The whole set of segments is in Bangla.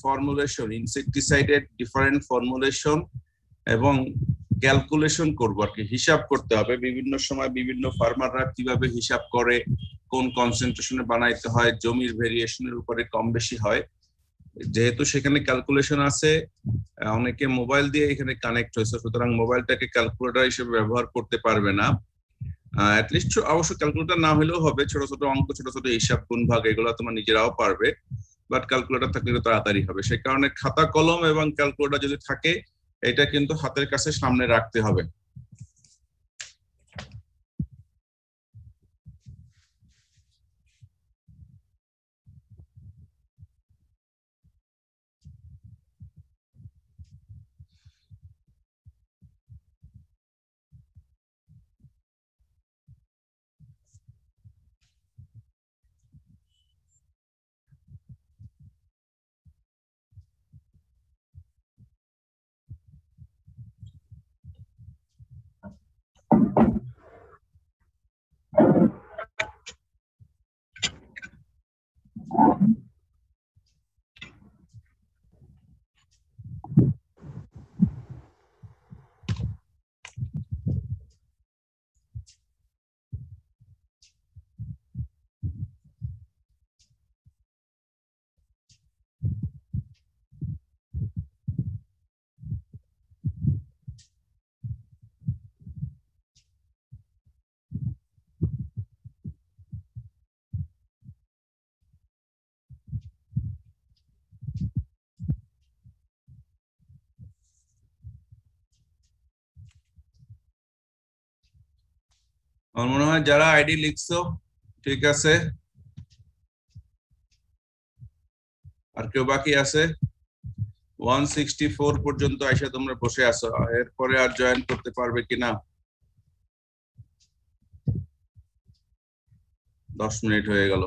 ফর্মুলেশন ইনসেকটিসাইডের ডিফারেন্ট ফর্মুলেশন এবং ক্যালকুলেশন করব আর কি, হিসাব করতে হবে। বিভিন্ন সময় বিভিন্ন ফার্মাররা কিভাবে হিসাব করে, কোন কনসেন্ট্রেশনে বানাইতে হয়, জমির ভেরিয়েশনের উপরে কম বেশি হয়। যেহেতু সেখানে ক্যালকুলেশন আছে, অনেকে মোবাইল দিয়ে এখানে কানেক্ট হয়েছে, সুতরাং মোবাইলটাকে ক্যালকুলেটর হিসেবে ব্যবহার করতে পারবে না। অ্যাটলিস্ট অবশ্য ক্যালকুলেটর না হলেও হবে, ছোট ছোট অঙ্ক, ছোট ছোট হিসাব, গুণ ভাগ, এগুলো তোমার নিজেরাও পারবে, বাট ক্যালকুলেটর থাকলে তাড়াতাড়ি হবে। সেই কারণে খাতা কলম এবং ক্যালকুলেটর যদি থাকে, এটা কিন্তু হাতের কাছে সামনে রাখতে হবে। আমার মনে হয় যারা আইডি লিখছো ঠিক আছে, আর কেউ বাকি আছে? 164 পর্যন্ত আইসা তোমরা বসে আছো, এরপরে আর জয়েন করতে পারবে কিনা? 10 মিনিট হয়ে গেল।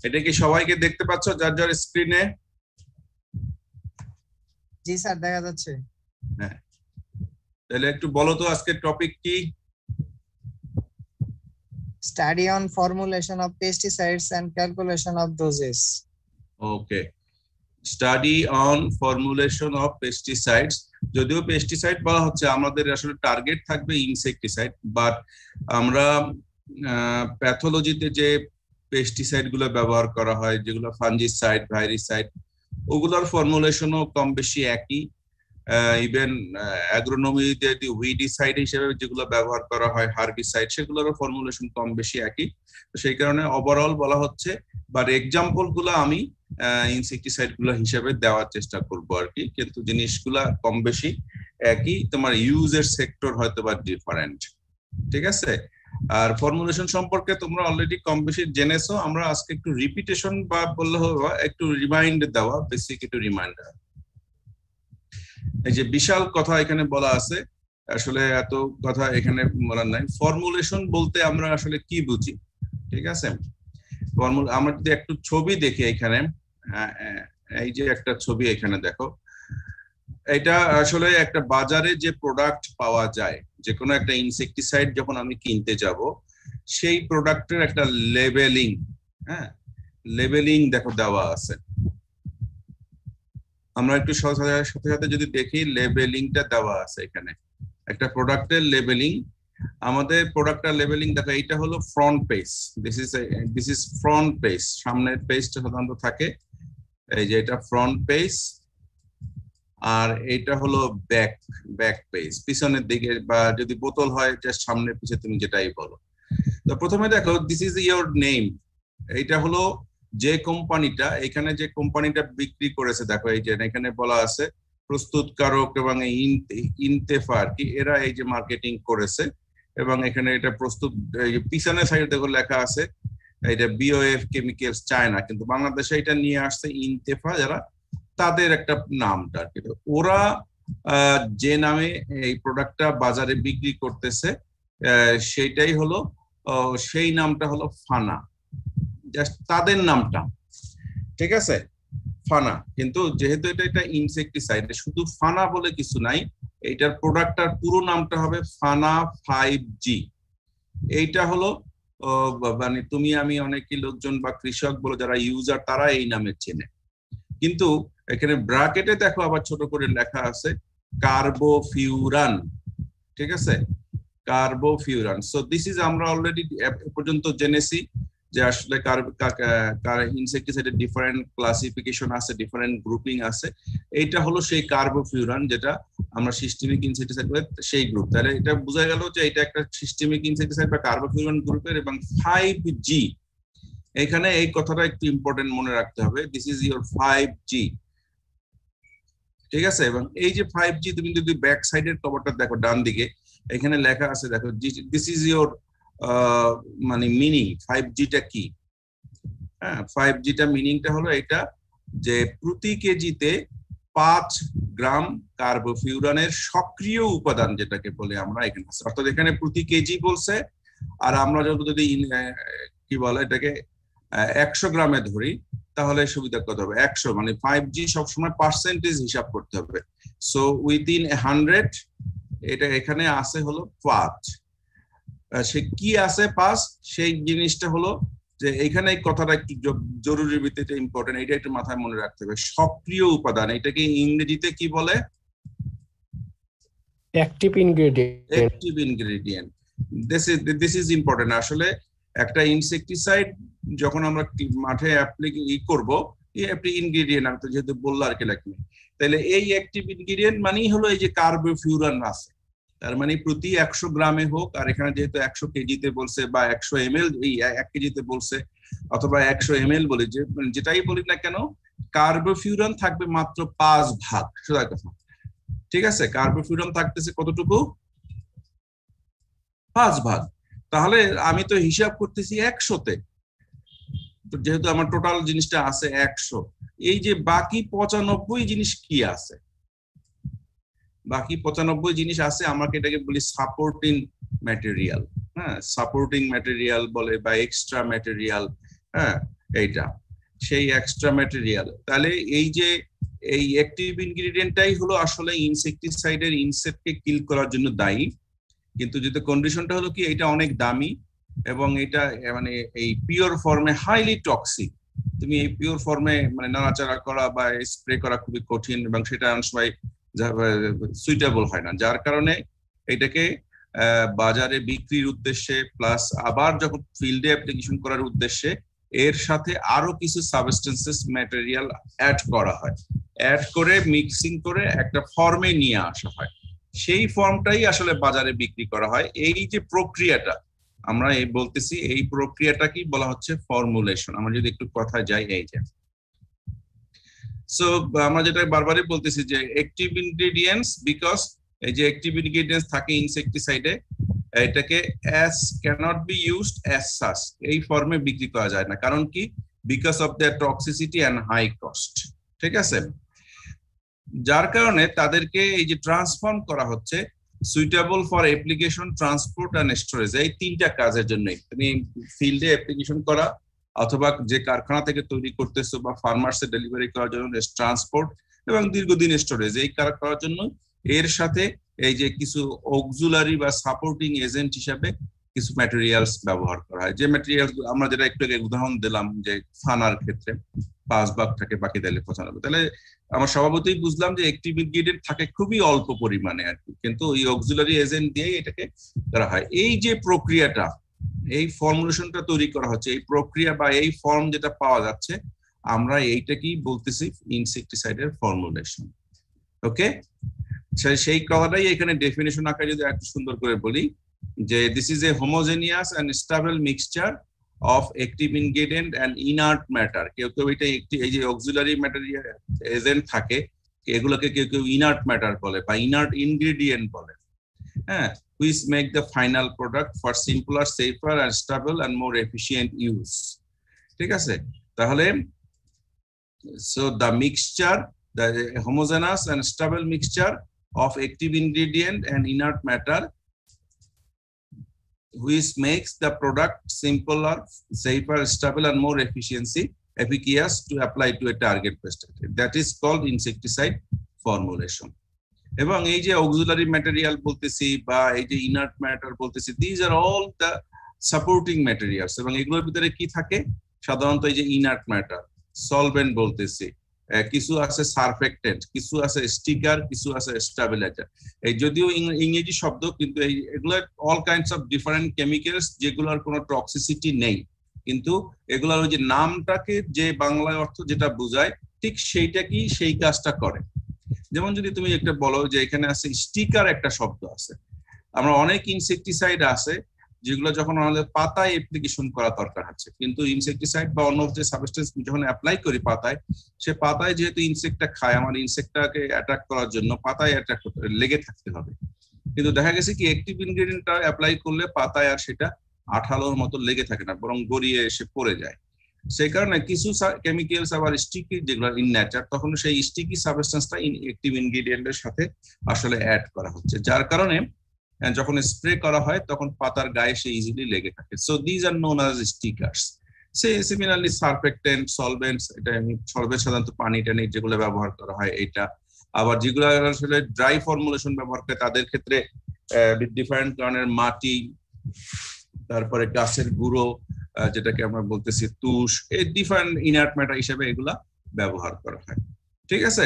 এটা কি সবাইকে দেখতে পাচ্ছ যার যার স্ক্রিনে? জি স্যার, দেখা যাচ্ছে। হ্যাঁ, তাহলে একটু বলো তো আজকের টপিক কি? Study on formulation of pesticides and calculation of doses. Okay, study on formulation of pesticides. যদিও পেস্টিসাইড বলা হচ্ছে, আমাদের আসলে টার্গেট থাকবে ইনসেকটিসাইড, বাট আমরা প্যাথোলজিতে যে পেস্টিসাইড গুলো ব্যবহার করা হয়, যেগুলো ফাঞ্জিসাইড, ভাইরিসাইড, ওগুলোর ফর্মুলেশনও কম বেশি একই। ইভেন অ্যাগ্রোনমিতে উইডিসাইড হিসেবে যেগুলো ব্যবহার করা হয়, হার্বিসাইড, সেগুলোরও ফর্মুলেশন কম বেশি একই। তো সেই কারণে ওভারঅল বলা হচ্ছে, বাট এক্সাম্পল গুলো আমি ইনসেকটিসাইড গুলো হিসেবে দেওয়ার চেষ্টা করব আর কি, কিন্তু জিনিসগুলা কম বেশি একই, তোমার ইউজের সেক্টর হয়তো বা ডিফারেন্ট। ঠিক আছে, আর ফর্মুলেশন সম্পর্কে তোমরা অলরেডি কম বেশি জেনেছো। আমরা আজকে একটু রিপিটেশন বা বললে হবে একটু রিমাইন্ড দেওয়া, বেসিক একটু রিমাইন্ডার। এই যে বিশাল কথা এখানে বলা আছে, আসলে এত কথা এখানে বলার নাই। ফর্মুলেশন বলতে আমরা আসলে কি বুঝি? ঠিক আছে, আমরা যদি একটু ছবি দেখি এখানে, এই যে একটা ছবি এখানে দেখো, এটা আসলে একটা বাজারে যে প্রোডাক্ট পাওয়া যায়, যে কোনো একটা ইনসেকটিসাইড যখন আমি কিনতে যাব, সেই প্রোডাক্টের একটা লেবেলিং, হ্যাঁ, লেবেলিং দেখো দেওয়া আছে। আমরা একটু সাথে সাথে যদি দেখি, লেবেলিংটা দেওয়া আছে এখানে, একটা প্রোডাক্টের লেবেলিং। আমাদের প্রোডাক্টের লেবেলিং দেখো, এইটা হলো front page, this is front page, সামনের পেজটা সাধারণত থাকে, এই যে এটা ফ্রন্ট পেজ। আর এটা হলো ব্যাক ব্যাক পেজ, পিছনের দিকে, বা যদি বোতল হয় জাস্ট সামনে পিছে তুমি যেটাই বলো। তো প্রথমে দেখো, দিস ইজ ইয়োর নেম। এইটা হলো যে কোম্পানিটা, এখানে যে কোম্পানিটা বিক্রি করেছে, দেখো এই যে এখানে বলা আছে প্রস্তুতকারক এবং ইনতেফা আর কি, এরা এই যে মার্কেটিং করেছে। এবং এখানে এটা প্রস্তুত, পিছনের সাইডে দেখো লেখা আছে এটা বিওএফ কেমিক্যালস চায়না, কিন্তু বাংলাদেশে এটা নিয়ে আসছে ইনতেফা, যারা তাদের একটা নামটা আর কি। ওরা যে নামে এই প্রোডাক্টটা বাজারে বিক্রি করতেছে সেইটাই হলো, সেই নামটা হলো ফানা, জাস্ট তাদের নামটা, ঠিক আছে, ফানা। কিন্তু যেহেতু এটা একটা ইনসেক্টিসাইড, শুধু ফানা বলে কিছু নাই, এইটার প্রোডাক্টটার পুরো নামটা হবে ফানা 5G। এইটা হলো মানে তুমি আমি অনেকই লোকজন বা কৃষক বলে যারা ইউজার, তারা এই নামে চেনে। কিন্তু এখানে ব্র্যাকেটে দেখো আবার ছোট করে লেখা আছে কার্বোফিউরান, ঠিক আছে, কার্বোফিউরান। সো দিস ইজ, আমরা অলরেডি পর্যন্ত জেনেছি যে আসলে ইনসেক্টিসাইডের ডিফারেন্ট ক্লাসিফিকেশন আছে, ডিফারেন্ট গ্রুপিং আছে। এইটা হলো সেই কার্বোফিউরান, যেটা আমরা সিস্টেমিক ইনসেক্টিসাইড বলে সেই গ্রুপ। তাহলে এটা বোঝা গেল যে এটা একটা সিস্টেমিক ইনসেক্টিসাইড বা কার্বোফিউরান গ্রুপের। এবং 5G, এখানে এই কথাটা একটু ইম্পর্টেন্ট মনে রাখতে হবে, দিস ইজ ইওর 5G, ঠিক আছে। এবং এই যে 5G, তুমি যদি ব্যাক সাইডের কভারটা দেখো ডান দিকে, এখানে লেখা আছে দেখো, দিস ইজ ইওর মানে মিনিং। 5Gটা কি? হ্যাঁ, 5Gটা মিনিংটা হলো এটা যে প্রতি কেজিতে 5 গ্রাম কার্বোফিউরানের সক্রিয় উপাদান যেটাকে বলে আমরা এখানে আছে। অর্থাৎ এখানে প্রতি কেজি বলছে, আর আমরা যদি কি বলে এটাকে 100 গ্রামে ধরি, তাহলে সুবিধা কত হবে? 100, মানে 5G সবসময় পার্সেন্টেজ হিসাব করতে হবে। সো উইদিন 100, এটা এখানে আছে হলো 5। সে কি আছে 5, সেই জিনিসটা হলো যে এখানে এই কথাটা একটু জরুরি ভিত্তিতে ইম্পর্টেন্ট, এটা একটু মাথায় মনে রাখতে হবে। সক্রিয় উপাদান, এটাকে ইংরেজিতে কি বলে? Active ingredient. Active ingredient, this is important. আসলে একটা ইনসেক্টিসাইড যখন আমরা মাঠে করব, এই ইনগ্রেডিয়েন্ট আমি তো যেহেতু বললো আর কি লাগবে, তাহলে এই অ্যাক্টিভ ইনগ্রেডিয়েন্ট মানেই হলো এই যে কার্বোফিউরান আছে। তার মানে প্রতি 100 গ্রামে হোক, আর এখানে যেহেতু 100 কেজিতে বলছে বা 100 ml, এই 1 কেজিতে বলছে, অথবা 100 ml বলি, যেটাই বলি না কেন, কার্বোফিউরান থাকবে মাত্র 5 ভাগ, সোজা কথা, ঠিক আছে। কার্বোফিউরান থাকতেছে কতটুকু? 5 ভাগ। তাহলে আমি তো হিসাব করতেছি 100-তে, যেহেতু আমার টোটাল জিনিসটা আছে 100, এই যে বাকি 95 জিনিস কি আছে? বাকি 95 জিনিস আছে, আমাকে এটাকে বলি সাপোর্টিং ম্যাটেরিয়াল। হ্যাঁ, সাপোর্টিং ম্যাটেরিয়াল বলে বা এক্সট্রা ম্যাটেরিয়াল। হ্যাঁ, এইটা সেই এক্সট্রা ম্যাটেরিয়াল। তাহলে এই যে এই অ্যাক্টিভ ইনগ্রেডিয়েন্টটাই হলো আসলে ইনসেক্টিসাইডের ইনসেক্টকে কিল করার জন্য দায়ী। কিন্তু যেটা কন্ডিশনটা হলো কি, এটা অনেক দামি এবং এটা মানে এই পিওর ফর্মে হাইলি টক্সিক। তুমি এই পিওর ফর্মে মানে নাড়াচাড়া করা বা স্প্রে করা খুবই কঠিন, এবং সেটা অনেক সময় সুইটেবল হয় না, যার কারণে এটাকে বাজারে বিক্রির উদ্দেশ্যে প্লাস আবার যখন ফিল্ডে অ্যাপ্লিকেশন করার উদ্দেশ্যে এর সাথে আরো কিছু সাবস্টেন্সেস ম্যাটেরিয়াল অ্যাড করা হয়, অ্যাড করে মিক্সিং করে একটা ফর্মে নিয়ে আসা হয়। সেই ফর্মটাই আসলে বাজারে বিক্রি করা হয়। এই যে প্রক্রিয়াটা আমরা এই বলতেছি, এই প্রক্রিয়াটা কি বলা হচ্ছে? ফর্মুলেশন। আমরা যদি একটু কথা যাই, এই যে সো আমরা যেটা বারবারই বলতেছি যে অ্যাক্টিভ ইনগ্রেডিয়েন্টস, বিকজ এই যে অ্যাক্টিভ ইনগ্রেডিয়েন্টস থাকে ইনসেক্টিসাইডে, এটাকে as cannot be used as such, এই ফর্মে বিক্রি করা যায় না। কারণ কি? Because of their toxicity and high cost, ঠিক আছে। যার কারণে তাদেরকে এই যে ট্রান্সফর্ম করা হচ্ছে suitable for application, transport and storage, এই 3টা কাজের জন্যই। তুমি ফিল্ডে অ্যাপ্লিকেশন করা, অথবা যে কারখানা থেকে তৈরি করতেছো বা ফার্মার্সে ডেলিভারি করার জন্য ট্রান্সপোর্ট, এবং দীর্ঘদিন স্টোরেজ, এই কাজ করার জন্য এর সাথে এই যে কিছু অক্সিলারি বা সাপোর্টিং এজেন্ট হিসাবে কিছু ম্যাটেরিয়ালস ব্যবহার করা হয়। যে ম্যাটেরিয়াল আমরা যেটা একটু উদাহরণ দিলাম, যে ফানার ক্ষেত্রে 5 ভাগ থাকে, বাকি তাহলে 95। তাহলে আমার স্বভাবতই বুঝলাম যে অ্যাক্টিভ ইনগ্রেডিয়েন্ট থাকে খুবই অল্প পরিমাণে আর কি, কিন্তু ওই অক্সিলারি এজেন্ট দিয়ে এটাকে করা হয়। এই যে প্রক্রিয়াটা, এই ফর্মুলেশনটা তৈরি করা হচ্ছে, এই প্রক্রিয়া বা এই ফর্ম যেটা পাওয়া যাচ্ছে, আমরা এইটাকেই বলতেছি ইনসেক্টিসাইডের ফর্মুলেশন। ওকে, সেই কথাটাই এখানে ডেফিনেশন আকারে যদি একটু সুন্দর করে বলি যে this is a homogeneous and stable mixture of active ingredient and inert matter. কেউ কেউ এটা একটি এই যে অক্সিলারি ম্যাটেরিয়াল এজেন্ট থাকে এগুলোকে কেউ কেউ ইনার্ট ম্যাটার বলে বা ইনার্ট ইনগ্রেডিয়েন্ট বলে, হ্যাঁ, which make the final product for simpler, safer and stable and more efficient use. ঠিক আছে, তাহলে so the mixture, the homogeneous and stable mixture of active ingredient and inert matter which makes the product simpler, safer, stable and more efficacious to apply to a target pesticide. That is called insecticide formulation. এবং এই যে অক্সিলারি ম্যাটেরিয়াল বলতেছি বা এই যে ইনার্ট ম্যাটার বলতেছি, these are all the supporting materials. এবং এগুলোর ভিতরে কি থাকে সাধারণত এই যে ইনার্ট ম্যাটার, সলভেন্ট বলতেছি, কিছু আছে সারফেক্টেন্ট, কিছু আছে স্টিকার, কিছু আছে স্টেবিলাইজার। এই যদিও ইংরেজি শব্দ, কিন্তু এগুলো all kinds of different chemicals যেগুলোর কোনো টক্সিসিটি নেই, কিন্তু এগুলোর ওই যে নামটাকে যে বাংলায় অর্থ যেটা বোঝায় ঠিক সেইটা কি সেই কাজটা করে। যেমন যদি তুমি একটা বলো যে এখানে আছে স্টিকার, একটা শব্দ আছে, আমরা অনেক ইনসেকটিসাইড আছে যেগুলো যখন আমাদের পাতায় অ্যাপ্লিকেশন করা দরকার আছে, কিন্তু ইনসেকটিসাইড বা অন্য যে সাবস্টেন্স যখন অ্যাপ্লাই করি পাতায়, সে পাতায় যেহেতু ইনসেক্টটা খায়, আমার ইনসেক্টটাকে অ্যাটাক করার জন্য পাতায় অ্যাটাক করতে লেগে থাকতে হবে। কিন্তু দেখা গেছে কি অ্যাক্টিভ ইনগ্রেডিয়েন্টটা অ্যাপ্লাই করলে পাতায় আর সেটা আঠালোর মতো লেগে থাকে না, বরং গড়িয়ে এসে পড়ে যায়। সেই কারণে কিছু কেমিক্যালস আবার স্টিকি যেগুলো ইন নেচার, তখন সেই স্টিকি সাবস্টেন্সটা অ্যাক্টিভ ইনগ্রেডিয়েন্টের সাথে আসলে অ্যাড করা হচ্ছে, যার কারণে যখন স্প্রে করা হয় তখন পাতার গায়ে সে ইজিলি লেগে থাকে। So these are known as stickers. Similarly surfactant, solvents, এটা সলভেন্ট সাধারণত পানি টানি যেগুলো ব্যবহার করা হয় এটা। আবার যেগুলো আসলে ড্রাই ফর্মুলেশন ব্যবহার করে তাদের ক্ষেত্রে ডিফারেন্ট ধরনের মাটি, তারপরে গাছের গুঁড়ো যেটাকে আমরা বলতেছি তুষ, এই ডিফারেন্ট ইনার্ট ম্যাটার হিসেবে এগুলা ব্যবহার করা হয়। ঠিক আছে,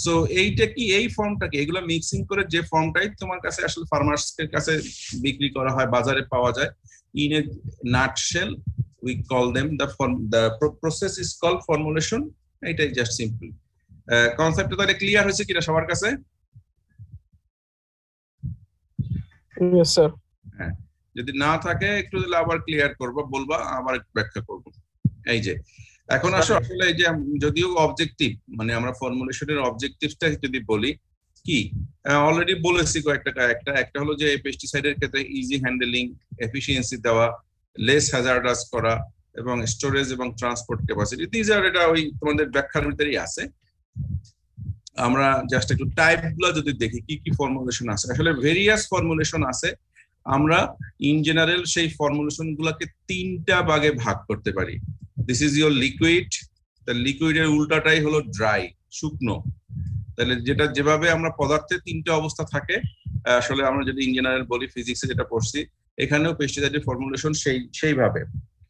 সো এইটা কি এই ফর্মটা কি এগুলো মিক্সিং করে যে ফর্মটাই তোমার কাছে আসলে ফার্মার্সের কাছে বিক্রি করা হয়, বাজারে পাওয়া যায়। In a nutshell we call them the process is called formulation. এটাই জাস্ট সিম্পল কনসেপ্টটা। তাহলে ক্লিয়ার হয়েছে কিনা সবার কাছে? Yes sir. হ্যাঁ, যদি না থাকে একটু আবার ক্লিয়ার করবো, বলবা, আবার ব্যাখ্যা করবো। এই যে এখন আসলে এই যে যদিও অবজেক্টিভ, মানে আমরা ফর্মুলেশনের অবজেক্টিভটা যদি বলি কি, অলরেডি বলেছি কয়েকটা। একটা হলো যে পেস্টিসাইডের ক্ষেত্রে ইজি হ্যান্ডেলিং, এফিসিয়েন্সি দেওয়া, লেস হ্যাজার্ডাস করা এবং স্টোরেজ এবং ট্রান্সপোর্ট ক্যাপাসিটি। দিস আর এটা ওই তোমাদের ব্যাখ্যার ভিতরেই আছে। আমরা জাস্ট একটু টাইপ গুলো যদি দেখি কি কি ফর্মুলেশন আছে, আসলে ভেরিয়াস ফর্মুলেশন আছে। আমরা ইন জেনারেল সেই ফর্মুলেশন গুলাকে তিনটা ভাগে ভাগ করতে পারি। দিস ইজ ইউর লিকুইড, লিকুইডের উল্টাটাই হলো ড্রাই, শুকনো। তাহলে যেটা যেভাবে আমরা পদার্থের তিনটা অবস্থা থাকে, আসলে আমরা যদি ইন জেনারেল বলি, ফিজিক্সে যেটা পড়ছি, এখানেও পেস্টিসাইডের ফর্মুলেশন সেইভাবে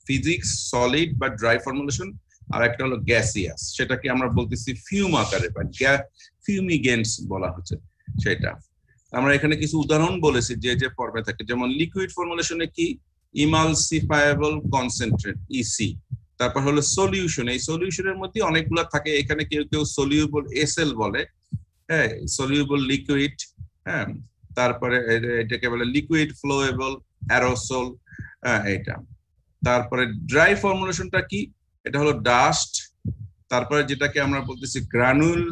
ফিজিক্স, সলিড বা ড্রাই ফর্মুলেশন, আর একটা হলো গ্যাসিয়াস, সেটাকে আমরা বলতেছি ফিউম আকারে বা ফিউমিগেন্টস বলা হচ্ছে। সেটা আমরা এখানে কিছু উদাহরণ বলেছি যে যে ফর্মে থাকে। যেমন লিকুইড ফর্মুলেশনে কি, ইমালসিফায়েবল কনসেন্ট্রেট ইসি। তারপর হলো সলিউশন, এই সলিউশনের মধ্যে অনেকগুলো থাকে। এখানে কেউ কেউ সলিউবল এসএল বলে, হ্যাঁ, সলিউবল লিকুইড, হ্যাঁ, তারপরে এটাকে বলে লিকুইড ফ্লোয়েবল অ্যারোসল, হ্যাঁ এটা। তারপরে ড্রাই ফর্মুলেশনটা কি, এটা হলো ডাস্ট। তারপরে যেটাকে আমরা বলতেছি গ্রানুল,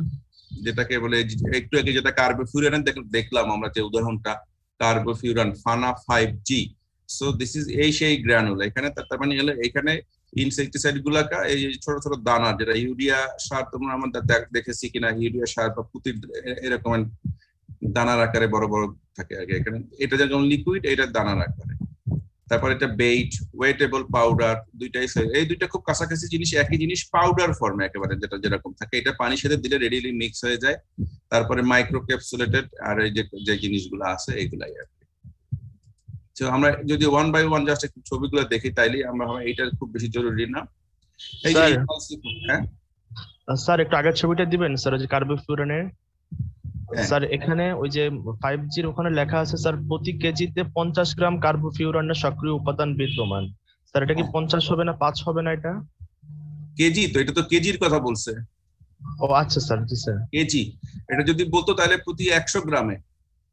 যেটাকে বলে একটু আগে যেটা কার্বোফিউরান দেখলাম আমরা যে উদাহরণটা, কার্বোফিউরান ফানা 5G। সো দিস ইজ এই সেই গ্রানুল। এখানে তার মানে হলো এখানে ইনসেক্টিসাইড গুলাকা এই ছোট ছোট দানা, যেটা ইউরিয়া সার তোমরা আমাদের দেখেছি কিনা, ইউরিয়া সার বা পুতির এরকম দানার আকারে বড় বড় থাকে আগে। এখানে এটা যেমন লিকুইড, এটা দানার আকারে। তারপর এটা বেইট, ওয়েটেবল পাউডার, দুইটাই এই দুইটা খুব কাছাকাছি জিনিস, একই জিনিস পাউডার ফর্মে একেবারে, যেটা যেরকম থাকে। এটা পানির সাথে দিলে রেডিলি মিক্স হয়ে যায়। তারপরে মাইক্রো ক্যাপসুলেটেড, আর এই যে জিনিসগুলো আছে এইগুলাই আর কি। তো আমরা যদি ওয়ান বাই ওয়ান জাস্ট একটু ছবিগুলো দেখি, তাইলে আমরা এইটা খুব বেশি জরুরি না। এই যে হ্যাঁ স্যার একটু আগের ছবিটা দিবেন স্যার, ওই যে কার্বোফিউরানের। স্যার এখানে ওই যে 5G ওখানে লেখা আছে স্যার, প্রতি কেজিতে 50 গ্রাম কার্বোফিউরানের সক্রিয় উপাদান বিদ্যমান। স্যার এটা কি 50 হবে না 5 হবে না? এটা কেজি, তো এটা তো কেজির কথা বলছে। ও আচ্ছা স্যার, জি স্যার। কেজি। এটা যদি বলতো তাহলে প্রতি 100 গ্রামে,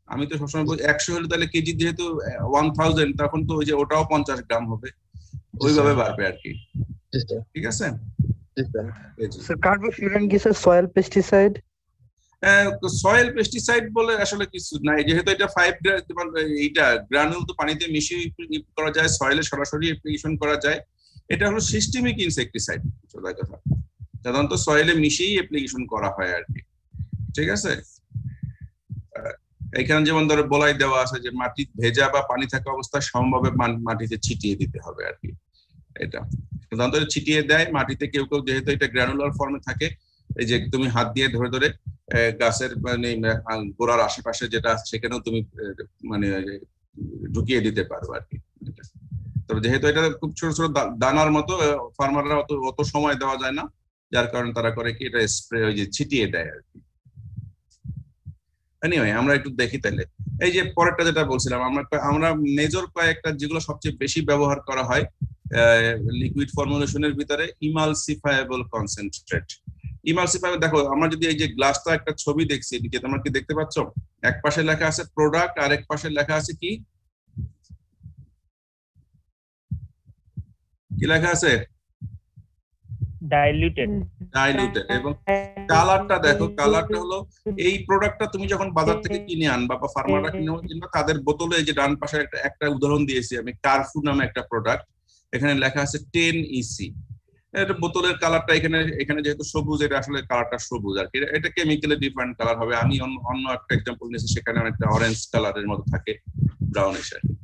আমি তো সবসময় বলি 100 হলে তাহলে কেজি যেহেতু 1000, তখন তো ওই যে ওটাও 50 গ্রাম হবে, জি ওইভাবে স্যার। বাড়বে আর কি। জি স্যার। ঠিক আছে, জি স্যার। কেজি। স্যার কার্বোফিউরান কি sir soil pesticide? Soil pesticide বলে আসলে কিছু নাই, যেহেতু এটা 5 এইটা গ্রানুল তো পানিতে মিশিয়ে করা যায়, সয়েলে সরাসরি অ্যাপ্লিকেশন করা যায়। এটা হলো সিস্টেমিক ইনসেক্টিসাইড, সোজা কথা, সাধারণত সয়েলে মিশিয়েই অ্যাপ্লিকেশন করা হয় আর কি। ঠিক আছে, এখানে যেমন ধরো বলাই দেওয়া আছে যে মাটি ভেজা বা পানি থাকা অবস্থায় সমভাবে মাটিতে ছিটিয়ে দিতে হবে আর কি। এটা সাধারণত ছিটিয়ে দেয় মাটিতে, কেউ কেউ যেহেতু এটা গ্রানুলার ফর্মে থাকে, এই যে তুমি হাত দিয়ে ধরে ধরে গাছের মানে গোড়ার আশেপাশে যেটা আছে সেখানেও তুমি মানে ঢুকিয়ে দিতে পারো আর কি। তবে যেহেতু এটা খুব ছোট ছোট দানার মতো, ফার্মাররা অত সময় দেওয়া যায় না, যার কারণে তারা করে কি এটা স্প্রে ওই যে ছিটিয়ে দেয় আর কি। এনিওয়ে আমরা একটু দেখি তাহলে। এই যে পরেরটা যেটা বলছিলাম, আমরা মেজর কয়েকটা যেগুলো সবচেয়ে বেশি ব্যবহার করা হয় লিকুইড ফর্মুলেশনের ভিতরে, ইমালসিফায়েবল কনসেন্ট্রেট। ইমালসিফায়েবল, দেখো আমরা যদি এই যে গ্লাসটা একটা ছবি দেখছি, এদিকে তোমরা কি দেখতে পাচ্ছ? এক পাশে লেখা আছে প্রোডাক্ট আর এক পাশে লেখা আছে কি কি লেখা আছে? ডাইলিউটেড। ডাইলিউটেড। এবং কালারটা দেখো, কালারটা হলো এই প্রোডাক্টটা তুমি যখন বাজার থেকে কিনে আনবা বা ফার্মাররা কিনবা, তাদের বোতলে এই যে ডান পাশে একটা উদাহরণ দিয়েছি আমি, কারফু নামে একটা প্রোডাক্ট, এখানে লেখা আছে 10 EC। এটা বোতলের কালারটা এখানে যেহেতু সবুজ, এটা আসলে কালারটা সবুজ আর কি, এটা কেমিক্যালি ডিফারেন্ট কালার হবে। আমি অন্য একটা এক্সাম্পল নিয়েছি, সেখানে অনেকটা অরেঞ্জ কালারের মতো থাকে, ব্রাউনিশ আর কি।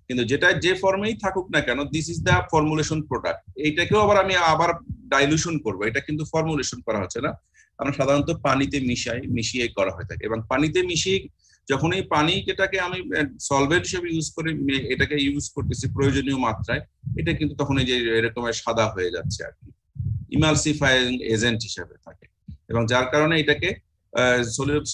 কিন্তু যেটা যে ফর্মেই থাকুক না কেন, this is the formulation product. এইটাকেও আমি আবার ডাইলুশন করবো, এটা কিন্তু ফর্মুলেশন করা হচ্ছে না, আমরা সাধারণত পানিতে মিশিয়ে করা হয়ে থাকে। এবং পানিতে মিশিয়ে যখন এই পানি যেটাকে আমি সলভেন্ট হিসেবে ইউজ করে এটাকে ইউজ করতেছি প্রয়োজনীয় মাত্রায়, এটা কিন্তু তখন এই যে এরকম সাদা হয়ে যাচ্ছে আর কি, ইমালসিফাইং এজেন্ট হিসেবে থাকে। এবং যার কারণে এটাকে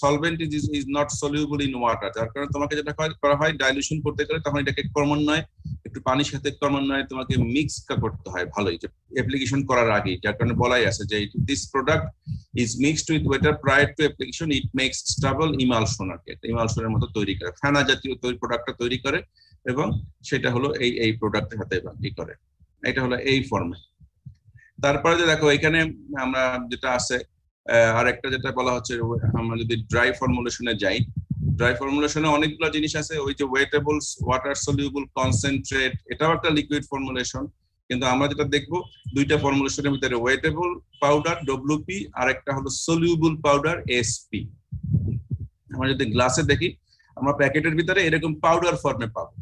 solvent is not soluble in water, যার কারণে তোমাকে যেটা করা হয় ডাইলুশন করতে গেলে তখন এটাকে ক্রমান্বয়ে একটু পানির সাথে ক্রমান্বয়ে তোমাকে মিক্স করতে হয় ভালোই, যে অ্যাপ্লিকেশন করার আগে। যার কারণে বলাই আছে যে this product is mixed with water prior to application, it makes stable emulsion আর কি, ইমালশনের মতো তৈরি করে, ফেনা জাতীয় প্রোডাক্টটা তৈরি করে, এবং সেটা হলো এই প্রোডাক্টের সাথে ই করে। এটা হলো এই ফর্মে। তারপরে যে দেখো এখানে আমরা যেটা আছে আরেকটা যেটা বলা হচ্ছে, আমরা যদি ড্রাই ফর্মুলেশনে যাই, ড্রাই ফর্মুলেশনে অনেকগুলো জিনিস আছে। ওই যে ওয়েটেবলস, ওয়াটার সলিউবল কনসেন্ট্রেট, এটাও একটা লিকুইড ফর্মুলেশন। কিন্তু আমরা যেটা দেখবো দুইটা ফর্মুলেশনের ভিতরে, ওয়েটেবল পাউডার WP আর একটা হলো সলিউবল পাউডার SP। আমরা যদি গ্লাসে দেখি, আমরা প্যাকেটের ভিতরে এরকম পাউডার ফর্মে পাবো।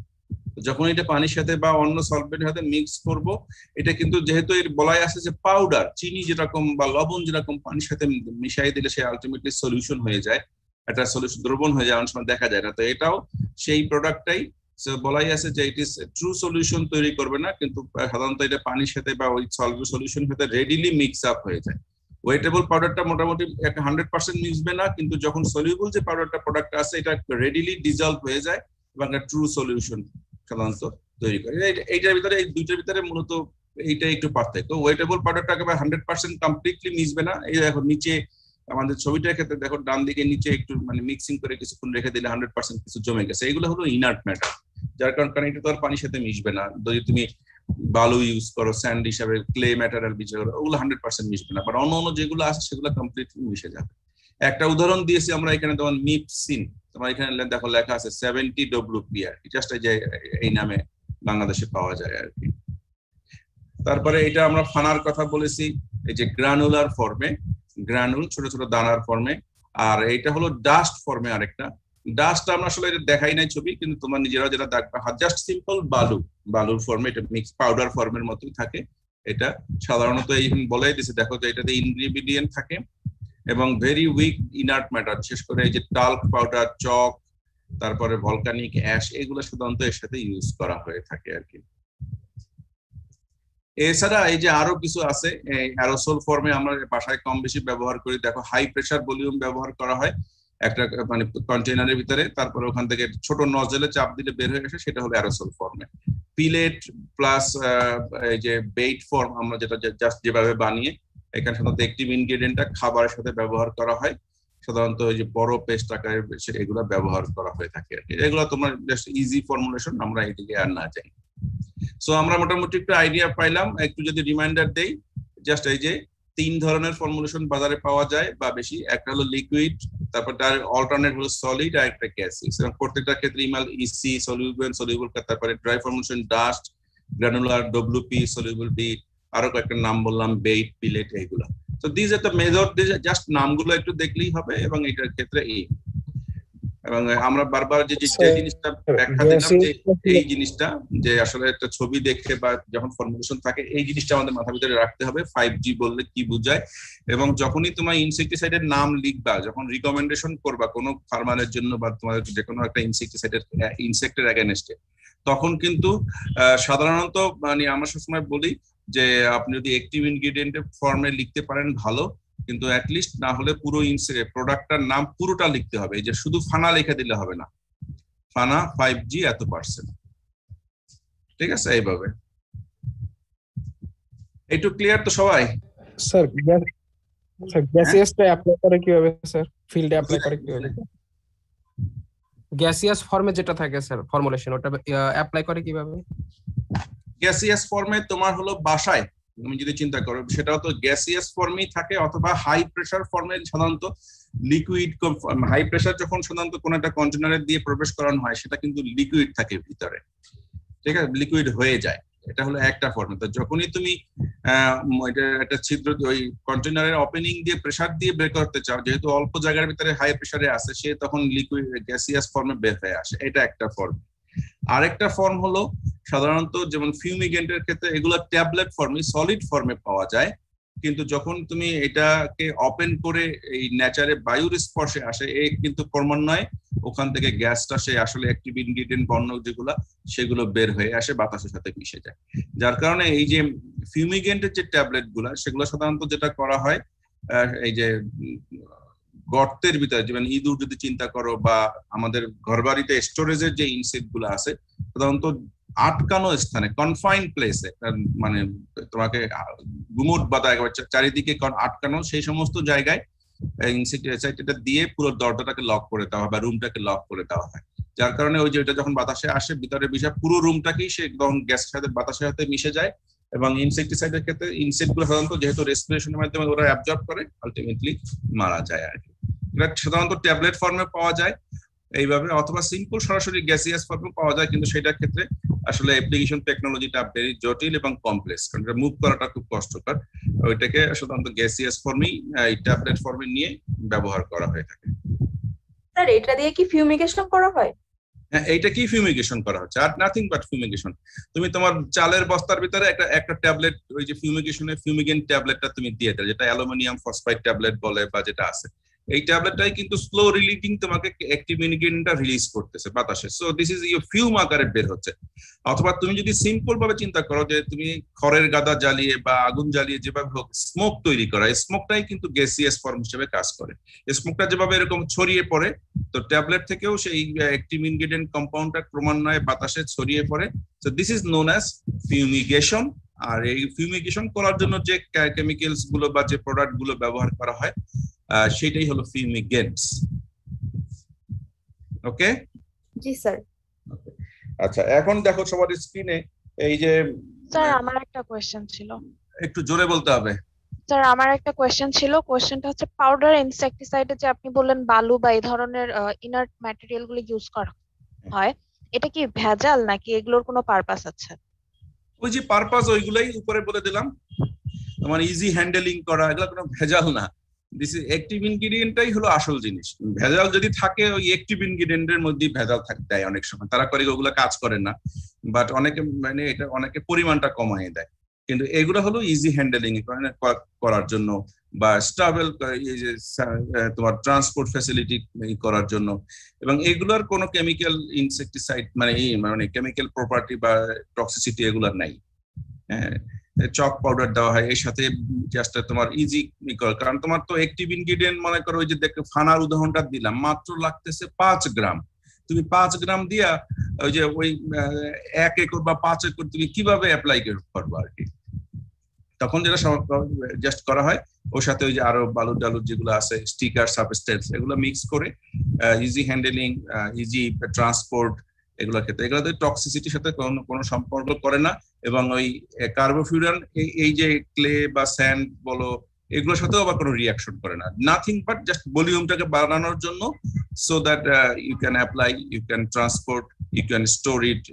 যখন এটা পানির সাথে বা অন্য সলভেন্টের সাথে মিক্স করব, এটা কিন্তু যেহেতু এর বলাই আছে যে পাউডার, চিনি যেরকম বা লবণ যেরকম পানির সাথে মিশাই দিলে সে আলটিমেটলি সলিউশন হয়ে যায়, একটা সলিউশন দ্রবণ হয়ে যায়, অনেক সময় দেখা যায় না। তো এটাও সেই প্রোডাক্টটাই বলাই আছে যে ইট ইজ ট্রু সলিউশন তৈরি করবে না, কিন্তু সাধারণত এটা পানির সাথে বা ওই সলিউশনের সাথে রেডিলি মিক্স আপ হয়ে যায়। ওয়েটেবল পাউডারটা মোটামুটি 100% মিশবে না, কিন্তু যখন সলিউবল যে পাউডারটা প্রোডাক্ট আছে, এটা রেডিলি ডিজলভ হয়ে যায় এবং একটা ট্রু সলিউশন সাধারণত তৈরি করে। এইটার ভিতরে, এই দুইটার ভিতরে মূলত এইটা একটু পার্থক্য। ওয়েটেবল পাউডারটা একেবারে 100% কমপ্লিটলি মিশবে না। এই দেখো নিচে আমাদের ছবিটার ক্ষেত্রে দেখো, ডান দিকে নিচে একটু মানে মিক্সিং করে কিছুক্ষণ রেখে দিলে 100% কিছু জমে গেছে, এগুলো হলো ইনার্ট ম্যাটার, যার কারণে এটা তো আর পানির সাথে মিশবে না। যদি তুমি বালু ইউজ করো, স্যান্ড হিসাবে, ক্লে ম্যাটেরিয়াল বিষয় করো, ওগুলো 100% মিশবে না, বাট অন্য যেগুলো আছে সেগুলো কমপ্লিটলি মিশে যাবে। একটা উদাহরণ দিয়েছি আমরা এখানে, যেমন মিপসিন, তোমার এখানে দেখো লেখা আছে 70 WP আর কি, জাস্ট এই নামে বাংলাদেশে পাওয়া যায় আর কি। তারপরে এটা আমরা ফানার কথা বলেছি, এই যে গ্রানুলার ফর্মে, গ্রানুল ছোট ছোট দানার ফর্মে, আর এইটা হলো ডাস্ট ফর্মে আরেকটা। ডাস্ট আমরা আসলে দেখাই নাই ছবি, কিন্তু তোমরা নিজেরাও যেটা দেখবে, জাস্ট সিম্পল বালুর ফর্মে, এটা মিক্স পাউডার ফর্মের মতোই থাকে। এটা সাধারণত এই বলেই দিছে, দেখো যে এটাতে ইনগ্রেডিয়েন্ট থাকে এবং ভেরি উইক ইনার্ট ম্যাটার, বিশেষ করে এই যে টাল্ক পাউডার, চক, তারপরে ভলকানিক অ্যাশ, এগুলো সাধারণত এর সাথে ইউজ করা হয়ে থাকে আর কি। এছাড়া এই যে আরো কিছু আছে, অ্যারোসল ফর্মে আমরা বাসায় কম বেশি ব্যবহার করি। দেখো হাই প্রেসার ভলিউম ব্যবহার করা হয় একটা মানে কন্টেনারের ভিতরে, তারপরে ওখান থেকে ছোট নজলে চাপ দিলে বের হয়ে আসে, সেটা হলো অ্যারোসল ফর্মে। পিলেট প্লাস এই যে বেইট ফর্ম, আমরা যেটা জাস্ট যেভাবে বানিয়ে এখানে সাধারণত অ্যাক্টিভ ইনগ্রেডিয়েন্টটা খাবারের সাথে ব্যবহার করা হয়, সাধারণত ওই যে বড় পেস্ট আকারের এগুলো ব্যবহার করা হয়ে থাকে আর কি। এগুলো তোমার জাস্ট ইজি ফর্মুলেশন, আমরা এদিকে আর না যাই। সো আমরা মোটামুটি একটু আইডিয়া পাইলাম। একটু যদি রিমাইন্ডার দেই, জাস্ট এই যে 3 ধরনের ফর্মুলেশন বাজারে পাওয়া যায় বা বেশি, একটা হলো লিকুইড, তারপর তার অল্টারনেট হলো সলিড, আর একটা গ্যাসিয়াস। এবং প্রত্যেকটা ক্ষেত্রে ইমাল ইসি, সলিউবল, সলিউবল, তারপরে dry formulation dust, granular, WP, soluble D, আরো কয়েকটা নাম বললাম, বেইট, পিলেট, এইগুলো। তো this are the method, just নামগুলো একটু দেখলেই হবে। এবং এটার ক্ষেত্রে এবং আমরা বারবার যে জিনিসটা ব্যাখ্যা দিলাম, যে এই জিনিসটা যে আসলে একটা ছবি দেখে বা যখন ফর্মুলেশন থাকে, এই জিনিসটা আমাদের মাথার ভিতরে রাখতে হবে 5G বললে কি বোঝায়। এবং যখনই তোমার ইনসেক্টিসাইডের নাম লিখবা, যখন রিকমেন্ডেশন করবা কোনো ফার্মারের জন্য বা তোমাদের যে কোনো একটা ইনসেক্টিসাইডের ইনসেক্টের এগেইনস্টে, তখন কিন্তু সাধারণত মানে আমরা সবসময় বলি যে আপনি যদি অ্যাক্টিভ ইনগ্রেডিয়েন্টের ফর্মে লিখতে পারেন ভালো, কিন্তু অ্যাটলিস্ট না হলে পুরো প্রোডাক্টটার নাম পুরোটা লিখতে হবে। এই যে শুধু ফানা লিখে দিলে হবে না, ফানা 5G এত%, ঠিক আছে? এইভাবে একটু ক্লিয়ার তো সবাই? স্যার গ্যাসিয়াসটা অ্যাপ্লাই করে কিভাবে স্যার? ফিল্ডে অ্যাপ্লাই করে কিভাবে? গ্যাসিয়াস ফর্মে যেটা থাকে স্যার ফর্মুলেশন, ওটা অ্যাপ্লাই করে কিভাবে? গ্যাসিয়াস ফর্মে তোমার হলো বাসায় তুমি যদি চিন্তা করো, সেটাও তো গ্যাসিয়াস ফর্মেই থাকে, অথবা হাই প্রেসার ফর্মে সাধারণত লিকুইড। হাই প্রেসার যখন সাধারণত কোনো একটা কন্টেনারে দিয়ে প্রবেশ করানো হয়, সেটা কিন্তু লিকুইড থাকে ভিতরে, ঠিক আছে? লিকুইড হয়ে যায়, এটা হলো একটা ফর্মে। তো যখনই তুমি একটা ছিদ্র ওই কন্টেনারের ওপেনিং দিয়ে প্রেসার দিয়ে বের করতে চাও, যেহেতু অল্প জায়গার ভিতরে হাই প্রেসারে আছে, সে তখন লিকুইড গ্যাসিয়াস ফর্মে বের হয়ে আসে, এটা একটা ফর্ম। আরেকটা ফর্ম হলো সাধারণত যেমন ফিউমিগেন্টের ক্ষেত্রে এগুলো ট্যাবলেট ফর্মে, সলিড ফর্মে পাওয়া যায়, কিন্তু যখন তুমি এটাকে ওপেন করে এই ন্যাচারে বায়ুর স্পর্শে আসে, এই কিন্তু ক্রমান্বয়ে ওখান থেকে গ্যাসটা সে আসলে অ্যাক্টিভ ইনগ্রেডিয়েন্ট বর্ণ যেগুলো, সেগুলো বের হয়ে আসে, বাতাসের সাথে মিশে যায়। যার কারণে এই যে ফিউমিগেন্টের যে ট্যাবলেট গুলা, সেগুলো সাধারণত যেটা করা হয়, এই যে গর্তের ভিতরে, যেমন ইঁদুর যদি চিন্তা করো, বা আমাদের ঘরবাড়িতে স্টোরেজের যে ইনসেক্ট গুলো আছে, সাধারণত আটকানো স্থানে, কনফাইন প্লেসে, মানে তোমাকে গুমট বাঁধা একেবারে চারিদিকে আটকানো, সেই সমস্ত জায়গায় ইনসেক্টিসাইডটা দিয়ে পুরো দরজাটাকে লক করে দেওয়া হয় বা রুমটাকে লক করে দেওয়া হয়। যার কারণে ওই যে ওইটা যখন বাতাসে আসে, ভিতরে বিষয় পুরো রুমটাকেই সে একদম গ্যাসের সাথে, বাতাসের সাথে মিশে যায়। এবং ইনসেক্টিসাইডের ক্ষেত্রে ইনসেক্ট গুলো সাধারণত যেহেতু রেসপিরেশনের মাধ্যমে ওরা অ্যাবজর্ব করে, আলটিমেটলি মারা যায় আর কি। এটা সাধারণত ট্যাবলেট ফর্মে পাওয়া যায় এইভাবে, অথবা সিম্পল সরাসরি গ্যাসিয়াস ফর্মে পাওয়া যায়, কিন্তু সেটার ক্ষেত্রে আসলে অ্যাপ্লিকেশন টেকনোলজিটা ভেরি জটিল এবং কমপ্লেক্স, কারণ এটা মুভ করাটা খুব কষ্টকর। ওইটাকে সাধারণত গ্যাসিয়াস ফর্মেই, এই ট্যাবলেট ফর্মে নিয়ে ব্যবহার করা হয়ে থাকে। স্যার এটা দিয়ে কি ফিউমিগেশন করা হয়? হ্যাঁ, এইটা কি ফিউমিগেশন করা হচ্ছে, আর নাথিং বাট ফিউমিগেশন। তুমি তোমার চালের বস্তার ভিতরে একটা ট্যাবলেট, ওই যে ফিউমিগেশনের ফিউমিগেন্ট ট্যাবলেটটা তুমি দিয়ে দাও, যেটা অ্যালুমিনিয়াম ফসফাইড ট্যাবলেট বলে বা যেটা আছে, এই ট্যাবলেটটাই কিন্তু স্লো রিলিজিং তোমাকে অ্যাক্টিভ ইনগ্রেডিয়েন্টটা রিলিজ করতেছে বাতাসে। So this is your fume আকারে বের হচ্ছে। অথবা তুমি যদি সিম্পল ভাবে চিন্তা করো যে তুমি খড়ের গাদা জ্বালিয়ে বা আগুন জ্বালিয়ে যেভাবে হোক স্মোক তৈরি করা, এই স্মোকটাই কিন্তু গ্যাসিয়াস ফর্ম হিসেবে কাজ করে। স্মোকটা যেভাবে এরকম ছড়িয়ে পড়ে, তো ট্যাবলেট থেকেও সেই অ্যাক্টিভ ইনগ্রেডিয়েন্ট কম্পাউন্ডটা ক্রমান্বয়ে বাতাসে ছড়িয়ে পড়ে। So this is known as fumigation. আর এই ফিউমিগেশন করার জন্য যে কেমিক্যালস গুলো বা যে প্রোডাক্ট গুলো ব্যবহার করা হয়, সেটাই হলো ফিউমিগেন্টস। ওকে? জি স্যার। আচ্ছা, এখন দেখো সবার স্ক্রিনে এই যে, স্যার আমার একটা কোয়েশ্চেন ছিল। একটু জোরে বলতে হবে। স্যার আমার একটা কোয়েশ্চেন ছিল, কোয়েশ্চেনটা হচ্ছে পাউডার ইনসেক্টিসাইডে যে আপনি বললেন বালু বা এই ধরনের ইনার্ট ম্যাটেরিয়াল গুলো ইউজ করা হয়, এটা কি ভেজাল নাকি এগুলোর কোনো পারপাস আছে? ওই যে পারপাস ওইগুলাই উপরে বলে দিলাম, মানে ইজি হ্যান্ডেলিং করা, এগুলো কোনো ভেজাল না। দিস ইজ অ্যাক্টিভ ইনগ্রেডিয়েন্টটাই হলো আসল জিনিস। ভেজাল যদি থাকে, ওই অ্যাক্টিভ ইনগ্রেডিয়েন্টের মধ্যেই ভেজাল দেয় অনেক সময়, তারা করে ওগুলো কাজ করে না, বাট অনেকে মানে এটা অনেকে পরিমাণটা কমায় দেয়। কিন্তু এগুলো হলো ইজি হ্যান্ডেলিং করার জন্য, বা স্টেবল তোমার ট্রান্সপোর্ট ফ্যাসিলিটি করার জন্য। এবং এগুলোর কোনো কেমিক্যাল ইনসেক্টিসাইড মানে কেমিক্যাল প্রপার্টি বা টক্সিসিটি এগুলোর নাই। হ্যাঁ, চক পাউডার দেওয়া হয় এর সাথে, জাস্ট তোমার ইজি কর, কারণ তোমার তো অ্যাক্টিভ ইনগ্রেডিয়েন্ট মনে করো, ওই যে দেখো ফানার উদাহরণটা দিলাম, মাত্র লাগতেছে 5 গ্রাম। তুমি 5 গ্রাম দিয়া ওই যে ওই 1 একর বা 5 একর তুমি কিভাবে অ্যাপ্লাই করবা আর কি? তখন যেটা জাস্ট করা হয় ওর সাথে ওই যে আরো বালু টালু যেগুলো আছে স্টিকার সাবস্টেন্স এগুলো মিক্স করে ইজি হ্যান্ডেলিং ইজি ট্রান্সপোর্ট এগুলোর ক্ষেত্রে এগুলোতে টক্সিসিটির সাথে কোনো সম্পর্ক করে না এবং ওই কার্বোফিউরান এই যে ক্লে বা স্যান্ড বলো এগুলোর সাথেও আবার কোনো রিয়াকশন করে না, নাথিং বাট জাস্ট ভলিউমটাকে বাড়ানোর জন্য, so that you can apply, you can transport, you can store it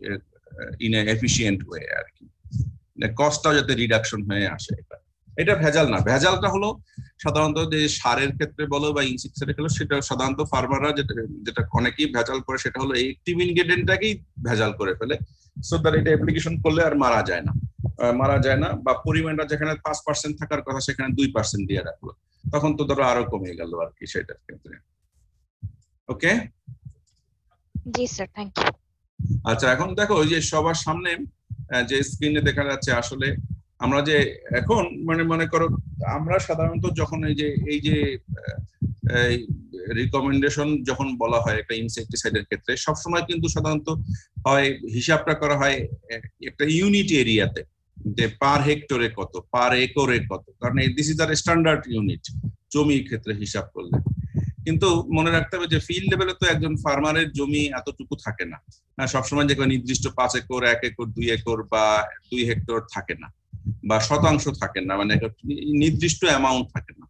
in a efficient way আর কি, কস্টটাও যাতে রিডাকশন হয়ে আসে। এটা ভেজাল না। ভেজালটা হলো সাধারণত যে সারের ক্ষেত্রে বলো বা ইনসেক্টিসাইডের ক্ষেত্রে, সেটা সাধারণত ফার্মাররা যেটা অনেকেই ভেজাল করে সেটা হলো এই অ্যাক্টিভ ইনগ্রেডিয়েন্টটাকেই ভেজাল করে ফেলে, সো দ্যাট এটা অ্যাপ্লিকেশন করলে আর মারা যায় না বা পরিমাণটা যেখানে 5% থাকার কথা সেখানে 2% দিয়ে রাখলো, তখন তো ধরো আরো কমে গেল আর কি সেটার ক্ষেত্রে। ওকে, জি স্যার, থ্যাংক ইউ। আচ্ছা, এখন দেখো ওই যে সবার সামনে যে স্ক্রিনে দেখা যাচ্ছে, আসলে আমরা যে এখন মনে করো আমরা সাধারণত যখন এই যে রিকমেন্ডেশন যখন বলা হয় একটা ইনসেক্টিসাইডের ক্ষেত্রে, সবসময় কিন্তু সাধারণত হয় হিসাবটা করা হয় একটা ইউনিট এরিয়াতে, যে পার হেক্টরে কত, পার একরে কত, কারণ this is our standard unit জমির ক্ষেত্রে হিসাব করলে। কিন্তু মনে রাখতে হবে যে ফিল্ড লেভেলে তো একজন ফার্মারের জমি এতটুকু থাকে না, সবসময় যে নির্দিষ্ট 5 একর 1 একর 2 একর বা 2 হেক্টর থাকে না, বা শতাংশ থাকে না, মানে নির্দিষ্ট অ্যামাউন্ট থাকে না,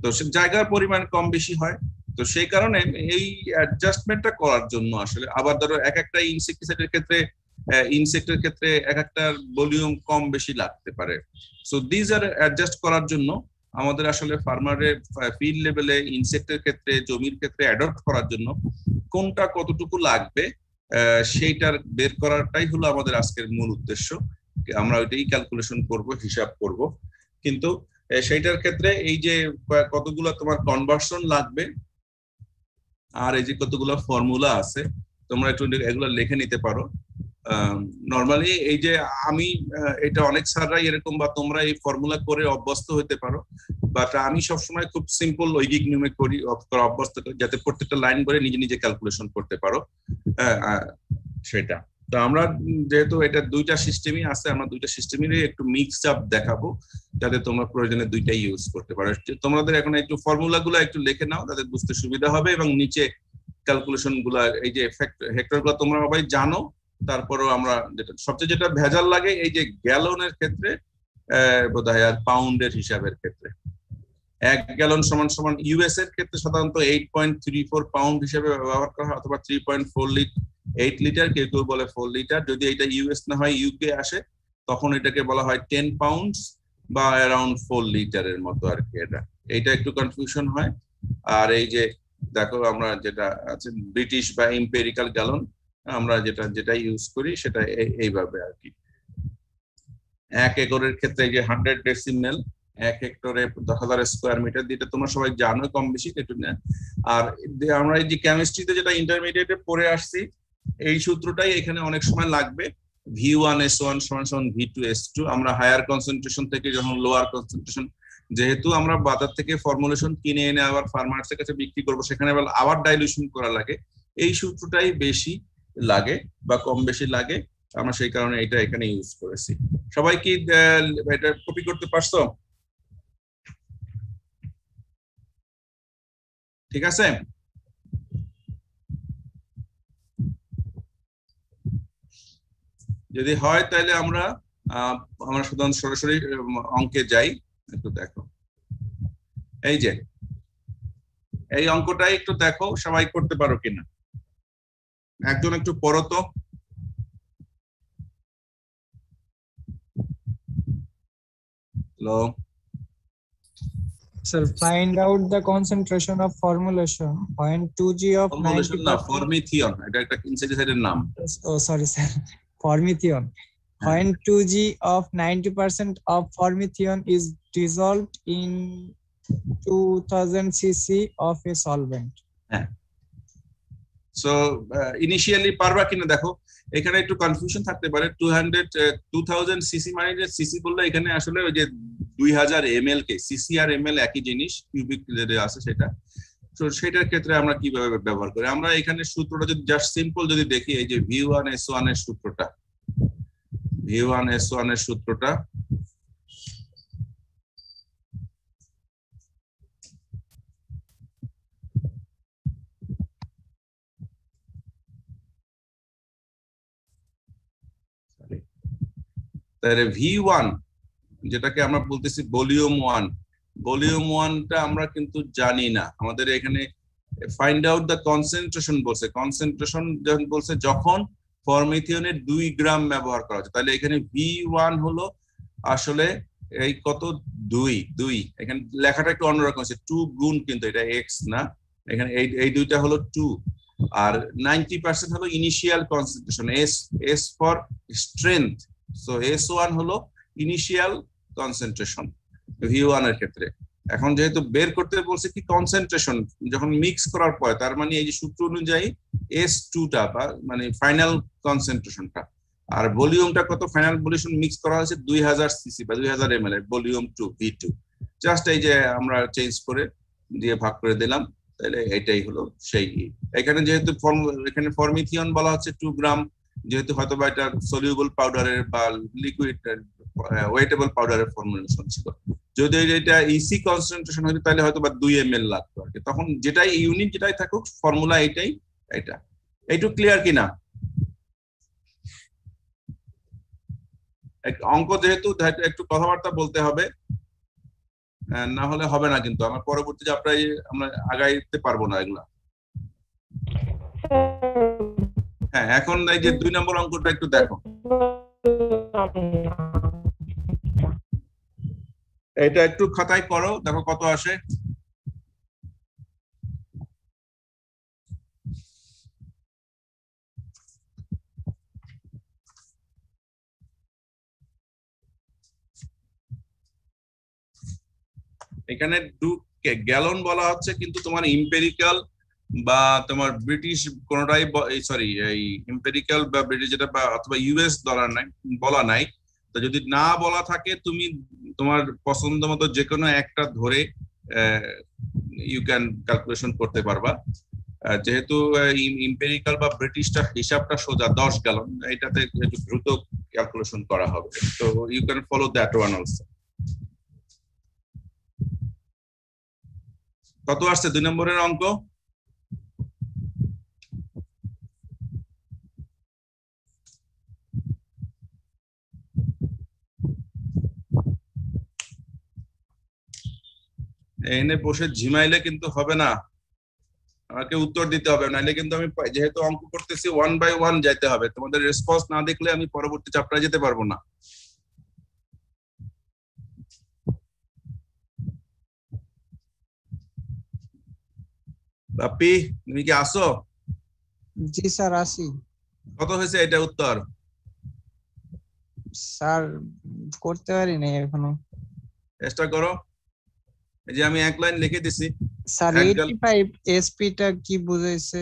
তো জায়গার পরিমাণ কম বেশি হয়। তো সেই কারণে এই অ্যাডজাস্টমেন্টটা করার জন্য আসলে আবার ধরো এক একটা ইনসেক্টিসাইডের ক্ষেত্রে ইনসেক্টের ক্ষেত্রে এক একটার ভলিউম কম বেশি লাগতে পারে, সো দিস আর অ্যাডজাস্ট করার জন্য আমাদের আসলে ফার্মারের ফিল্ড লেভেলে ইনসেক্টের ক্ষেত্রে জমির ক্ষেত্রে অ্যাডপ্ট করার জন্য কোনটা কতটুকু লাগবে সেইটার বের করাটাই হলো আমাদের আজকের মূল উদ্দেশ্য। আমরা ওইটাই ক্যালকুলেশন করব, হিসাব করব, কিন্তু সেইটার ক্ষেত্রে এই যে কতগুলো তোমার কনভার্সন লাগবে আর এই যে কতগুলো ফর্মুলা আছে, তোমরা একটু এগুলো লিখে নিতে পারো। নর্মালি এই যে আমি এটা অনেক স্যাররাই এরকম বা তোমরা এই ফর্মুলা করে অভ্যস্ত হতে পারো, বাট আমি সবসময় খুব সিম্পল ঐকিক নিয়মে করি অভ্যস্ত, যাতে প্রত্যেকটা লাইন করে নিজে নিজে ক্যালকুলেশন করতে পারো সেটা। তো আমরা যেহেতু এটা দুইটা সিস্টেমই আছে, আমরা দুইটা সিস্টেমেরই একটু মিক্স আপ দেখাবো যাতে তোমরা প্রয়োজনে দুইটাই ইউজ করতে পারো। তোমাদের এখন একটু ফর্মুলা গুলো একটু লিখে নাও, তাদের বুঝতে সুবিধা হবে, এবং নিচে ক্যালকুলেশন গুলা এই যে হেক্টর গুলো তোমরা সবাই জানো। তারপরেও আমরা যেটা ভেজাল লাগে এই যে গ্যালনের ক্ষেত্রে বোধহয় আর পাউন্ডের হিসাবের ক্ষেত্রে 1 গ্যালন সমান ইউএস এর ক্ষেত্রে সাধারণত 8.34 পাউন্ড হিসেবে ব্যবহার করা হয়, অথবা 3.8 লিটার, কেউ কেউ বলে 4 লিটার। যদি এটা ইউএস না হয় ইউকে আসে তখন এটাকে বলা হয় 10 পাউন্ডস বা অ্যারাউন্ড 4 লিটারের মতো আর কি। এইটা একটু কনফিউশন হয়। আর এই যে দেখো আমরা যেটা আছে ব্রিটিশ বা এম্পেরিক্যাল গ্যালন, আমরা যেটা ইউজ করি সেটা এইভাবে আর কি। 1 একরের ক্ষেত্রে যে 100 ডেসিমেল, 1 হেক্টরে 10,000 স্কোয়ার মিটার, যেটা তোমরা সবাই জানো কম বেশি একটু না। আর আমরা এই যে কেমিস্ট্রিতে যেটা ইন্টারমিডিয়েটে পড়ে আসছি, এই সূত্রটাই এখানে অনেক সময় লাগবে। V1S1 = V2S2। আমরা হায়ার কনসেন্ট্রেশন থেকে যখন লোয়ার কনসেন্ট্রেশন, যেহেতু আমরা বাজার থেকে ফর্মুলেশন কিনে এনে আবার ফার্মার্সের কাছে বিক্রি করবো, সেখানে আবার ডাইলিউশন করা লাগে, এই সূত্রটাই বেশি লাগে বা কম বেশি লাগে, আমরা সেই কারণে এটা এখানে ইউজ করেছি। সবাই কি এটা কপি করতে পারছো? ঠিক আছে, যদি হয় তাহলে আমরা সরাসরি অঙ্কে যাই। একটু দেখো এই যে এই অঙ্কটাই একটু দেখো সবাই করতে পারো কিনা, একজন একটু পড়ো তো। Hello Sir, find out the concentration of formulation when 2G of formulation না, 90%. ফর্মিথিয়ন, এটা একটা ইনসেক্টিসাইডের নাম। Oh, sorry, sir. Formithion. When 2G of 90% of formithion is dissolved in 2000 cc of a solvent. So initially পারবা কিনা দেখো, এখানে একটু কনফিউশন থাকতে পারে। 2000 সিসি মানে যে সিসি বললে এখানে আসলে ওই যে 2000 ml কে, সিসি আর ml একই জিনিস, কিউবিক মিটারে আছে সেটা। তো সেটার ক্ষেত্রে আমরা কিভাবে ব্যবহার করি, আমরা এখানে সূত্রটা যদি জাস্ট সিম্পল যদি দেখি, এই যে V1S1 এর সূত্রটা, V1S1 এর সূত্রটা তাহলে V1 যেটাকে আমরা বলতেছি ভলিউম 1, ভলিউম 1টা আমরা কিন্তু জানি না। আমাদের এখানে ফাইন্ড আউট দ্য কনসেন্ট্রেশন বলছে, কনসেন্ট্রেশন যখন বলছে যখন ফরমিথিয়নের 2 গ্রাম ব্যবহার করা হচ্ছে, তাহলে এখানে V1 হলো আসলে এই কত 2, এখানে লেখাটা একটু অন্যরকম আছে, 2 গুণ, কিন্তু এটা x না, এখানে এই দুইটা হলো 2, আর 90% হলো initial concentration, S for strength, so S1 হলো ইনিশিয়াল কনসেন্ট্রেশন V1 এর ক্ষেত্রে। এখন যেহেতু বের করতে বলছে কি কনসেন্ট্রেশন যখন মিক্স করার পরে, তার মানে এই যে সূত্র অনুযায়ী S2টা বা মানে ফাইনাল কনসেন্ট্রেশনটা, আর ভলিউমটা কত, ফাইনাল ভলিউম মিক্স করা হয়েছে 2000 সিসি বা 2000 ml এর ভলিউম 2 V2, জাস্ট এই যে আমরা চেঞ্জ করে দিয়ে ভাগ করে দিলাম, তাহলে এটাই হলো সেই। এখানে যেহেতু এখানে ফরমিথিয়ন বলা হচ্ছে 2 গ্রাম, যেহেতু হয়তো বা এটা সলিউবল পাউডারের বা লিকুইড ওয়েটেবল পাউডারের ফর্মুলেশন ছিল, যদি এটা ইসি কনসেন্ট্রেশন হতো তাহলে হয়তো বা 2 ml লাগতো আর কি, তখন যেটাই ইউনিট যেটাই থাকুক ফর্মুলা এটাই, এটা এইটুকু ক্লিয়ার কিনা? অঙ্ক যেহেতু একটু কথাবার্তা বলতে হবে, না হলে হবে না, কিন্তু আমার পরবর্তীতে আমরা আগাইতে পারবো না এগুলা। হ্যাঁ, এখন এই যে 2 নম্বর অঙ্কটা একটু দেখো, এটা একটু খাতায় করো, দেখো কত আসে। এখানে 2 গ্যালন বলা হচ্ছে, কিন্তু তোমার ইম্পেরিক্যাল বা তোমার ব্রিটিশ কোনটাই, সরি এই ইম্পেরিক্যাল বা ব্রিটিশ যেটা বা অথবা ইউএস ডলার নাই বলা নাই। তো যদি না বলা থাকে তুমি তোমার পছন্দ মতো যে কোনো একটা ধরে ইউ ক্যান ক্যালকুলেশন করতে পারবা। যেহেতু ইম্পেরিক্যাল বা ব্রিটিশটা হিসাবটা সোজা 10 গ্যালন, এটাতে একটু দ্রুত ক্যালকুলেশন করা হবে, তো you can follow that one also. কত আসছে 2 নম্বরের অঙ্ক? এনে বসে ঝিমাইলে কিন্তু হবে না, আমাকে উত্তর দিতে হবে, নাইলে কিন্তু আমি যেহেতু অঙ্ক করতেছি 1 বাই 1 যাইতে হবে, তোমাদের রেসপন্স না দেখলে আমি পরবর্তী চ্যাপ্টারে যেতে পারবো না। বাপি তুমি কি আসো? জি স্যার আসি। কত হয়েছে এটা উত্তর? স্যার করতে পারি নাই এখনো। চেষ্টা করো, এই যে আমি এক লাইন লিখে দিছি। স্যার 85 এসপি টা কি বুঝাইছে?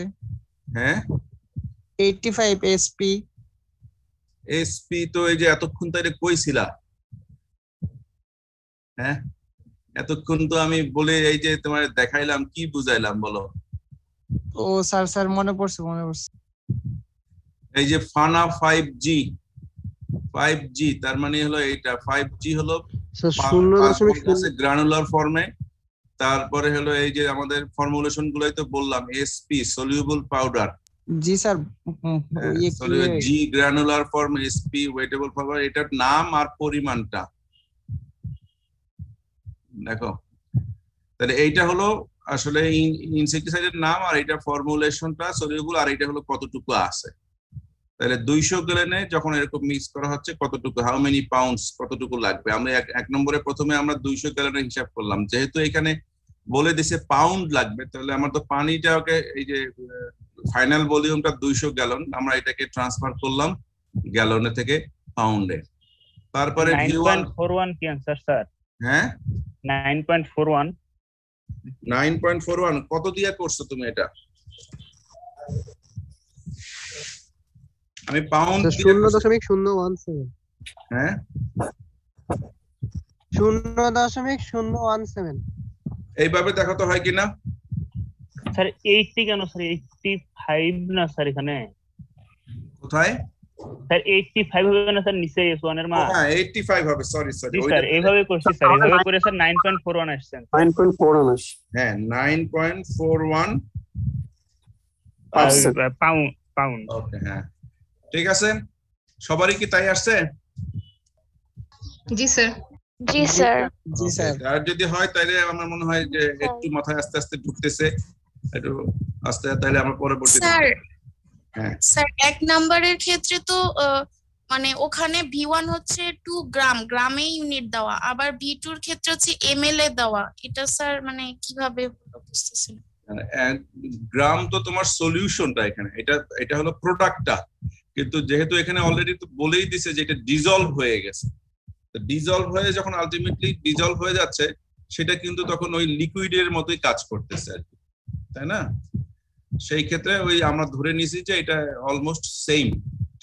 হ্যাঁ 85 এসপি। এসপি তো এই যে এতক্ষণ তাইলে কইছিলা, হ্যাঁ এতক্ষণ তো আমি বলে এই যে তোমার দেখাইলাম, কি বুঝাইলাম বলো? ও স্যার স্যার মনে পড়ছে। এই যে ফানা 5G তার মানে হলো এইটা 5G হলো 0.0 গ্রানুলার ফর্মে, তারপরে হলো এই যে আমাদের ফর্মুলেশন গুলোই তো বললাম, এসপি সলিউবল পাউডার, জি sir G granular form, SP wettable powder, এটার নাম আর পরিমাণটা দেখো। তাহলে এইটা হলো আসলে ইনসেক্টিসাইডের নাম, আর এটা ফর্মুলেশনটা সলিউবল, আর এটা হলো কতটুকু আছে। তাহলে 200 গ্যালনে যখন এরকম মিক্স করা হচ্ছে কতটুকু, হাউ মেনি পাউন্ডস, কতটুকু লাগবে। আমরা এক নম্বরে প্রথমে আমরা 200 গ্যালনের হিসাব করলাম, যেহেতু এখানে বলে দিছে পাউন্ড লাগবে, তাহলে আমার তো পানিটাকে এই যে ফাইনাল ভলিউমটা 200 গ্যালন, আমরা এটাকে ট্রান্সফার করলাম গ্যালনে থেকে পাউন্ডে। তারপরে 9.41 কি आंसर স্যার? হ্যাঁ 9.41। 9.41 কত দিয়া করছো তুমি এটা? আমি পাউন্ড 0.017। হ্যাঁ 0.017। এইভাবে দেখো তো হয় কিনা। স্যার 80 কেন স্যার? 85 না স্যার এখানে? কোথায় স্যার 85 হবে না স্যার নিচে S1 এর মান? হ্যাঁ 85 হবে, সরি জি স্যার এইভাবে করছি স্যার, এইভাবে করে স্যার 9.41 আসছে। 9.41 আসে। হ্যাঁ 9.41 পাউন্ড। ওকে হ্যাঁ ঠিক আছে, সবারই কি তাই আসছে? জি স্যার। জি স্যার। জি স্যার। আর যদি হয় তাহলে আমার মনে হয় যে একটু মাথায় আস্তে আস্তে ঢুকতেছে, একটু আস্তে, তাহলে আমরা পরবর্তী স্যার হ্যাঁ স্যার 1 নাম্বারের ক্ষেত্রে তো মানে ওখানে V1 হচ্ছে 2 গ্রাম, গ্রামে ইউনিট দেওয়া, আবার V2 এর ক্ষেত্রে হচ্ছে ml এ দেওয়া। এটা স্যার মানে কিভাবে হলো বুঝতেছি না। গ্রাম তো তোমার সলিউশনটা, এখানে এটা হলো প্রোডাক্টটা, কিন্তু যেহেতু এখানে অলরেডি তো বলেই দিছে যে এটা ডিজলভ হয়ে গেছে, তো ডিজলভ হয়ে যখন আলটিমেটলি ডিজলভ হয়ে যাচ্ছে, সেটা কিন্তু তখন ওই লিকুইডের মতোই কাজ করতেছে আর কি, তাই না? সেই ক্ষেত্রে ওই আমরা ধরে নিয়েছি যে এটা অলমোস্ট সেম,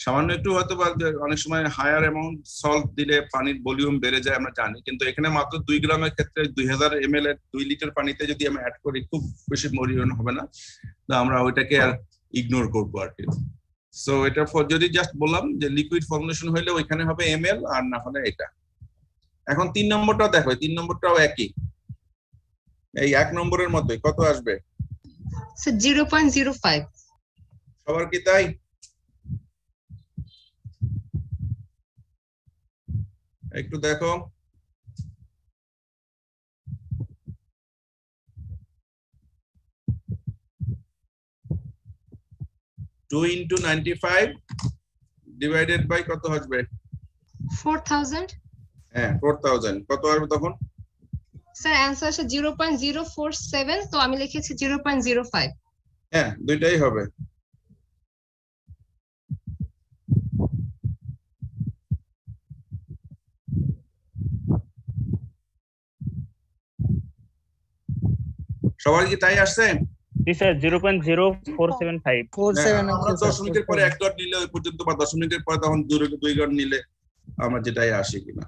সামান্য একটু হয়তো বা অনেক সময় হায়ার অ্যামাউন্ট সল্ট দিলে পানির ভলিউম বেড়ে যায় আমরা জানি, কিন্তু এখানে মাত্র 2 গ্রামের ক্ষেত্রে 2000 ml এর 2 লিটার পানিতে যদি আমরা অ্যাড করি খুব বেশি মরিয়ন হবে না, তো আমরা ওইটাকে আর ইগনোর করবো আর কি। সো এটা যদি জাস্ট বললাম যে লিকুইড ফর্মুলেশন হইলে ওইখানে হবে ml, আর না হলে এটা। এখন 3 নম্বরটাও দেখো, 3 নম্বরটাও একই, এই 1 নম্বরের মতোই। কত আসবে স্যার 0.05। সবার কি তাই? একটু দেখো, টু ইন্টু 95 ডিভাইডেড বাই কত আসবে? 4000। হ্যাঁ 4000, কত আসবে তখন? স্যার অ্যানসার আসে 0.047, তো আমি লিখেছি 0.05। হ্যাঁ দুইটাই হবে। সবার কি তাই আসছে? জি স্যার 0.0475। 47 আমরা দশমিকের পরে 1 ডট নিলে ওই পর্যন্ত, বা দশমিকের পরে তখন 2 ডট নিলে আমরা যেটাই আসে কিনা।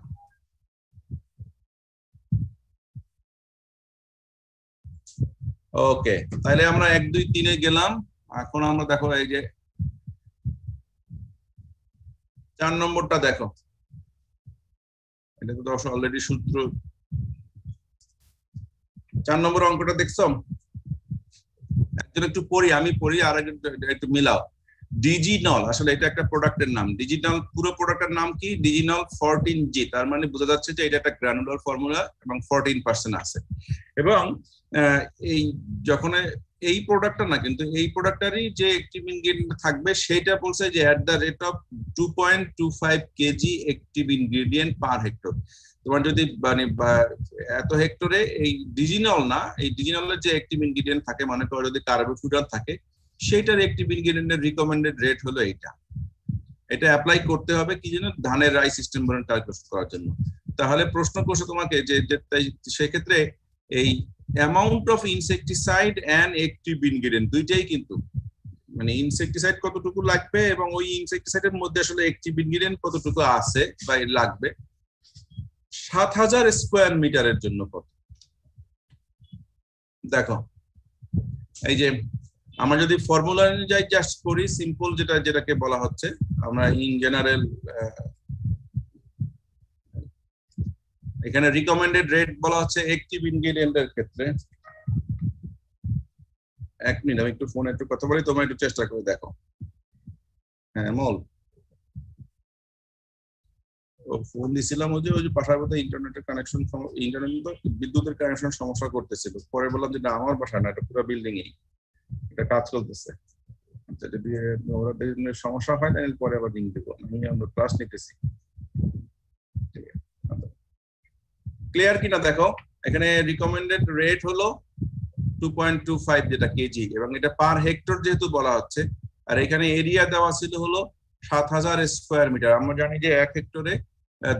ওকে, তাহলে আমরা 1 2 3 এ গেলাম। এখন আমরা দেখো এই যে 4 নম্বরটা দেখো, এটা তো অলরেডি সূত্র। 4 নম্বর অঙ্কটা দেখছো? একজন একটু পড়ি, আমি পড়ি, আর একটু মিলাও। ডিজিনল, আসলে এটা একটা প্রোডাক্টের নাম। ডিজিনল পুরো প্রোডাক্টের নাম কি? ডিজিনল 14G, তার মানে বোঝা যাচ্ছে যে এটা একটা গ্রানুলার ফর্মুলা এবং 14% আছে। এবং এই যখন এই প্রোডাক্টটা না, কিন্তু এই প্রোডাক্টটারই যে অ্যাক্টিভ ইনগ্রেডিয়েন্ট থাকবে সেটা বলছে যে at the rate of 2.25 KG active ingredient per hectare. তোমার যদি মানে এত হেক্টরে এই ডিজিনল না, এই ডিজিনলের যে অ্যাক্টিভ ইনগ্রেডিয়েন্ট থাকে, মনে করো যদি কার্বোফিউরান থাকে, সেটার অ্যাক্টিভ ইনগ্রেডিয়েন্টের রিকমেন্ডেড রেট হলো এইটা। এটা অ্যাপ্লাই করতে হবে কি জন্য? ধানের রাই সিস্টেম ক্যালকুলেট করার জন্য। তাহলে প্রশ্ন করছে তোমাকে যে সেক্ষেত্রে এই amount of insecticide and active ingredient দুইটাই কিন্তু, মানে ইনসেকটিসাইড কতটুকু লাগবে এবং ওই ইনসেকটিসাইডের মধ্যে আসলে অ্যাক্টিভ ইনগ্রেডিয়েন্ট কতটুকু আছে বা লাগবে, 7000 স্কয়ার মিটারের জন্য কত। দেখো এই যে আমরা যদি ফর্মুলা অনুযায়ী জাস্ট করি, সিম্পল যেটাকে বলা হচ্ছে, আমরা ইন জেনারেল এখানে রিকমেন্ডেড রেট বলা হচ্ছে অ্যাক্টিভ ইনগ্রেডিয়েন্টের ক্ষেত্রে। 1 মিনিট, আমি একটু ফোনে একটু কথা বলি, তোমরা একটু চেষ্টা করে দেখো। হ্যাঁ মল, ও ফোন দিছিলাম ওই যে পাশাপাশি ইন্টারনেটের কানেকশন, ইন্টারনেট বিদ্যুতের কানেকশন সমস্যা করতেছিল। পরে বললাম যে না আমার বাসা না, এটা পুরো বিল্ডিং এই এটা কাজ চলতেছে, যদি সমস্যা হয় তাহলে পরে আবার রিং দেবো। আমরা ক্লাস নিতেছি, ক্লিয়ার কিনা দেখো। এখানে রিকমেন্ডেড রেট হলো 2.25 যেটা কেজি, এবং এটা পার হেক্টর যেহেতু বলা হচ্ছে, আর এখানে এরিয়া দেওয়া ছিল হলো 7000 স্কয়ার মিটার। আমরা জানি যে 1 হেক্টরে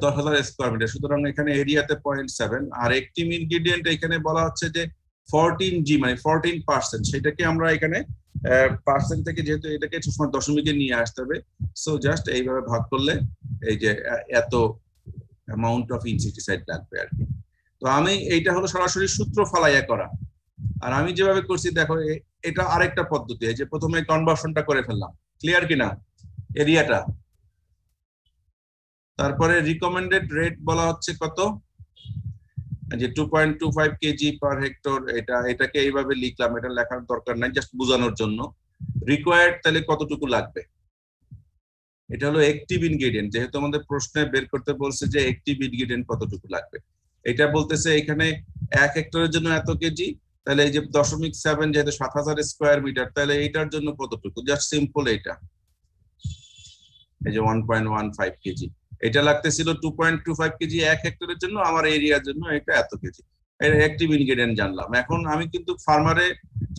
10,000 স্কয়ার মিটার, সুতরাং এখানে এরিয়াতে 0.7। আর অ্যাক্টিভ ইনগ্রেডিয়েন্ট এখানে বলা হচ্ছে যে 14G, মানে 14%, সেটাকে আমরা এখানে পার্সেন্ট থেকে, যেহেতু এটাকে সবসময় দশমিকে নিয়ে আসতে হবে, সো জাস্ট এইভাবে ভাগ করলে এই যে এত অ্যামাউন্ট অফ ইনসেক্টিসাইড লাগবে আর কি। তো আমি এইটা হলো সরাসরি সূত্র ফালাইয়া করা, আর আমি যেভাবে করছি দেখো এটা আরেকটা পদ্ধতি, এই যে প্রথমে কনভার্সনটা করে ফেললাম, ক্লিয়ার কিনা এরিয়াটা। তারপরে রিকমেন্ডেড রেট বলা হচ্ছে কত, যে 2.25 কেজি পার হেক্টর, এটাকে এইভাবে লিখলাম, এটা লেখার দরকার নাই, জাস্ট বোঝানোর জন্য। রিকোয়ার্ড তাহলে কতটুকু লাগবে, এটা হলো অ্যাক্টিভ ইনগ্রেডিয়েন্ট, যেহেতু আমাদের প্রশ্নে বের করতে বলছে যে অ্যাক্টিভ ইনগ্রেডিয়েন্ট কতটুকু লাগবে। এটা বলতেছে এখানে 1 হেক্টরের জন্য এত কেজি, তাহলে এই যে 0.7 যেহেতু 7000 স্কয়ার মিটার, তাহলে এইটার জন্য কতটুকু, জাস্ট সিম্পল এটা, এই যে 1.15 কেজি। এটা লাগতেছিল 2.25 কেজি 1 হেক্টরের জন্য, আমার এরিয়ার জন্য এটা এত কেজি। এর অ্যাক্টিভ ইনগ্রেডিয়েন্ট জানলাম। এখন আমি কিন্তু ফার্মারে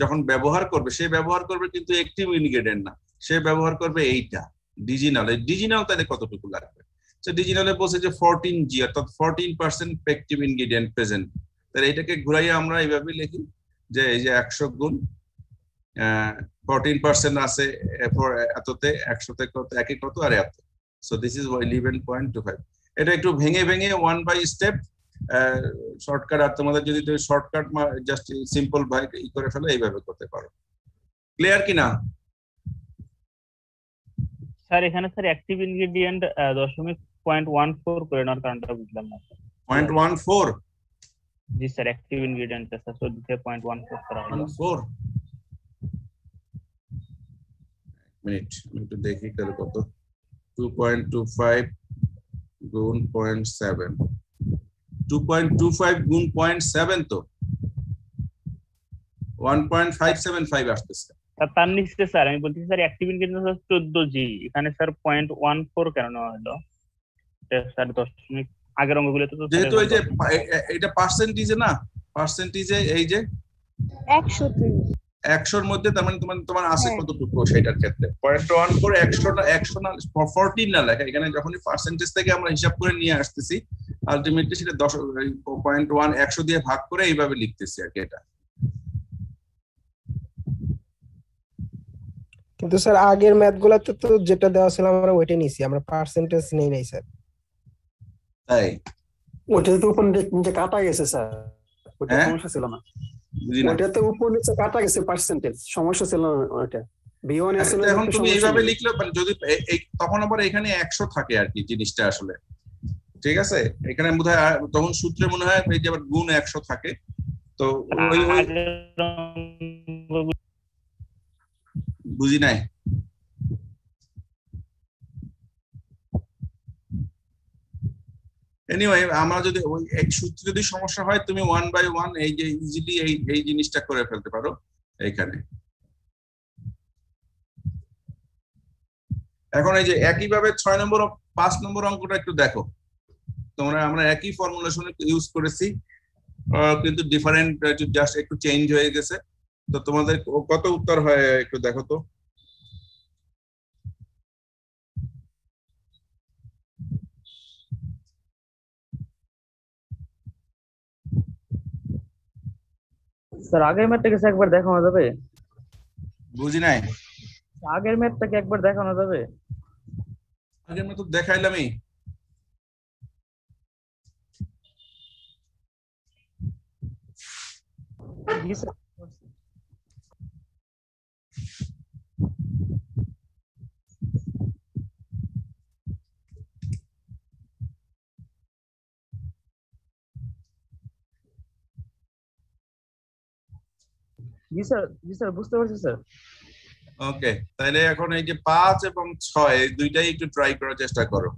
যখন ব্যবহার করবে, সে ব্যবহার করবে কিন্তু অ্যাক্টিভ ইনগ্রেডিয়েন্ট না, সে ব্যবহার করবে এইটা ডিজিনাল। এই ডিজিনাল তাহলে কতটুকু লাগবে? তো ডিজিনালে বলছে যে 14G, অর্থাৎ 14% অ্যাক্টিভ ইনগ্রেডিয়েন্ট প্রেজেন্ট। তাহলে এটাকে ঘুরাইয়া আমরা এইভাবে লিখি যে এই যে 100 গুণ 14% আছে এততে, 100তে কত, একে কত আর এত। So this is 11.25। এটা একটু ভেঙে ভেঙে 1 বাই স্টেপ শর্টকাট, আর তোমাদের যদি তুমি শর্টকাট জাস্ট সিম্পল ভাই ই করে ফেলো, এইভাবে করতে পারো। ক্লিয়ার কি না? স্যার এখানে স্যার অ্যাক্টিভ ইনগ্রেডিয়েন্ট 0.14 করে নেওয়ার কারণটা বুঝলাম না। 0.14? জি স্যার, অ্যাক্টিভ ইনগ্রেডিয়েন্ট স্যার 0.14 করা হলো। 14 মিনিট, আমি একটু দেখি তাহলে কত। 2.25 গুণ 0.7, 2.25 গুণ 0.7 তো 1.575 আসতেছে। তার নিচে স্যার আমি বলছি স্যার অ্যাক্টিভ ইনগ্রেডিয়েন্ট 14G, এখানে স্যার 0.14 কেন নেওয়া হলো? স্যার 10 আগের অঙ্কগুলো তো যেহেতু এই যে এটা পার্সেন্টেজে না, পার্সেন্টেজে এই যে 100 মধ্যে, তার মানে তোমার আছে কতটুকু সেটার ক্ষেত্রে 0.14 100 না 14 না লেখা এখানে, যখনই পার্সেন্টেজ থেকে আমরা হিসাব করে নিয়ে আসতেছি আলটিমেটলি সেটা 0.1 100 দিয়ে ভাগ করে এইভাবে লিখতেছি আর কি। এটা কিন্তু স্যার আগের ম্যাথ গুলাতে তো যেটা দেওয়া ছিল আমরা ওইটাই নিছি, আমরা পার্সেন্টেজ নেই নাই স্যার। তাই ওটাতে উপর নিচে কাটা গেছে স্যার, ওটা হ্যাঁ? সমস্যা ছিল না। বুঝি না। ওটাতে উপর নিচে কাটা গেছে পার্সেন্টেজ, সমস্যা ছিল না ওটা। B1 আসলে এখন তুমি এইভাবে লিখলে যদি তখন আবার এখানে 100 থাকে আর কি জিনিসটা আসলে, ঠিক আছে? এখানে বোধহয় তখন সূত্রে মনে হয় এই যে আবার গুণ 100 থাকে, তো ওই বুঝি নাই। এনিওয়ে আমরা যদি ওই এক সূত্রে যদি সমস্যা হয়, তুমি 1 বাই 1 এই যে ইজিলি এই জিনিসটা করে ফেলতে পারো এইখানে। এখন এই যে একইভাবে 6 নম্বর 5 নম্বর অঙ্কটা একটু দেখো তোমরা, আমরা একই ফর্মুলেশন ইউজ করেছি কিন্তু ডিফারেন্ট, জাস্ট একটু চেঞ্জ হয়ে গেছে। তো তোমাদের কত উত্তর হয় একটু দেখো তো। স্যার আগের ম্যাথটাকে একবার দেখানো যাবে? বুঝি নাই। আগের ম্যাথটাকে একবার দেখানো যাবে? আগের ম্যাথ তো দেখাইলামই। জি স্যার। জি স্যার বুঝতে পারছি স্যার। ওকে, তাহলে এখন এই যে 5 এবং 6 এই দুইটাই একটু ট্রাই করার চেষ্টা করো।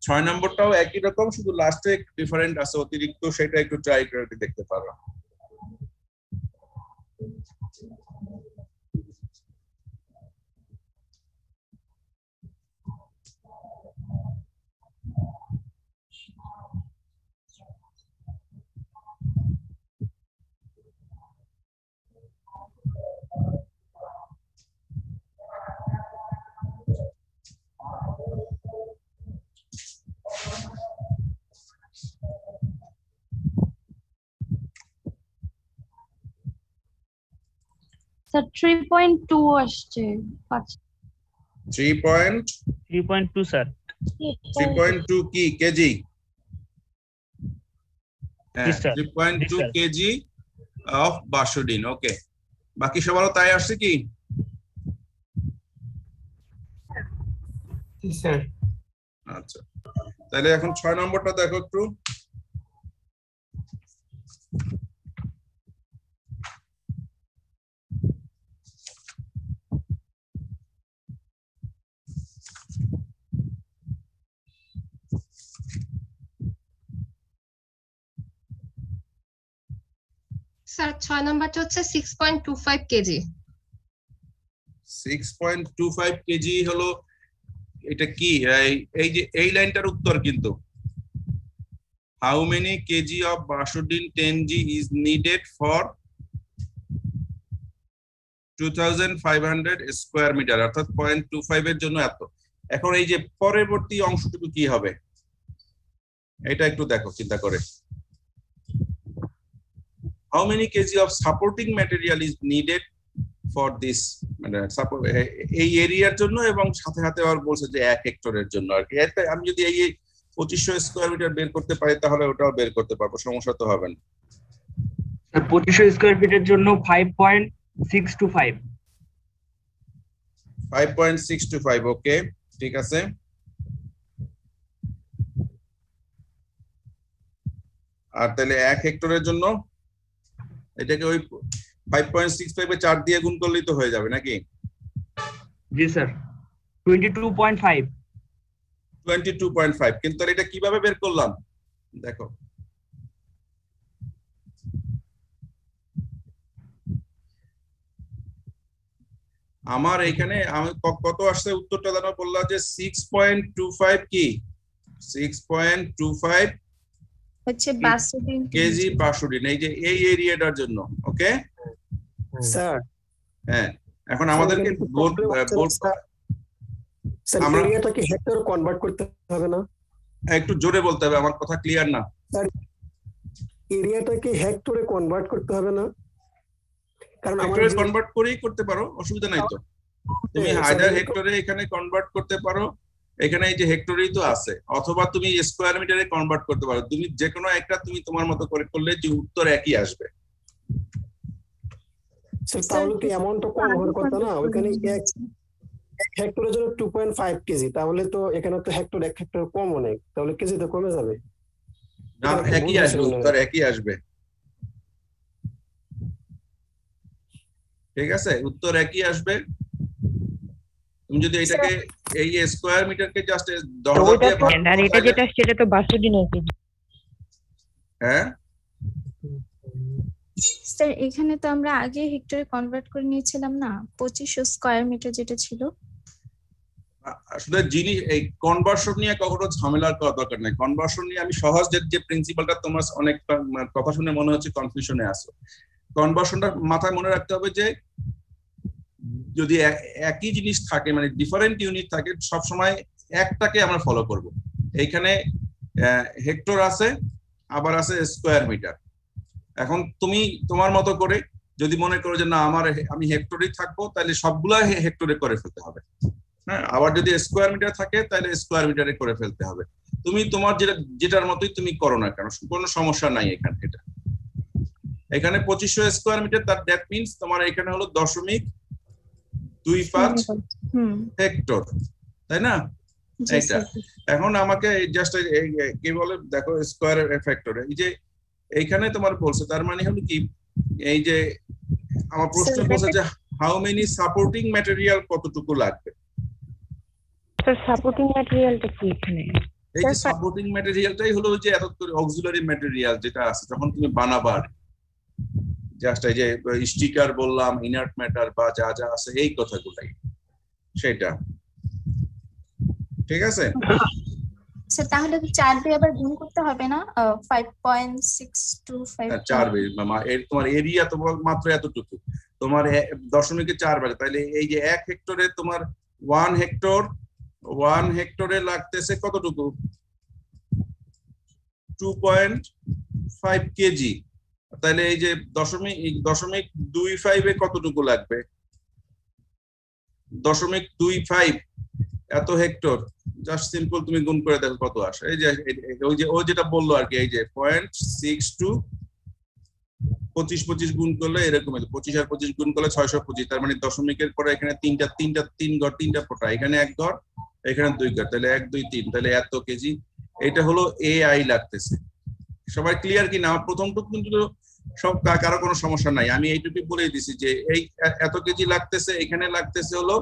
6 নম্বরটাও একই রকম, শুধু লাস্টে একটু ডিফারেন্ট আছে অতিরিক্ত, সেটা একটু ট্রাই করে দেখতে পারো। স্যার 3.2 আসছে। 3.2 স্যার। 3.2 কি কেজি? জি sir. 3.2 KG of Basudin. Okay, বাকি সবারও তাই আসছে কি? স্যার আচ্ছা, তাহলে এখন 6 নম্বরটা দেখো একটু। স্যার 6 নাম্বারটা হচ্ছে 6.25 কেজি। 6.25 কেজি হলো, এটা কি এই যে এই লাইনটার উত্তর কিন্তু how many KG of Basudin 10G is needed for 2500 square metre, অর্থাৎ 0.25 এর জন্য এত। এখন এই যে পরবর্তী অংশটুকু কি হবে এটা একটু দেখো চিন্তা করে। How many KG of supporting material is needed for this, মানে এই এরিয়ার জন্য, এবং সাথে সাথে আর বলছে যে 1 হেক্টরের জন্য আর কি। আমি যদি এই 2500 স্কয়ার মিটার বের করতে পারি তাহলে ওটাও বের করতে পারবো, সমস্যা তো হবে না। 2500 স্কয়ার ফিটের জন্য 5.625। 5.625, ওকে ঠিক আছে। আর তাহলে 1 হেক্টরের জন্য এটাকে ওই 5.65 এ 4 দিয়ে গুণ করলেই তো হয়ে যাবে নাকি? জি স্যার, 22.5। 22.5। কিন্তু এটা কিভাবে বের করলাম দেখো, আমার এখানে আমি কত আসছে উত্তরটা জানো, বললাম যে 6.25 কি 6.25 হচ্ছে বাসুডিন কেজি বাসুডিন, এই যে এই এরিয়াটার জন্য। ওকে স্যার, হ্যাঁ এখন আমাদেরকে আমরা এরিয়াটাকে হেক্টরে কনভার্ট করতে হবে না? একটু জোরে বলতে হবে, আমার কথা ক্লিয়ার না। স্যার এরিয়াটাকে হেক্টরে কনভার্ট করতে হবে না? কারণ হেক্টরে কনভার্ট করেই করতে পারো, অসুবিধা নাই তো। তুমি আইদার হেক্টরে এখানে কনভার্ট করতে পারো, এখানে এই যে হেক্টরেই তো আছে, অথবা তুমি স্কয়ার মিটারে কনভার্ট করতে পারো। তুমি যে কোনো একটা তুমি তোমার মতো করে করলে যে উত্তর একই আসবে। তাহলে কি অ্যামাউন্টটা কম হওয়ার কথা না? ওখানে 1 হেক্টরের জন্য 2.5 কেজি, তাহলে তো এখানে তো হেক্টর 1 হেক্টর কম অনেক, তাহলে কেজি তো কমে যাবে না, একই আসবে, উত্তর একই আসবে। ঠিক আছে, উত্তর একই আসবে। তুমি যদি এটাকে এই স্কয়ার মিটারকে জাস্ট 10,000 দিয়ে ভাগ করো, আর এটা যেটা সেটা তো বাসুডিন আছে। হ্যাঁ স্যার, এখানে তো আমরা আগে হেক্টরে কনভার্ট করে নিয়েছিলাম না, 2500 স্কয়ার মিটার যেটা ছিল। আসলে জিনিস এই কনভার্সন নিয়ে কখনো ঝামেলা করা দরকার নাই। কনভার্সন নিয়ে আমি সহজ যে প্রিন্সিপালটা তোমার অনেক কথা শুনে মনে হচ্ছে কনফিউশনে আছো। কনভার্সনটা মাথায় মনে রাখতে হবে যে যদি একই জিনিস থাকে, মানে ডিফারেন্ট ইউনিট থাকে, সব সময় একটাকে আমরা ফলো করব। এইখানে হেক্টর আছে, আবার আছে স্কয়ার মিটার। এখন তুমি তোমার মতো করে যদি মনে করো যে না আমি হেক্টরেই থাকবো, তাহলে সবগুলা হেক্টরে করে ফেলতে হবে। হ্যাঁ, আবার যদি স্কয়ার মিটার থাকে তাহলে স্কয়ার মিটারে করে ফেলতে হবে। তুমি তোমার যেটার মতোই তুমি করো না কেন, কোনো সমস্যা নাই এখানে। এখানে 2500 স্কয়ার মিটার, তার দ্যাট মিন্স তোমার এখানে হলো 0.25 হেক্টর, তাই না? এইটা এখন আমাকে জাস্ট কি বলে দেখো, স্কয়ার ফ্যাক্টরে এই যে এইখানে তোমার বলছে, তার মানে হলো কি, এই যে আমার প্রশ্ন বলছে যে হাউ মেনি সাপোর্টিং ম্যাটেরিয়াল কতটুকু লাগবে। স্যার সাপোর্টিং ম্যাটেরিয়ালটা কি এখানে? এই যে সাপোর্টিং ম্যাটেরিয়ালটাই হলো যে এত অক্সিলারি ম্যাটেরিয়াল যেটা আছে যখন তুমি বানাবা, জাস্ট এই যে স্টিকার বললাম, ইনার্ট ম্যাটার বা যা যা আছে এই কথাগুলাই, সেটা ঠিক আছে। স্যার তাহলে 4 দিয়ে আবার গুণ করতে হবে না? 5.625 4 এর তোমার এরিয়া তো মাত্র এতটুকু, তোমার 0.4 ভাগে, তাহলে এই যে 1 হেক্টরে তোমার 1 হেক্টরে লাগতেছে কতটুকু? 2.5 কেজি। তাহলে এই যে 0.25 এ কতটুকু লাগবে? 0.25 এত হেক্টর, জাস্ট সিম্পল তুমি গুণ করে দেখো কত আসে। এই যে ওই যে ও যেটা বললো আর কি, এই যে 0.62 25 গুণ করলে এরকম, 25 আর 25 গুণ করলে 625, তার মানে দশমিকের পরে এখানে তিন ঘর, 3টা ফোঁটা, এখানে 1 ঘর, এখানে 2 ঘর, তাহলে 1 2 3, তাহলে এত কেজি। এটা হলো AI লাগতেছে। সবাই ক্লিয়ার কি না? আমার প্রথমটুকু কিন্তু সব কারো কোনো সমস্যা নাই, আমি এইটুকু বলেই দিছি যে এই এত কেজি লাগতেছে, এখানে লাগতেছে হলো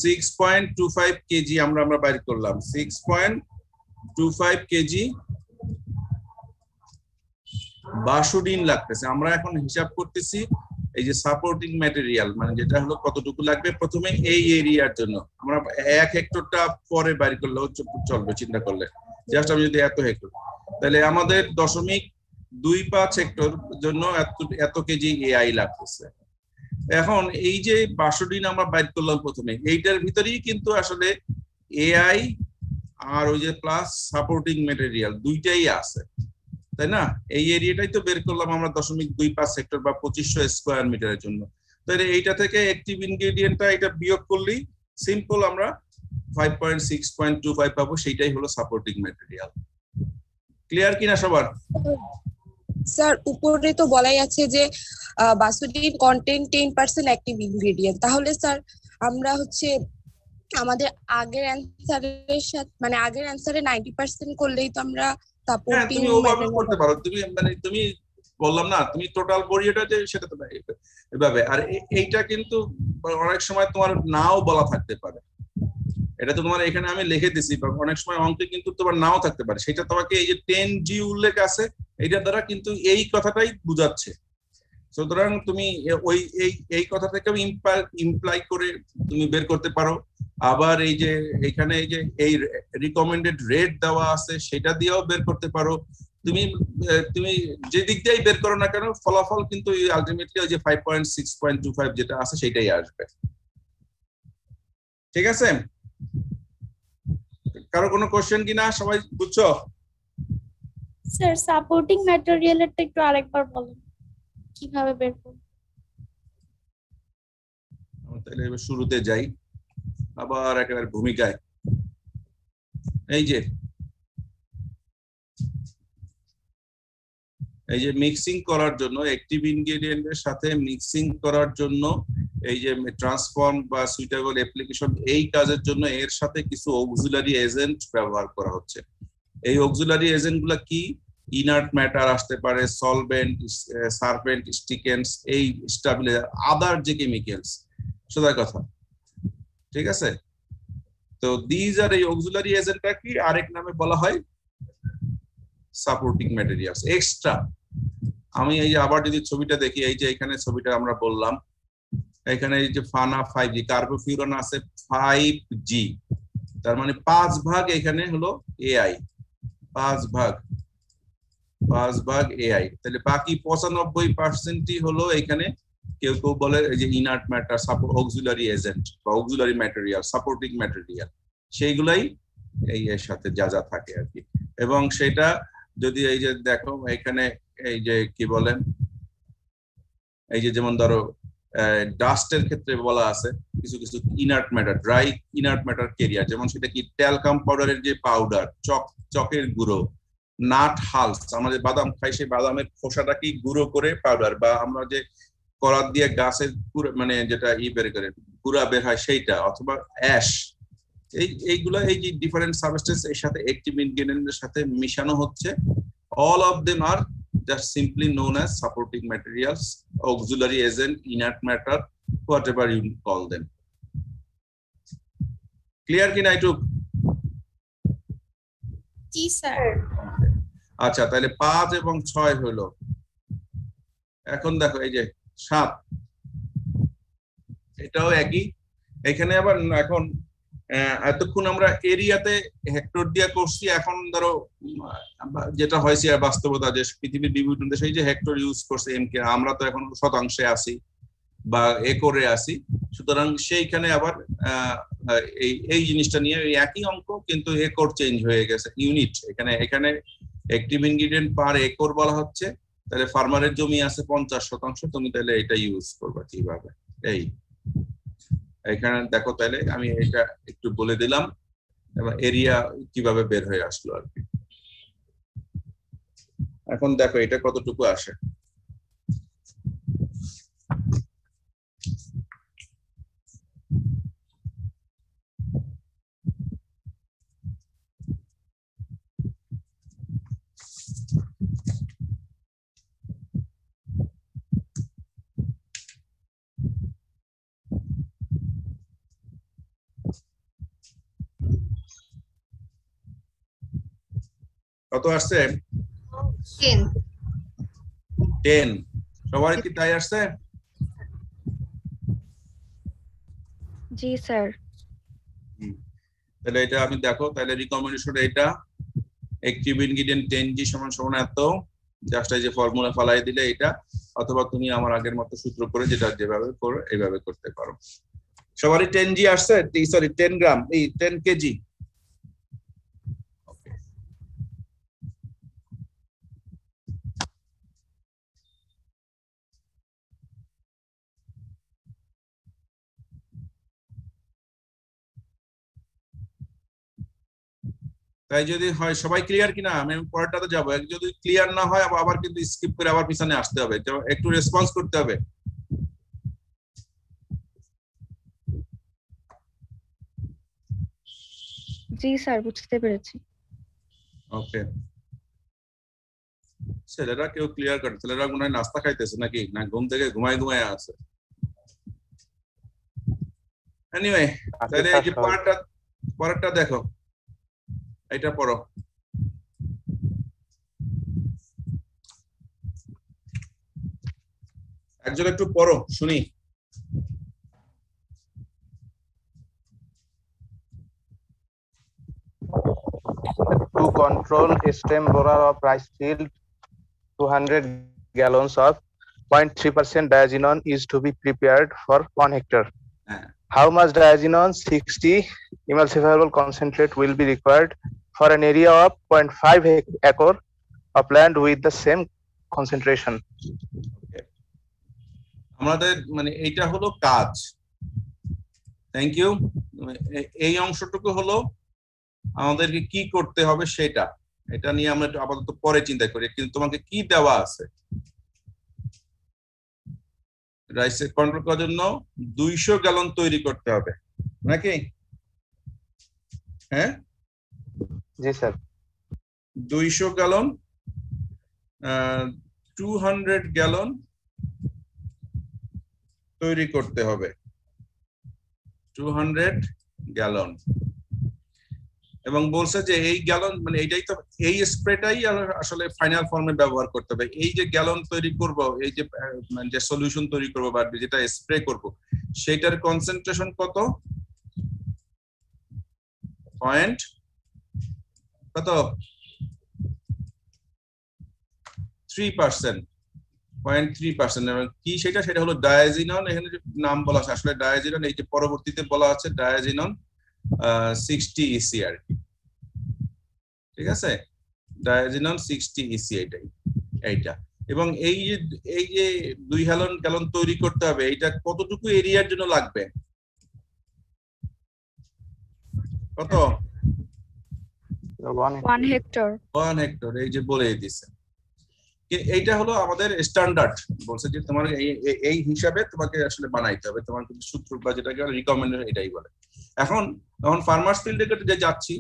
6.25 কেজি। আমরা বাইর করলাম 6.25 কেজি বাসুডিন লাগতেছে। আমরা এখন হিসাব করতেছি এই যে সাপোর্টিং ম্যাটেরিয়াল, মানে যেটা হলো কতটুকু লাগবে প্রথমে এই এরিয়ার জন্য। আমরা 1 হেক্টরটা পরে বাইর করলেও চলবে চিন্তা করলে, জাস্ট আমি যদি এত হেক্টর, তাহলে আমাদের 0.25 হেক্টর জন্য এত কেজি এআই লাগতেছে। এখন এই যে বাসুডিন আমরা বাইর করলাম প্রথমে, এইটার ভিতরেই কিন্তু আসলে এআই আর ওই যে প্লাস সাপোর্টিং ম্যাটেরিয়াল দুইটাই আছে, তাই না? এই এরিয়াটাই তো বের করলাম আমরা 0.25 হেক্টর বা 2500 স্কয়ার মিটারের জন্য। তাহলে এইটা থেকে অ্যাক্টিভ ইনগ্রেডিয়েন্টটা এটা বিয়োগ করলেই সিম্পল আমরা 5.6.25 পাবো, সেইটাই হলো সাপোর্টিং ম্যাটেরিয়াল। ক্লিয়ার কিনা সবার? স্যার উপরে তো বলাই আছে যে বাসুডিন কন্টেন্ট 10% অ্যাক্টিভ ইনগ্রেডিয়েন্ট, তাহলে স্যার আমরা হচ্ছে আমাদের আগের অ্যানসারের সাথে মানে আগের অ্যানসারে 90% করলেই তো আমরা সাপোর্টিং তুমি ওভাবে করতে পারো। তুমি মানে তুমি বললাম না, তুমি টোটাল বড়িটা যে সেটা তো এভাবে। আর এইটা কিন্তু অনেক সময় তোমার নাও বলা থাকতে পারে, এটা তো তোমার এখানে আমি লিখে দিছি, অনেক সময় অঙ্কে কিন্তু তোমার নাও থাকতে পারে, সেটা তোমাকে এই যে 10G উল্লেখ আছে এইটার দ্বারা কিন্তু এই কথাটাই বুঝাচ্ছে। সুতরাং তুমি ওই এই কথা থেকে ইমপ্লাই করে তুমি বের করতে পারো। আবার এই যে এখানে এই যে এই রিকমেন্ডেড রেট দেওয়া আছে সেটা দিয়েও বের করতে পারো। তুমি যে দিক দিয়েই বের করো না কেন, ফলাফল কিন্তু আলটিমেটলি ওই যে 5.6.25 যেটা আছে সেটাই আসবে। ঠিক আছে? কারো কোনো কোশ্চেন কিনা? সবাই বুঝছো? স্যার সাপোর্টিং ম্যাটেরিয়ালেরটা একটু আরেকবার বলুন কিভাবে বের করব। তাহলে এবার শুরুতে যাই, আবার একেবারে ভূমিকায়। এই যে মিক্সিং করার জন্য, অ্যাক্টিভ ইনগ্রেডিয়েন্টের সাথে মিক্সিং করার জন্য এই যে ট্রান্সফর্ম বা সুইটেবল অ্যাপ্লিকেশন, এই কাজের জন্য এর সাথে কিছু অক্সিলারি এজেন্ট ব্যবহার করা হচ্ছে। এই অক্সিলারি এজেন্ট গুলা কি? ইনার্ট ম্যাটার আসতে পারে, সলভেন্ট, সারফেন্ট, স্টিকেন্টস, এই স্টাবিলাইজার, আদার যে কেমিক্যালস, সোজা কথা। ঠিক আছে? তো দিজ আর এই অক্সিলারি এজেন্টটা কি আরেক নামে বলা হয় সাপোর্টিং ম্যাটেরিয়ালস এক্সট্রা। আমি এই যে আবার যদি ছবিটা দেখি, এই যে এখানে ছবিটা আমরা বললাম, এখানে এই যে ফানা 5G, কার্বোফিউরন আছে 5G, তার মানে 5 ভাগ এখানে হলো এআই, 5 ভাগ এআই। তাহলে বাকি 95%ই হলো এখানে কেউ কেউ বলে এই যে ইনার্ট ম্যাটার, অক্সিলারি এজেন্ট বা অক্সিলারি ম্যাটেরিয়াল, সাপোর্টিং ম্যাটেরিয়াল, সেইগুলাই এই এর সাথে যা যা থাকে আর কি। এবং সেটা যদি এই যে দেখো এখানে এই যে কি বলেন, এই যে যেমন ধরো ডাস্টের ক্ষেত্রে বলা আছে কিছু কিছু inert matter, dry inert matter career, যেমন সেটা কি ট্যালকাম পাউডারের যে পাউডার, চকের গুঁড়ো, নাট হালস, আমাদের বাদাম খাই সেই বাদামের খোসাটা কি গুঁড়ো করে পাউডার, বা আমরা যে করাত দিয়ে গাছের মানে যেটা বের করে গুঁড়া বের হয় সেইটা, অথবা অ্যাশ, এইগুলা এই যে ডিফারেন্ট সাবস্টেন্স এর সাথে অ্যাক্টিভ ইনগ্রেডিয়েন্টের সাথে মিশানো হচ্ছে। All of them are just simply known as supporting materials, auxiliary agent, inert matter, whatever you call them. Clear কি না এটুক? জি স্যার। আচ্ছা, তাহলে 5 এবং 6 হলো। এখন দেখো এই যে 7, এটাও একই। এখানে আবার এখন এতক্ষণ আমরা এরিয়াতে হেক্টর দিয়ে করছি, এখন ধরো যেটা হয়েছে বাস্তবতা যে পৃথিবীর বিভিন্ন দেশে এই যে হেক্টর ইউজ করছে এমকে, আমরা তো এখন শতাংশে আছি বা একরে আছি, সুতরাং সেইখানে আবার এই জিনিসটা নিয়ে একই অঙ্ক কিন্তু একর চেঞ্জ হয়ে গেছে, ইউনিট। এখানে অ্যাক্টিভ ইনগ্রেডিয়েন্ট পার একর বলা হচ্ছে, তাহলে ফার্মারের জমি আছে 50%, তুমি তাহলে এটা ইউজ করবে কিভাবে। এই এখানে দেখো, তাহলে আমি এটা একটু বলে দিলাম এবং এরিয়া কিভাবে বের হয়ে আসলো আর কি। এখন দেখো এটা কতটুকু আসে। কত আসছে? 10 10 সবার কি তাই আসছে? জি স্যার। তাহলে এটা আমি দেখো, তাহলে রিকমেন্ডেশন এটা অ্যাক্টিভ ইনগ্রেডিয়েন্ট 10G সমান সমান এত, জাস্ট এই যে ফর্মুলা ফালাই দিলে এটা, অথবা তুমি আমার আগের মতো সূত্র করে যেটা যেভাবে করো এইভাবে করতে পারো। সবারই 10G আসছে, সরি 10 গ্রাম, এই 10 কেজি। তাই যদি হয় সবাই ক্লিয়ার কিনা, আমি পরেরটাতে যাবো। যদি ক্লিয়ার না হয় আবার কিন্তু স্কিপ করে আবার পিছনে আসতে হবে, একটু রেসপন্স করতে হবে। জি স্যার, বুঝতে পেরেছি। ওকে, ছেলেরা কেউ ক্লিয়ার করে? ছেলেরা মনে হয় নাস্তা খাইতেছে নাকি, না ঘুম থেকে ঘুমায় আছে? এনিওয়ে, তাহলে এই যে পরেরটা দেখো, এটা পড়ো। একজন একটু পড়ো শুনি। To control stem roller of rice field, 200 gallons of 0.3% diazinon is to be prepared for 1 hectare. How much diazinon 60 emulsifiable concentrate will be required for an area of 0.5 acre of land with the same concentration? আমাদের মানে এইটা হলো কাজ। Thank you. এই অংশটুকু হলো আমাদেরকে কি করতে হবে সেটা, এটা নিয়ে আমরা আপাতত পরে চিন্তা করি। কিন্তু তোমাকে কি দেওয়া আছে রাইস কন্ট্রোল করার জন্য? 200 গ্যালন তৈরি করতে হবে নাকি? হ্যাঁ জি স্যার। 200 গ্যালন, 200 গ্যালন তৈরি করতে হবে, 200 গ্যালন। এবং বলছে যে এই গ্যালন মানে এইটাই তো, এই স্প্রেটাই আসলে ফাইনাল ফর্মে ব্যবহার করতে হবে। এই যে গ্যালন তৈরি করব, এই যে মানে যে সলিউশন তৈরি করব বা যেটা স্প্রে করব, সেটার কনসেন্ট্রেশন কত? পয়েন্ট কত? 3%, 0.3%। এবং কি সেটা? সেটা হলো ডায়াজিনন। এখানে যে নাম বলা আছে আসলে ডায়াজিনন, এই যে পরবর্তীতে বলা আছে ডায়াজিনন 60 EC আর কি, ঠিক আছে? ডায়াজিনন 60 EC এইটা। এবং এই যে 2 গ্যালন তৈরি করতে হবে, এইটা কতটুকু এরিয়ার জন্য লাগবে? কত? 1 হেক্টর। 1 হেক্টর, এই যে বলে দিছে। এইটা হলো আমাদের স্ট্যান্ডার্ড। বলছে যে তোমার এই হিসাবে তোমাকে আসলে বানাইতে হবে, তোমার কিন্তু সূত্র বা যেটাকে রিকমেন্ডেশন এটাই বলে। এখন ফার্মার্স ফিল্ডে যে যাচ্ছি,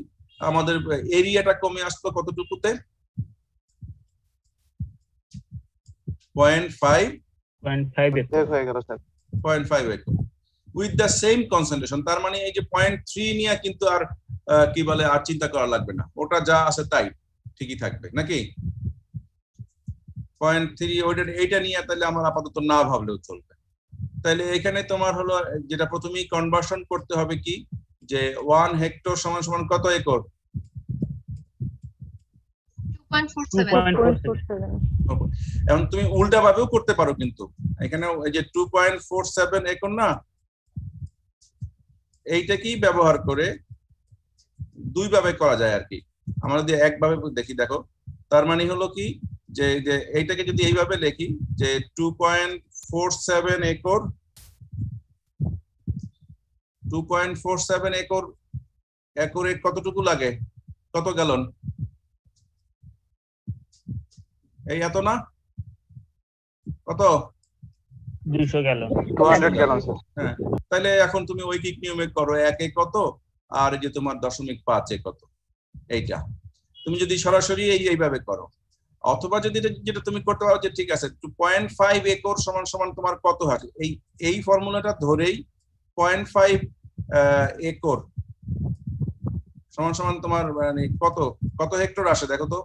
আমাদের এরিয়াটা কমে আসলো কতটুকুতে? 0.5 হয়ে গেল sir, 0.5 acre with the same concentration. তার মানে এই যে 0.3 নিয়ে কিন্তু আর কি বলে আর চিন্তা করা লাগবে না, ওটা যা আছে তাই ঠিকই থাকবে নাকি? 0.3 ওইটা এইটা নিয়ে তাহলে আমার আপাতত না ভাবলেও চলবে। তাহলে এখানে তোমার হলো যেটা প্রথমেই কনভার্সন করতে হবে কি, যে 1 হেক্টর সমান সমান কত একর? 2.47। এখন তুমি উল্টা ভাবেও করতে পারো, কিন্তু এখানে এই যে 2.47 একর না, এইটাকেই ব্যবহার করে দুই ভাবে করা যায় আর কি। আমরা যদি একভাবে দেখি, দেখো তার মানে হলো কি, যে এইটাকে যদি এইভাবে লিখি যে 2.47 একর, 2.47 একরে কতটুকু লাগে? কত গ্যালন? এই এত না, কত? 200 গ্যালন, 200 গ্যালন স্যার। হ্যাঁ, তাহলে এখন তুমি ঐকিক নিয়মে করো, 1 কত আর যে তোমার 0.5 কত, এইটা তুমি যদি সরাসরি এইভাবে করো। অথবা যদি যেটা তুমি করতে পারো যে ঠিক আছে 0.5 একর সমান সমান তোমার কত হয়, এই ফর্মুলাটা ধরেই 0.5 একর সমান সমান তোমার মানে কত হেক্টর আসে দেখো তো?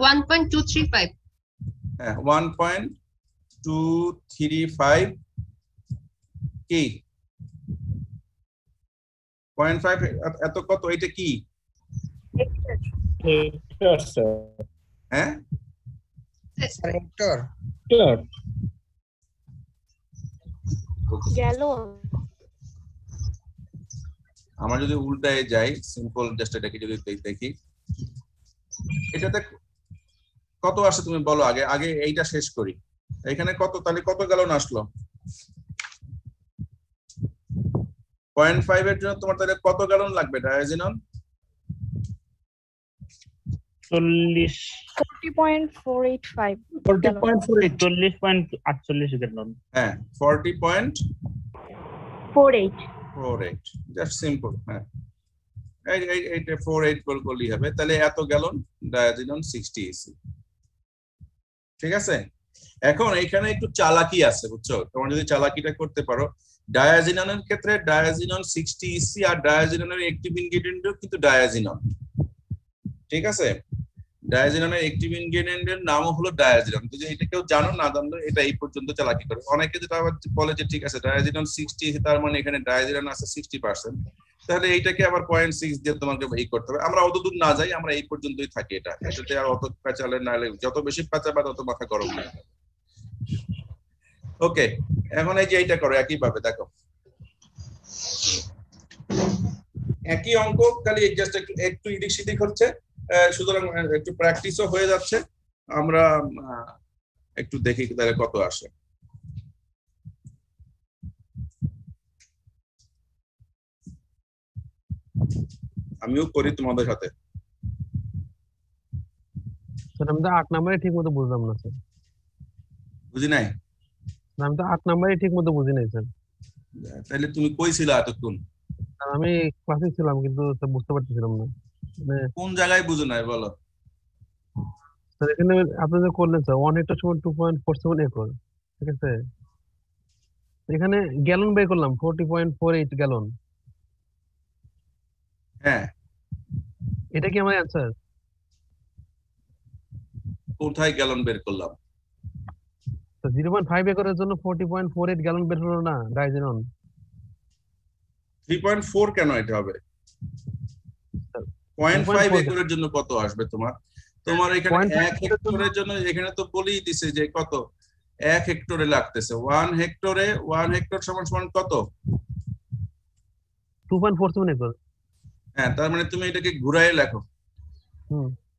1.235। হ্যাঁ 1.235 কি 0.5 এত কত এটা কি হেক্টর স্যার হ্যাঁ স্যার হেক্টর গ্যালন আমরা যদি উল্টায় যাই সিম্পল জাস্ট এটাকে যদি দেখি এটাতে কত আসে তুমি বলো আগে আগে এইটা শেষ করি এখানে কত তাহলে কত গ্যালন আসলো 0.5 এর জন্য তোমার তাহলে কত গ্যালন লাগবে ডায়াজিনন 40.485 40.48 গ্যালন হ্যাঁ 40.48 জাস্ট সিম্পল হ্যাঁ এইটা 48 করলেই হবে তাহলে এত গ্যালন ডায়াজিনন 60 এসি ঠিক আছে এখন এখানে একটু চালাকি আছে বুঝছো তোমরা যদি চালাকিটা করতে পারো ডায়াজিননের ক্ষেত্রে ডায়াজিনন 60 ইসি আর ডায়াজিননের অ্যাক্টিভ ইনগ্রেডিয়েন্টও কিন্তু ডায়াজিনন ঠিক আছে ডায়াজিননের অ্যাক্টিভ ইনগ্রেডিয়েন্টের নামও হলো ডায়াজিনন যদি এটা কেউ জানো না জানলে এটা এই পর্যন্ত চালাকি করে অনেকে যেটা আবার বলে যে ঠিক আছে ডায়াজিনন 60 ইসি তার মানে এখানে ডায়াজিনন আছে 60% তাহলে এইটাকে আবার 0.6 দিয়ে তোমাকে এই করতে হবে আমরা অতদূর না যাই আমরা এই পর্যন্তই থাকি এটাতে আর অত পেঁচালে না যত বেশি পেঁচাবে তত মাথা গরম হয়ে যাবে ওকে এখন এই যে এইটা করো একই ভাবে দেখো একই অঙ্ক খালি জাস্ট একটু এদিক সেদিক হচ্ছে সুতরাং একটু প্র্যাকটিসও হয়ে যাচ্ছে আমরা একটু দেখি তাহলে কত আসে আমিও করি তোমাদের সাথে স্যার আমি তো 8 নম্বরে ঠিকমতো বুঝলাম না স্যার বুঝি নাই আমি তো 8 নম্বরে ঠিকমতো বুঝি নাই স্যার তাহলে তুমি কই ছিলা এতক্ষণ আমি ক্লাসে ছিলাম কিন্তু স্যার বুঝতে পারতেছিলাম না মানে কোন জায়গায় বুঝো নাই বলো স্যার এখানে আপনি যে করলেন স্যার 1 হেক্টর সমান 2.47 একর ঠিক আছে এখানে গ্যালন বের করলাম 40.48 গ্যালন হ্যাঁ এটা কি আমার অ্যানসার কোথায় গ্যালন বের করলাম তো 0.5 একরের জন্য 40.48 গ্যালন বের হলো না ডায়াজিনন 3.4 কেন এটা হবে 0.5 একরের জন্য কত আসবে তোমার তোমার এখানে 1 হেক্টরের জন্য এখানে তো বলেই দিছে যে কত 1 হেক্টরে লাগতেছে 1 হেক্টর সমান কত 2.47 একর হ্যাঁ তার মানে তুমি এটাকে ঘুরায় লেখো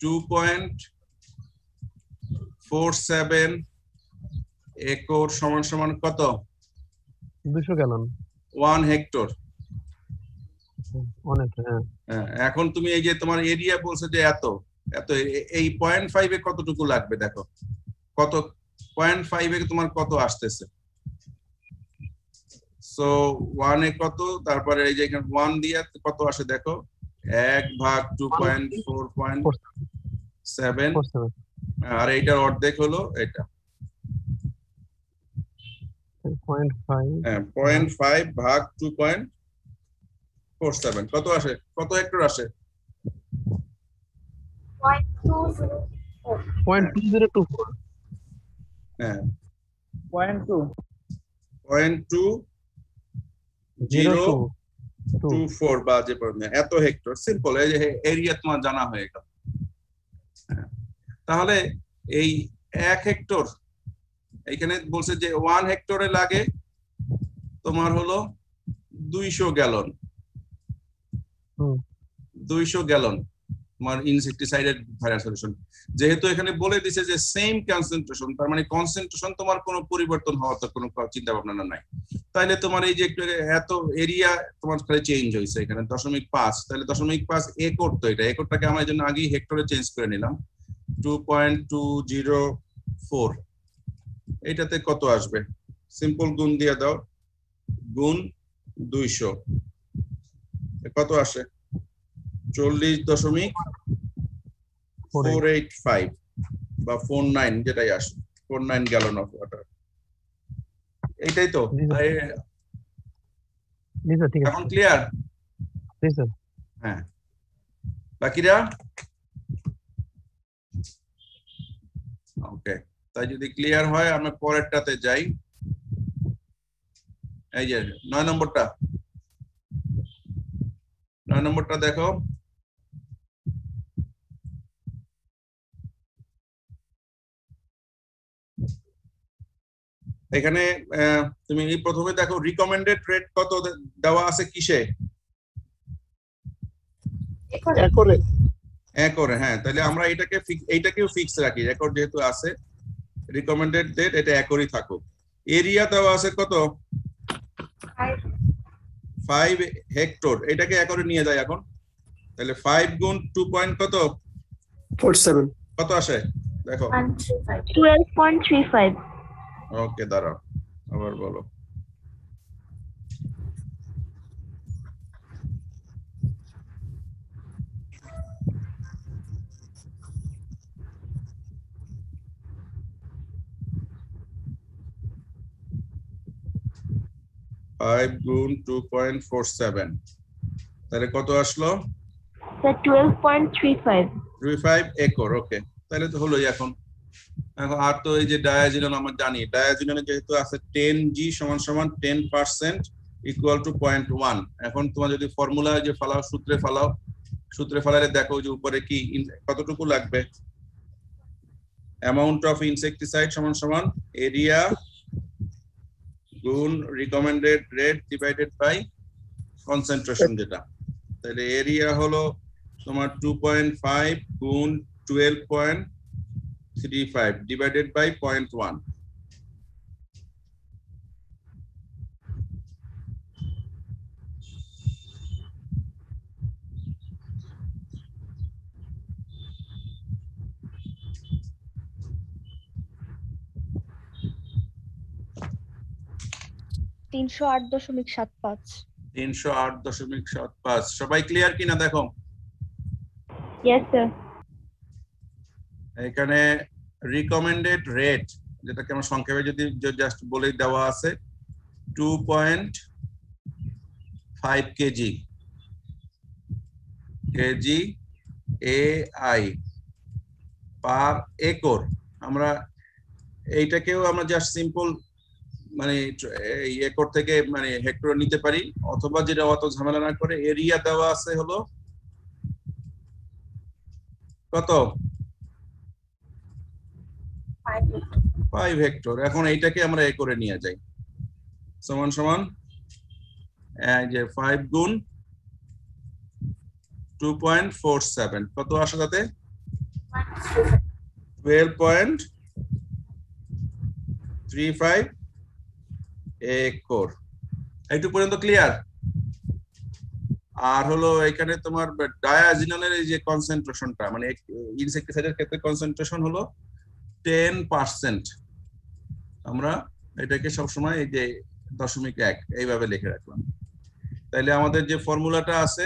2.47 একর সমান কত 200 গ্যালন 1 হেক্টর অনেক হ্যাঁ এখন তুমি এই যে তোমার এরিয়া বলছো যে এত এই 0.5 এ কতটুকু লাগবে দেখো কত 0.5 এ তোমার কত আসতেছে সো 1 এ কত তারপরে এই যে এখানে 1 দিয়ে কত আসে দেখো 1 ভাগ 2.4.7 আর এইটার অর্ধেক হলো এটা 0.5 হ্যাঁ 0.5 ভাগ 2.47 কত আসে কত হেক্টর আসে 0.2024 হ্যাঁ 0.2024 বা যে পরিমাণ এত হেক্টর সিম্পল এই যে এরিয়া তোমার জানা হয়ে গেল তাহলে এই 1 হেক্টর এখানে বলছে যে 1 হেক্টরে লাগে তোমার হলো 200 গ্যালন 200 গ্যালন তোমার ইনসেক্টিসাইডের ভাইরাস সলিউশন যেহেতু এখানে বলে দিছে যে সেম কনসেন্ট্রেশন তার মানে কনসেন্ট্রেশন তোমার কোনো পরিবর্তন হওয়ার তো কোনো চিন্তা ভাবনা নাই তাইলে তোমার এই যে একটু এত এরিয়া তোমার খালি চেঞ্জ হয়েছে এখানে 0.5 তাহলে 0.5 একর তো এটা একরটাকে আমরা এই জন্য আগেই হেক্টরে চেঞ্জ করে নিলাম 2.204 এইটাতে কত আসবে সিম্পল গুণ দিয়ে দাও গুণ 200 কত আসে 40.485 বা 49 যেটাই আসে 49 গ্যালন অফ ওয়াটার এইটাই তো এখন ক্লিয়ার হ্যাঁ বাকিরা ওকে তাই যদি ক্লিয়ার হয় আমরা পরেরটাতে যাই। এই যে 9 নম্বরটা, 9 নম্বরটা দেখো। এখানে তুমি এই প্রথমে দেখো রিকমেন্ডেড রেট কত দেওয়া আছে কিসে? একরে। হ্যাঁ, তাহলে আমরা এইটাকেও ফিক্স রাখি, একর যেহেতু আছে, রিকমেন্ডেড রেট এটা একরই থাকুক। এরিয়া দেওয়া আছে কত? 5 হেক্টর, এটাকে একরে নিয়ে যায় এখন। তাহলে 5 গুণ 2 পয়েন্ট কত? 47 কত আসে দেখো? 12.35 ওকে, দাঁড়াও আবার বলো। ফাইভ গুণ 2.47, তাহলে কত আসলো? Sir 12.35 acre. ওকে, তাহলে তো হলোই এখন। আর তো এই যে ডায়াজিনন আমরা জানি, ডায়াজিননে যেহেতু আছে 10G সমান সমান 10% ইকুয়াল টু 0.1। এখন তোমার যদি ফর্মুলা যে ফালাও, সূত্রে ফালালে দেখো যে উপরে কি কতটুকু লাগবে। অ্যামাউন্ট অফ ইনসেক্টিসাইড সমান সমান এরিয়া গুণ recommended rate divided by concentration যেটা। তাহলে এরিয়া হলো তোমার 2.5 গুণ 12.35 ডিভাইডেড বাই 0.1। $308.75। সবাই ক্লিয়ার কিনা দেখো? Yes sir. এখানে রিকমেন্ডেড রেট যেটাকে আমরা সংক্ষেপে যদি জাস্ট বলে দেওয়া আছে 2.5 কেজি AI পার একর। আমরা এইটাকেও আমরা জাস্ট সিম্পল মানে এই একর থেকে মানে হেক্টর নিতে পারি, অথবা যেটা অত ঝামেলা না করে এরিয়া দেওয়া আছে হলো কত? 5 হেক্টর। এখন এইটাকে আমরা একরে নিয়ে যাই, সমান সমান এই যে 5 গুণ 2.47 কত আসে তাতে? 12.35 একর। এইটুকু পর্যন্ত ক্লিয়ার? আর হলো এখানে তোমার ডায়াজিননের এই যে কনসেন্ট্রেশনটা মানে ইনসেক্টিসাইডের ক্ষেত্রে কনসেন্ট্রেশন হলো 10%। আমরা এটাকে সবসময় এই যে 0.1 এইভাবে লিখে রাখলাম। তাইলে আমাদের যে ফর্মুলাটা আছে,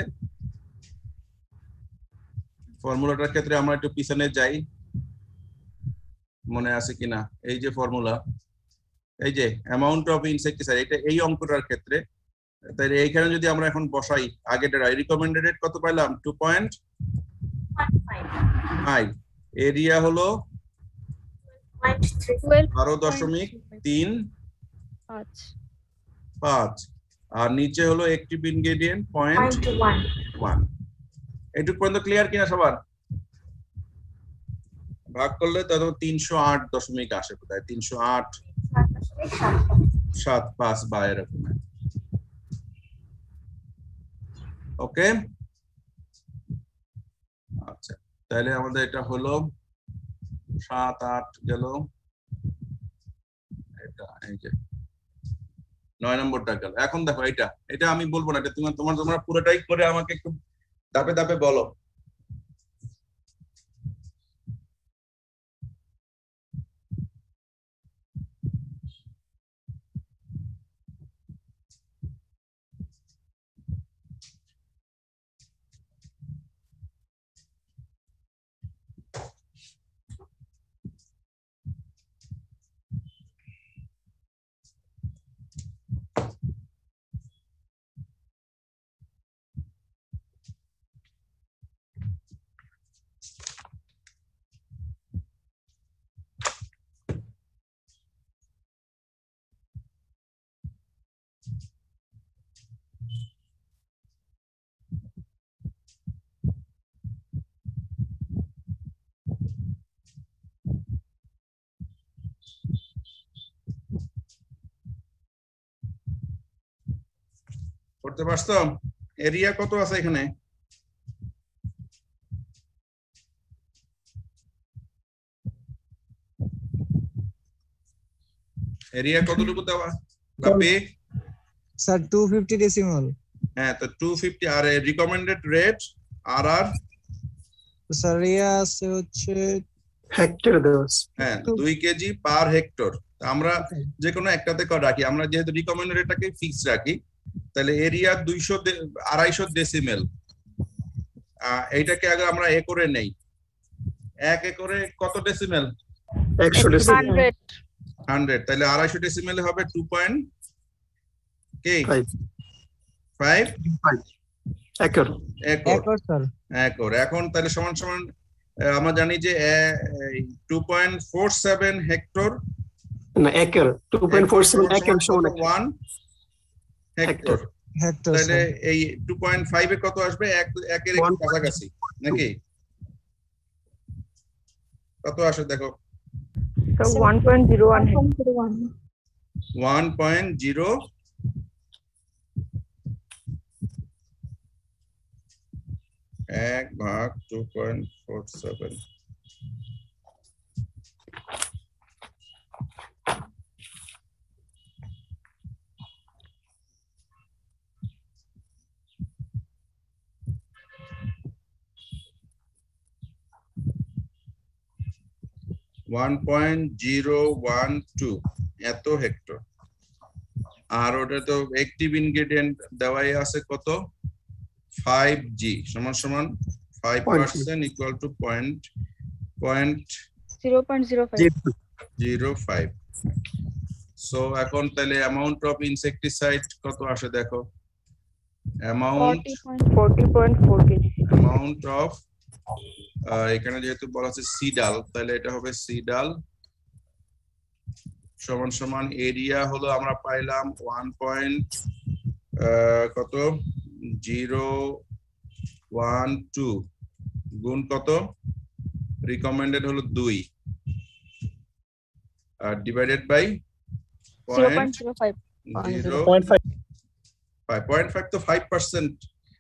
ফর্মুলাটার ক্ষেত্রে আমরা একটু পিছনে যাই, মনে আছে কিনা? এই যে ফর্মুলা, এই যে অ্যামাউন্ট অফ ইনসেক্টিসাইড, এটা এই অঙ্কটার ক্ষেত্রে। তাহলে এইখানে যদি আমরা এখন বসাই আগেরটা রিকমেন্ডেড রেট কত পাইলাম? 2.5। এরিয়া হলো 12.35 আর নিচে হলো অ্যাক্টিভ ইনগ্রেডিয়েন্ট 0.1। এইটুকু পর্যন্ত ক্লিয়ার কিনা সবার? ভাগ করলে তাহলে 308 আসে, কোথায় 308.75 বা এরকম। ওকে, আচ্ছা, তাহলে আমাদের এটা হলো 7 8 গেল, এটা এই যে 9 নম্বরটা গেল। এখন দেখো এটা আমি বলবো না, এটা তোমরা পুরোটাই করে আমাকে একটু ধাপে ধাপে বলো। করতে পারছো? এরিয়া কত আছে এখানে? এরিয়া কতটুকু দেওয়া কাপে? Sir 250 decimal. হ্যাঁ, তো 250 আর রিকমেন্ডেড রেট আর স্যার এরিয়া আছে হচ্ছে হেক্টর দেওয়া আছে। হ্যাঁ 2 কেজি পার হেক্টর। আমরা যে কোনো একটাতে রাখি, আমরা যেহেতু রিকমেন্ডেড রেটটাকে ফিক্স রাখি, তাহলে এরিয়া 250 ডেসিমেল। এইটাকে আগে আমরা একরে নেই, 1 একরে কত ডেসিমেল? 100 ডেসিমেল। 100, তাহলে 250 ডেসিমেলে হবে 2.5 একর। Acre sir. একর। এখন তাহলে সমান সমান আমরা জানি যে 2.47 হেক্টর না একর, 2.47 একর সমান 1 হেক্টর। তাহলে এই 2.5 এ কত আসবে? একের একটু কাছাকাছি নাকি? কত আসে দেখো? 1.01 1.0 1/2.47 1.012 এত হেক্টর। আর ওটা তো অ্যাক্টিভ ইনগ্রেডিয়েন্ট দেওয়াই আছে কত? 5G সমান সমান 5% ইকুয়াল টু 0.05। সো এখন তাহলে অ্যামাউন্ট অফ ইনসেক্টিসাইড কত আসে দেখো? Amount 40.4 KG. অ্যামাউন্ট অফ এখানে যেহেতু বলা আছে সিডাল, তাহলে এটা হবে সিডাল সমান সমান এরিয়া হলো আমরা পাইলাম 1.012 গুণ কত? রিকমেন্ডেড হলো 2 আর ডিভাইডেড বাই 0.05 তো 5%,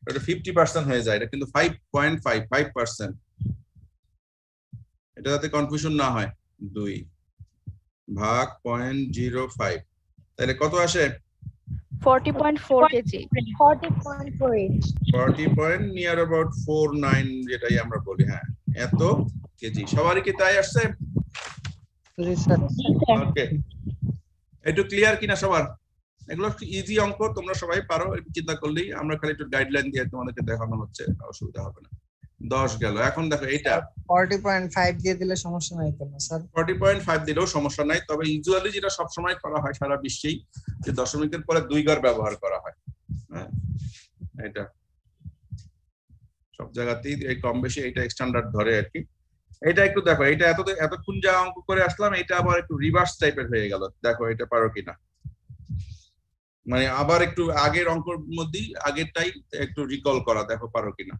এটা 50% হয়ে যায়, এটা কিন্তু 5.5%। এটা যাতে কনফিউশন না হয়, 2 ভাগ 0.05, তাহলে কত আসে? 40.4 কেজি। 40 নিয়ার অ্যাবাউট 49 যেটাই আমরা বলি। হ্যাঁ, এত কেজি। সবারই কি তাই আসছে? ওকে, একটু ক্লিয়ার কিনা সবার? এগুলো ইজি অঙ্ক, তোমরা সবাই পারো, একটু চিন্তা করলেই। আমরা খালি একটু গাইডলাইন দিয়ে তোমাদেরকে দেখানো হচ্ছে, অসুবিধা হবে না। 10 গেল। এখন দেখো এইটা 40.5 দিয়ে দিলে সমস্যা নাই তো না স্যার? 40.5 দিলেও সমস্যা নাই, তবে ইউজুয়ালি যেটা সব সময় করা হয় সারা বিশ্বেই, যে দশমিকের পরে 2 ঘর ব্যবহার করা হয়। হ্যাঁ, এটা সব জায়গাতেই এই কম বেশি এটা স্ট্যান্ডার্ড ধরে আর কি। এটা একটু দেখো, এটা এতক্ষণ যা অঙ্ক করে আসলাম, এটা আবার একটু রিভার্স টাইপের হয়ে গেল। দেখো এটা পারো কিনা, মানে আবার একটু আগের অঙ্কের মধ্যেই আগেরটাই একটু রিকল করা, দেখো পারো কিনা।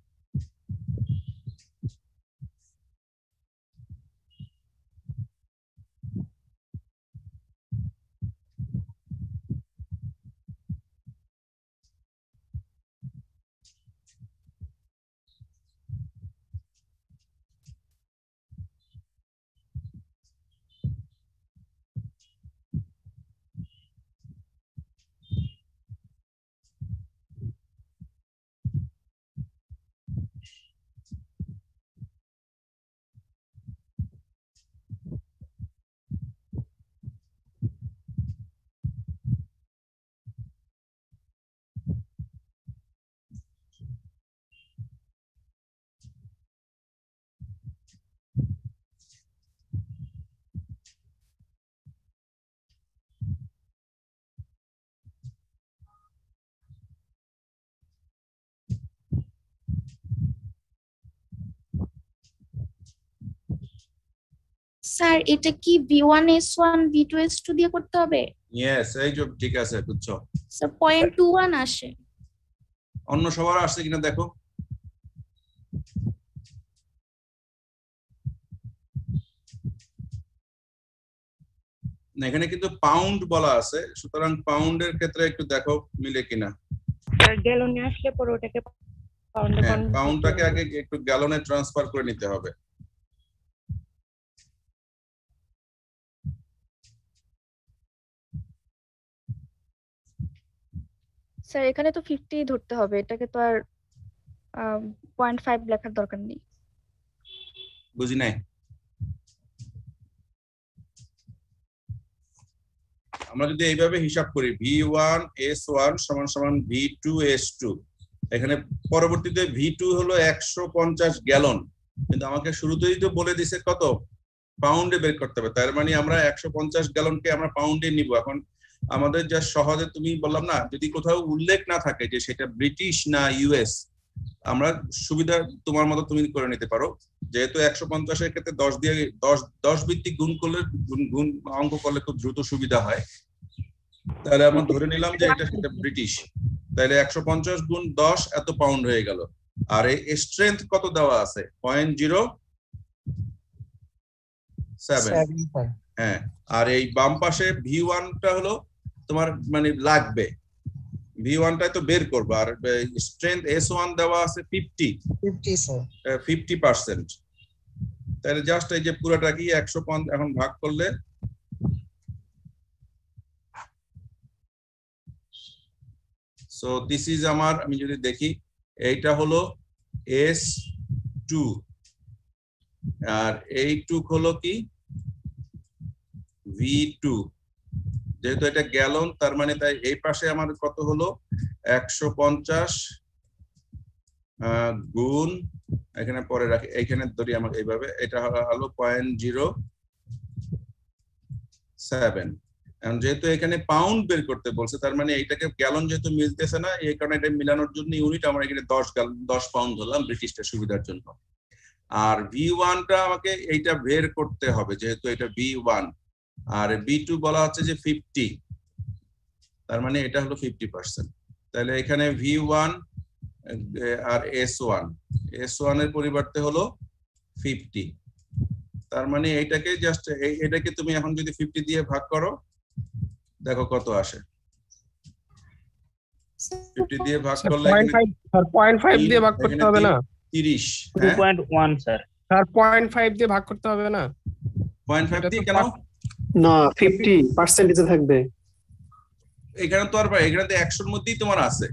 স্যার এটা কি V1 S1 V2 S2 দিয়ে করতে হবে? ইয়েস, এই যে ঠিক আছে, বুঝছো। স্যার 0.21 আসে। অন্য সবার আসছে কিনা দেখো। না, এখানে কিন্তু পাউন্ড বলা আছে, সুতরাং পাউন্ডের ক্ষেত্রে একটু দেখো মিলে কিনা। গ্যালনে আসলে পরে ওটাকে পাউন্ডে হ্যাঁ, পাউন্ডটাকে আগে একটু গ্যালনে ট্রান্সফার করে নিতে হবে। স্যার এখানে তো 50 ধরতে হবে, এটাকে তো আর 0.5 লেখার দরকার নেই। বুঝি নাই। আমরা যদি এইভাবে হিসাব করি V1 S1 সমান সমান V2 S2, এখানে পরবর্তীতে V2 হলো 150 গ্যালন, কিন্তু আমাকে শুরুতেই তো বলে দিছে কত পাউন্ডে বের করতে হবে। তার মানে আমরা 150 গ্যালনকে আমরা পাউন্ডে নিব। এখন আমাদের যা সহজে তুমি বললাম না, যদি কোথাও উল্লেখ না থাকে যে সেটা ব্রিটিশ না ইউএস, আমরা সুবিধা তোমার মতো তুমি করে নিতে পারো। যেহেতু 150 এর ক্ষেত্রে 10 দিয়ে 10 ভিত্তিক গুণ করলে গুণ অঙ্ক করলে খুব দ্রুত সুবিধা হয়। তাহলে আমরা ধরে নিলাম যে এটা সেটা ব্রিটিশ, তাহলে 150 গুণ 10 এত পাউন্ড হয়ে গেল। আর এই স্ট্রেংথ কত দেওয়া আছে? 0.07। হ্যাঁ, আর এই বাম পাশে V1 টা হলো তোমার মানে লাগবে, V1 টাই তো বের করবে। আর স্ট্রেংথ S1 দেওয়া আছে 50%। তাহলে জাস্ট এই যে পুরোটা কি 105 এখন ভাগ করলে সো দিস ইজ আমার, আমি যদি দেখি এইটা হলো S2 আর এইটুক হলো কি V2। যেহেতু এটা গ্যালন তার মানে তাই এই পাশে আমার কত হলো 150 গুণ, এখানে পরে রাখি, এইখানে ধরি আমাকে এইভাবে, এটা হলো 0.07। এখন যেহেতু এখানে পাউন্ড বের করতে বলছে তার মানে এইটাকে গ্যালন যেহেতু মিলতেছে না, এই কারণে এটা মিলানোর জন্য ইউনিট আমরা এখানে 10 পাউন্ড ধরলাম ব্রিটিশটা সুবিধার জন্য। আর V1 টা আমাকে এইটা বের করতে হবে যেহেতু এটা V1, আর B2 বলা হচ্ছে যে 50, তার মানে এটা হলো 50%। তাহলে এখানে V1 আর S1 এর পরিবর্তে হলো 50, তার মানে এইটাকে জাস্ট এটাকে তুমি এখন যদি 50 দিয়ে ভাগ করো দেখো কত আসে। 50 দিয়ে ভাগ করলে 0.5 দিয়ে ভাগ করতে হবে না? 30। 2.1 স্যার। স্যার 0.5 দিয়ে ভাগ করতে হবে না? 0.5 দিয়ে কেন? না 50% থাকবে এখানে তো আর এখানে তো 100 এর মধ্যেই তোমার আছে,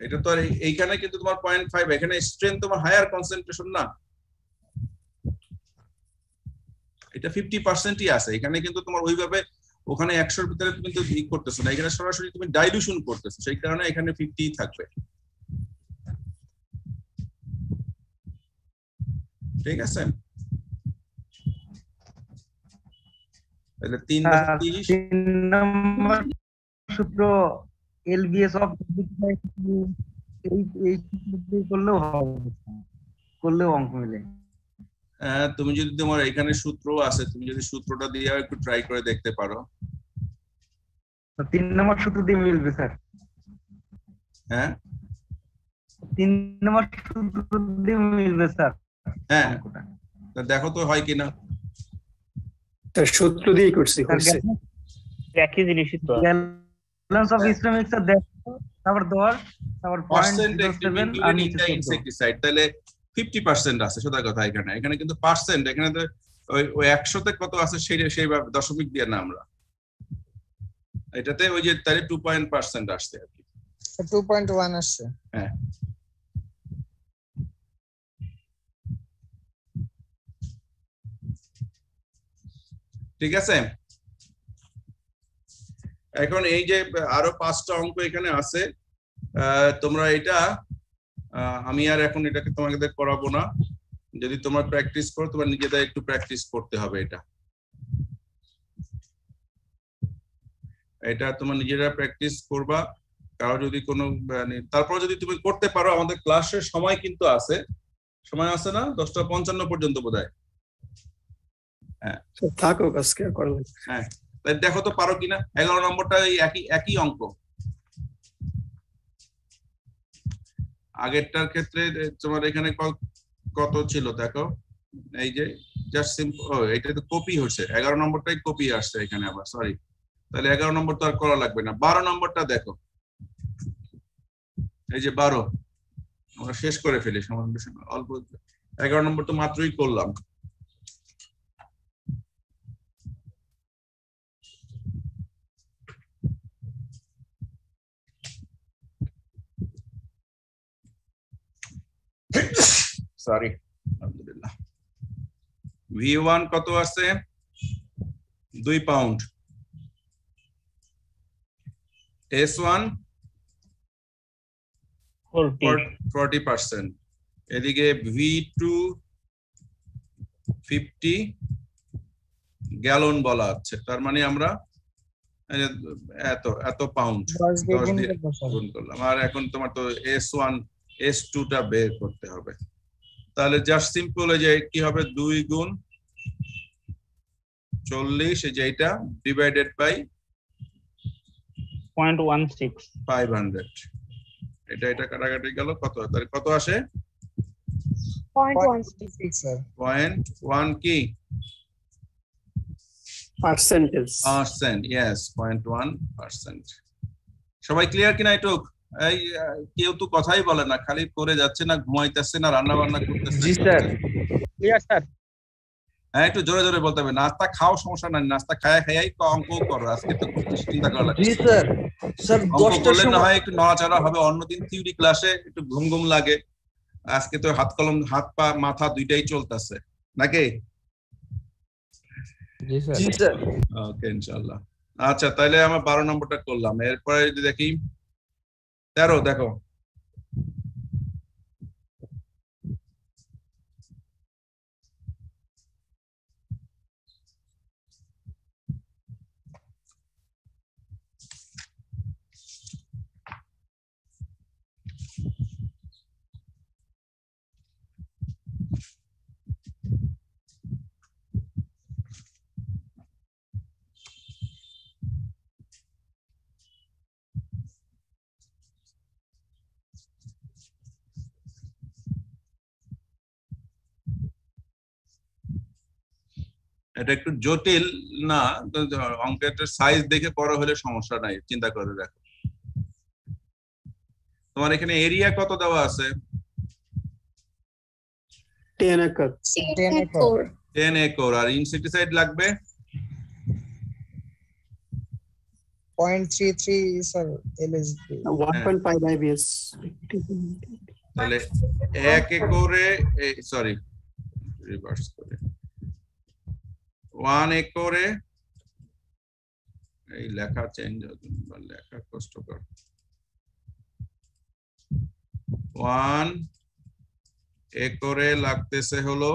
এটা তো আর এইখানে কিন্তু তোমার 0.5, এখানে স্ট্রেংথ তোমার হায়ার কনসেন্ট্রেশন না, এটা 50%ই আছে। এখানে কিন্তু তোমার ওইভাবে ওখানে 100 এর ভিতরে তুমি তো ই করতেছো না, এখানে সরাসরি তুমি ডাইলুশন করতেছো, সেই কারণে এখানে 50 থাকবে। ঠিক আছে, তাহলে 3 নম্বর সূত্র এলবিএস অফ এই করলেও হবে, করলেও অঙ্ক মিলে। তুমি যদি তোমার এখানে সূত্র আছে, তুমি যদি সূত্রটা দিয়ে একটু ট্রাই করে দেখতে পারো। 3 নম্বর সূত্র দিয়ে মিলবে স্যার। হ্যাঁ 3 নম্বর সূত্র দিয়ে মিলবে স্যার। হ্যাঁ দেখো তো হয় কিনা। তার সূত্র দিয়ে করছি হইছে একই জিনিসই তো। ব্যালেন্স অফ ইসলামিক স্যার দেখো, তারপর 10, তারপর 0.07 আর নিচে ইনসেক্টিসাইড, তাহলে 50% আছে সোজা কথা। এখানে কিন্তু পার্সেন্ট, এখানে তো ওই 100 তে কত আছে সেই দশমিক দিয়ে না আমরা, এটাতে ওই যে তাহলে 2% আসছে আর কি, 2.1 আসছে। হ্যাঁ ঠিক আছে। এখন এই যে আরো 5টা অঙ্ক এখানে আছে, তোমরা এটা আমি আর এখন এটাকে তোমাদের করাবো না, যদি তোমরা প্র্যাকটিস করো তোমার নিজেদের একটু প্র্যাকটিস করতে হবে। এটা তোমার নিজেরা প্র্যাকটিস করবা, কারো যদি কোনো তারপর যদি তুমি করতে পারো, আমাদের ক্লাসের সময় কিন্তু আছে, সময় আছে না 10:55 পর্যন্ত বোধহয়। হ্যাঁ থাকো আজকে আর করো। হ্যাঁ তাই দেখো তো পারো কিনা। 11 নম্বরটা একই অঙ্ক, আগেরটার ক্ষেত্রে তোমার এখানে কত ছিল দেখো, এই যে জাস্ট সিম্পল, এটা তো কপি হচ্ছে, 11 নম্বরটাই কপি আসছে এখানে আবার, সরি। তাহলে 11 নম্বর তো আর করা লাগবে না। 12 নম্বরটা দেখো, এই যে 12 আমরা শেষ করে ফেলি, অল্প 11 নম্বর তো মাত্রই করলাম। সরি, আলহামদুলিল্লাহ। V1 কত আছে? 2 পাউন্ড। S1 40%। এদিকে V2 50 গ্যালন বলা আছে, তার মানে আমরা এত পাউন্ড 10 দিয়ে গুণ করলাম। আর এখন তোমার তো S1 S2 টা বের করতে হবে। তাহলে জাস্ট সিম্পল এই যে কি হবে, 2 গুণ 40, এই যে এটা ডিভাইডেড বাই 0.16 500। এটা কাটাকাটি গেল, কত তাহলে কত আসে? 0.16 স্যার। 0.1 কি পার্সেন্ট? ইয়েস, 0.1%। সবাই ক্লিয়ার কিনা এটুক? এই কেউ তো কথাই বলে না, খালি করে যাচ্ছে না, ঘুমাইতেছে না, রান্না বান্না করতেছে। জি স্যার, ক্লিয়ার স্যার। হ্যাঁ, একটু জোরে জোরে বলতে হবে। নাস্তা খাও, সমস্যা নাই, নাস্তা খায়াই অঙ্ক করো। আজকে তো চিন্তা করা লাগবে। জি স্যার। স্যার 10টার সময় সময় হয় একটু নড়াচড়া হবে, অন্যদিন থিওরি ক্লাসে একটু ঘুম ঘুম লাগে। আজকে তো হাত কলম, হাত পা মাথা দুইটাই চলতেছে নাকি? জি স্যার। জি স্যার। ওকে, ইনশাআল্লাহ। আচ্ছা, তাহলে আমরা 12 নম্বরটা করলাম। এরপরে যদি দেখি 13 দেখো। এটা একটু জটিল না, অঙ্কের সাইজ দেখে বড় হলে সমস্যা নাই, চিন্তা করে দেখো। তোমার এখানে এরিয়া কত দেওয়া আছে? 10 একর। 10 একর। আর ইনসেক্টিসাইড লাগবে 0.33 স্যার LSD। 1.5 IBS। তাহলে 1 একরে, সরি রিভার্স করে, 1 একরে, এই লেখা চেঞ্জ হবে, লেখা কষ্টকর। 1 একরে লাগতেছে হলো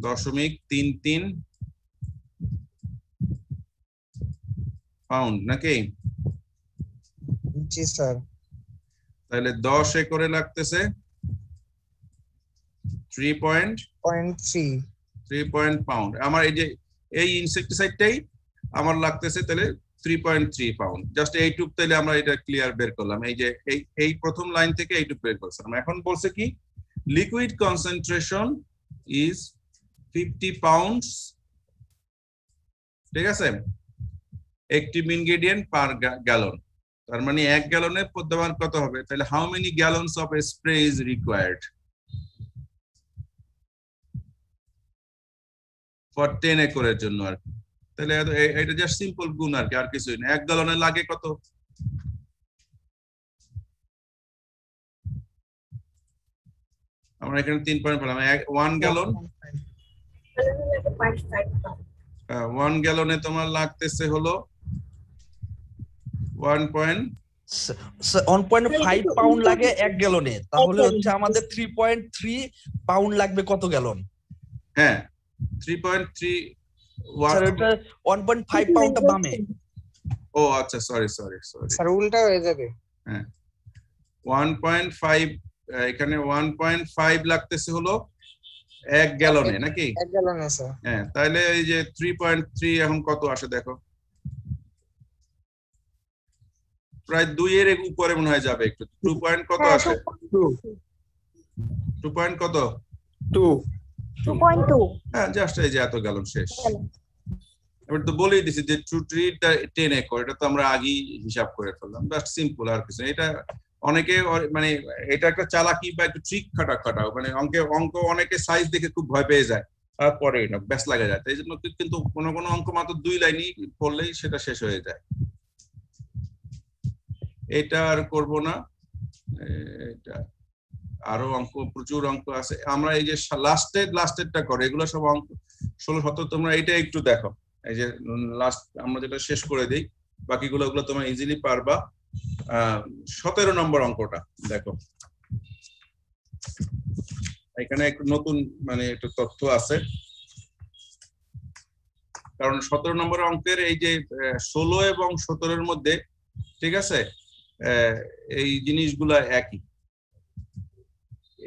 0.33 পাউন্ড নাকি? জি স্যার। তাহলে 10 একরে লাগতেছে 3 পাউন্ড। আমার এই যে এই ইনসেক্টিসাইডটাই আমার লাগতেছে তাহলে 3.3 পাউন্ড। জাস্ট এইটুক, তাহলে আমরা এটা ক্লিয়ার বের করলাম। এই যে এই প্রথম লাইন থেকে এইটুক বের করছিলাম। এখন বলছে কি, লিকুইড কনসেন্ট্রেশন ইজ 50 পাউন্ডস, ঠিক আছে, অ্যাক্টিভ ইনগ্রেডিয়েন্ট পার গ্যালন। তার মানে 1 গ্যালনের পদ্যমান কত হবে? তাহলে how many gallons of spray is required for 10 একরের জন্য আর কি। তাহলে এটা জাস্ট সিম্পল গুণ আর কি, আর কিছুই না। 1 গ্যালনে লাগে কত? আমরা এখানে 3 পয়েন্ট পেলাম। 1 গ্যালন, 1 গ্যালনে তোমার লাগতেছে হলো 1.5 পাউন্ড লাগে 1 গ্যালনে। তাহলে হচ্ছে আমাদের 3.3 পাউন্ড লাগবে কত গ্যালন? হ্যাঁ, 3.3। স্যার এটা 1.5 পাউন্ডটা বামে। ও আচ্ছা, সরি স্যার উল্টা হয়ে যাবে। হ্যাঁ, 1.5, এখানে 1.5 লাগতেছে হলো 1 গ্যালনে নাকি? 1 গ্যালনে স্যার। হ্যাঁ, তাহলে এই যে 3.3 এখন কত আসে দেখো? প্রায় 2 এর উপরে মনে হয় যাবে একটু। 2 পয়েন্ট কত আসে? 2 পয়েন্ট কত? 2.2। হ্যাঁ, জাস্ট এই যে এত গ্যালন শেষ। এবার তো বলেই দিছি যে টু ট্রিটা 10 একর, এটা তো আমরা আগেই হিসাব করে ফেললাম, জাস্ট সিম্পল আর কিছু না। এটা অনেকে মানে এটা একটা চালাকি বা একটু ট্রিক খাটাও, মানে অঙ্ক অনেকে সাইজ দেখে খুব ভয় পেয়ে যায়, তারপরে এটা ব্যাস লাগা যায়। এই জন্য কিন্তু কোনো অঙ্ক মাত্র 2 লাইনই পড়লেই সেটা শেষ হয়ে যায়। এটা আর করব না, এটা আরো অঙ্ক, প্রচুর অঙ্ক আছে। আমরা এই যে লাস্টেরটা করে, এগুলো সব অঙ্ক 16, 17 তোমরা এটা একটু দেখো। এই যে লাস্ট আমরা যেটা শেষ করে দিই, বাকিগুলো ওগুলো তোমরা ইজিলি পারবা। 17 নম্বর অঙ্কটা দেখো, এখানে একটু নতুন মানে একটু তথ্য আছে, কারণ 17 নম্বর অঙ্কের এই যে 16 এবং 17 মধ্যে, ঠিক আছে, এই জিনিসগুলা একই,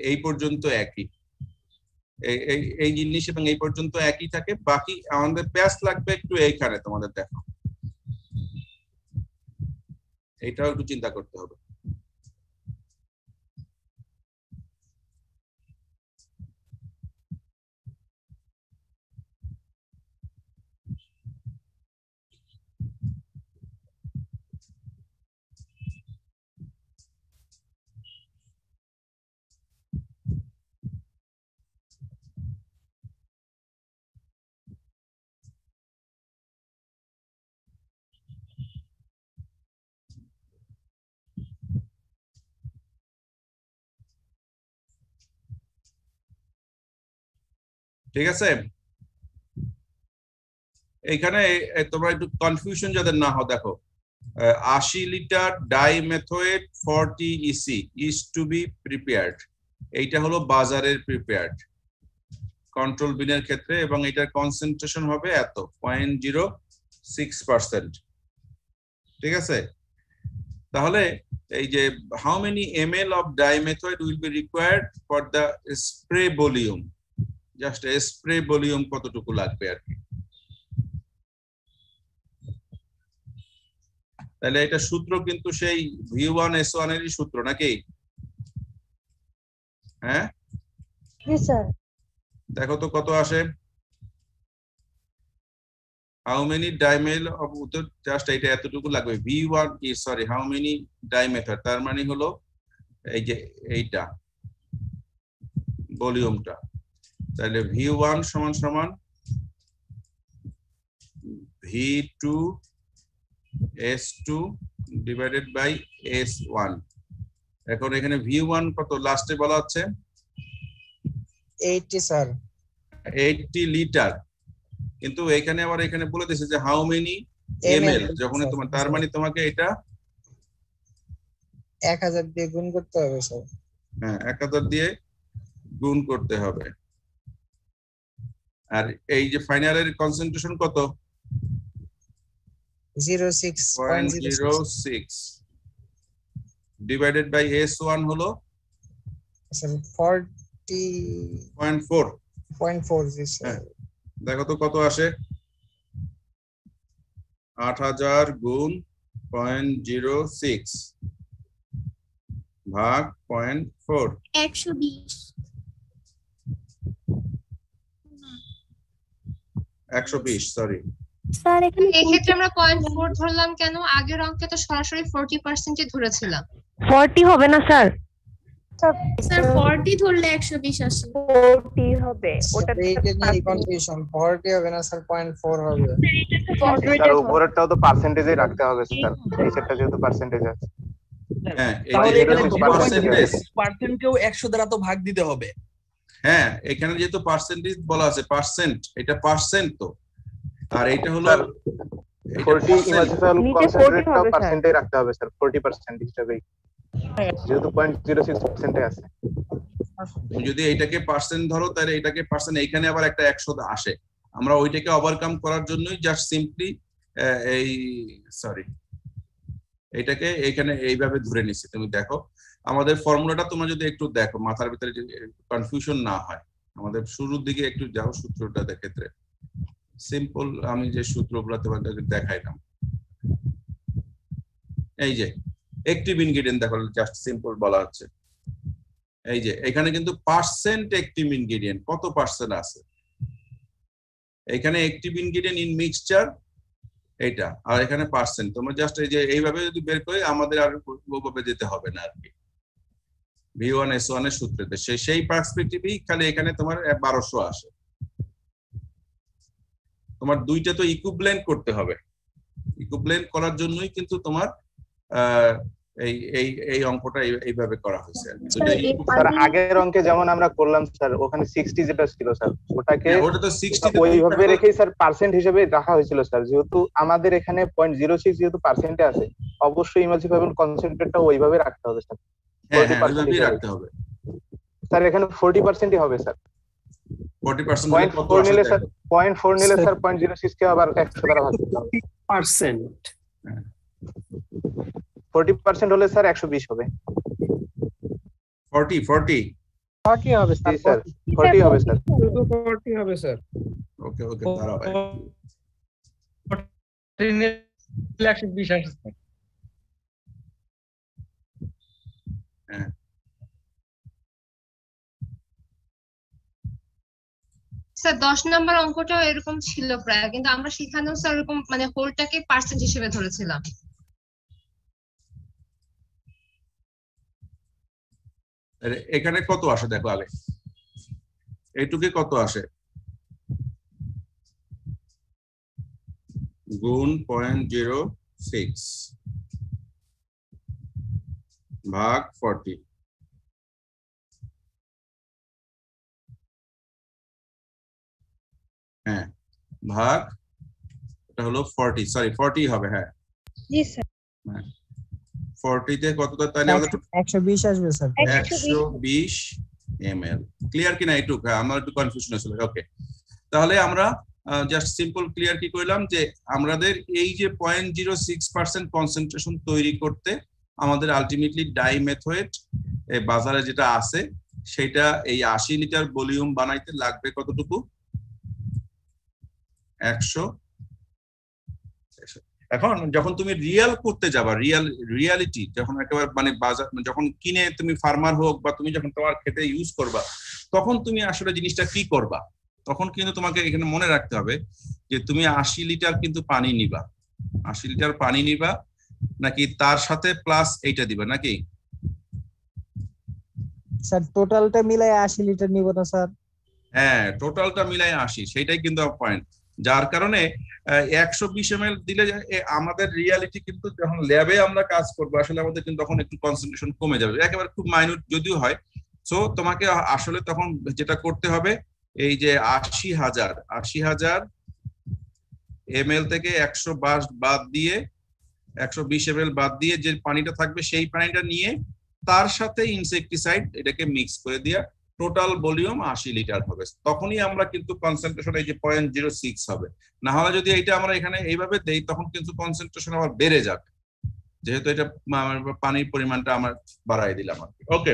এই পর্যন্ত একই, এই জিনিস এবং এই পর্যন্ত একই থাকে। বাকি আমাদের প্যাচ লাগবে একটু এইখানে, তোমাদের দেখো এইটাও একটু চিন্তা করতে হবে। ঠিক আছে, এইখানে তোমরা একটু কনফিউশন যাদের না হয়, দেখো 80 litre dimethoate 40 EC is to be prepared, এইটা হলো বাজারের প্রিপেয়ার্ড কন্ট্রোল বিনের ক্ষেত্রে, এবং এটার কনসেন্ট্রেশন হবে এত 0.06%। ঠিক আছে, তাহলে এই যে how many ml of dimethoate will be required for the spray volume, just spray volume কতটুকু লাগবে আর কি। তাহলে এটা সূত্র কিন্তু সেই V1S1 এরই সূত্র নাকি? হ্যাঁ স্যার, দেখো তো কত আসে, হাউ মেনি ডাইমেল অফ উত্তর, জাস্ট এটা এতটুকু লাগবে। V1 সরি হাউ মেনি ডাইমেথড, তার মানে হলো এই যে এইটা ভলিউমটা, তাহলে V1 সমান সমান V2 S2 divided by S1। এখন এখানে V1 কত লাস্টে বলা হচ্ছে 80 স্যার, 80 লিটার, কিন্তু এখানে আবার এখানে বলে দিয়েছে যে হাউ মেনি ml, যখন তোমার তার মানে তোমাকে এটা 1000 দিয়ে গুণ করতে হবে স্যার। হ্যাঁ 1000 দিয়ে গুণ করতে হবে। আর এই যে ফাইনালের কনসেন্ট্রেশন কত? 0.06 ডিভাইডেড বাই S1 হলো 40.4 জি স্যার। দেখো তো কত আসে, 8000 গুণ 0.06 ভাগ 0.4, 120 সরি স্যার এখানে এই ক্ষেত্রে আমরা 0.4 ধরলাম কেন? আগের অঙ্কে তো সরাসরি 40% ধরেছিলাম। 40 হবে না স্যার, স্যার 40 ধরলে 120 আসে। 40 হবে, ওটা এইটা নিয়ে কনফিউশন, 40 হবে না স্যার, 0.4 হবে। স্যার উপরেরটাও তো পার্সেন্টেজে রাখতে হবে স্যার, এই সেটটা যেহেতু পার্সেন্টেজ আছে। হ্যাঁ তাহলে এখানে পার্সেন্টেজ 0.6% কেও 100 দ্বারা তো ভাগ দিতে হবে। হ্যাঁ এখানে যেহেতু পার্সেন্টেজ বলা আছে, পার্সেন্ট, এটা পার্সেন্ট তো, আর এটা হলো 40 ইমার্জিনাল কনসেন্ট্রেটটা পার্সেন্টে রাখতে হবে স্যার, 40% হিসেবে, যেহেতু 0.06% এ আছে। তুমি যদি এইটাকে পার্সেন্ট ধরো, তাহলে এটাকে পার্সেন্ট, এইখানে আবার একটা 100 আসে। আমরা ওইটাকে ওভারকাম করার জন্যই জাস্ট সিম্পলি এই সরি এটাকে এইখানে এইভাবে ধরে নিছি। তুমি দেখো আমাদের ফর্মুলাটা, তোমরা যদি একটু দেখো মাথার ভিতরে যদি কনফিউশন না হয়, আমাদের শুরুর দিকে একটু যাও সূত্রটা ক্ষেত্রে, সিম্পল আমি যে সূত্রগুলো তোমাদের দেখাইলাম, এই যে অ্যাক্টিভ ইনগ্রেডিয়েন্ট দেখো, জাস্ট সিম্পল বলা হচ্ছে, এই যে এখানে কিন্তু পার্সেন্ট অ্যাক্টিভ ইনগ্রেডিয়েন্ট কত পার্সেন্ট আছে, এখানে অ্যাক্টিভ ইনগ্রেডিয়েন্ট ইন মিক্সচার এটা, আর এখানে পার্সেন্ট। তোমরা জাস্ট এই যে এইভাবে যদি বের করে আমাদের আর ওভাবে যেতে হবে না আর কি V1S1 এর সূত্রেতে, সেই পার্সপেক্টিভেই খালি এখানে তোমার 1200 আসে। তোমার দুইটা তো ইকুইভ্যালেন্ট করতে হবে, ইকুইভ্যালেন্ট করার জন্যই কিন্তু তোমার এই এই এই অঙ্কটা এইভাবে করা হয়েছে। স্যার আগের অঙ্কে যেমন আমরা করলাম স্যার, ওখানে 60 যেটা ছিল স্যার, ওটাকে ওটা তো 60 ওইভাবে রেখেই স্যার পার্সেন্ট হিসেবে রাখা হয়েছিল স্যার। যেহেতু আমাদের এখানে 0.06 যেহেতু পার্সেন্টে আছে, অবশ্যই ইমাজিনেবল কনসেন্ট্রেটটা ওইভাবে রাখতে হবে স্যার। হ্যাঁ ওইভাবেই রাখতে হবে স্যার। এখানে 40%ই হবে স্যার। 40% 0.4 নিলে স্যার 0.4 নিলে স্যার 0.06 কে আবার 100 দ্বারা ভাগ করতে হবে। 40% হলে স্যার 120 হবে। 40 হবে স্যার, 40 হবে স্যার, 40 হবে স্যার। ওকে দাঁড়াও ভাই, 120 আসছে। হ্যাঁ স্যার 10 নম্বর অঙ্কটাও এরকম ছিল প্রায়, কিন্তু আমরা সেখানেও স্যার এরকম মানে হোলটাকে পার্সেন্ট হিসেবে ধরেছিলাম। এখানে কত আসে দেখো আগে, এইটুকে কত আসে গুণ 0.06 ভাগ 40, হ্যাঁ ভাগ এটা হলো 40 হবে। হ্যাঁ জি স্যার। 40 তে কতটা তাহলে আমাদের 120 আসবে স্যার। 120 ml। ক্লিয়ার কিনা এইটুক? হ্যাঁ আমার একটু কনফিউশন ছিল। ওকে, তাহলে আমরা জাস্ট সিম্পল ক্লিয়ার কি করলাম যে আমাদের এই যে 0.06% কনসেন্ট্রেশন তৈরি করতে আমাদের আলটিমেটলি ডাইমেথোয়েট বাজারে যেটা আছে সেটা এই 80 লিটার ভলিউম বানাইতে লাগবে কতটুকু? 100। এখন যখন তুমি রিয়েল করতে যাবা, রিয়ালিটি যখন একেবারে মানে বাজার যখন কিনে তুমি ফার্মার হোক বা তুমি যখন তোমার খেতে ইউজ করবা, তখন তুমি আসলে জিনিসটা কি করবা, তখন কিন্তু তোমাকে এখানে মনে রাখতে হবে যে তুমি 80 লিটার কিন্তু পানি নিবা, 80 লিটার পানি নিবা নাকি তার সাথে প্লাস এইটা দিবা নাকি? স্যার টোটালটা মিলাই 80 লিটার নিব না স্যার? হ্যাঁ টোটালটা মিলাই 80, সেটাই কিন্তু পয়েন্ট। যার কারণে 120 ml দিলে আমাদের রিয়ালিটি কিন্তু যখন ল্যাবে আমরা কাজ করবো আসলে আমাদের কিন্তু তখন একটু কনসেন্ট্রেশন কমে যাবে, একেবারে খুব মাইনিউট যদিও হয়। সো তোমাকে আসলে তখন যেটা করতে হবে এই যে 80,000 ml থেকে 120 বাদ দিয়ে 120 ml বাদ দিয়ে যে পানিটা থাকবে সেই পানিটা নিয়ে তার সাথে ইনসেক্টিসাইড এটাকে মিক্স করে দিয়া টোটাল ভলিউম 80 লিটার হবে। তখনই আমরা কিন্তু কনসেন্ট্রেশন এই যে 0.06 হবে। না হলে যদি এইটা আমরা এখানে এইভাবে দেই তখন কিন্তু কনসেন্ট্রেশন আবার বেড়ে যাবে, যেহেতু এটা পানির পরিমাণটা আমরা বাড়াই দিলাম আর কি। ওকে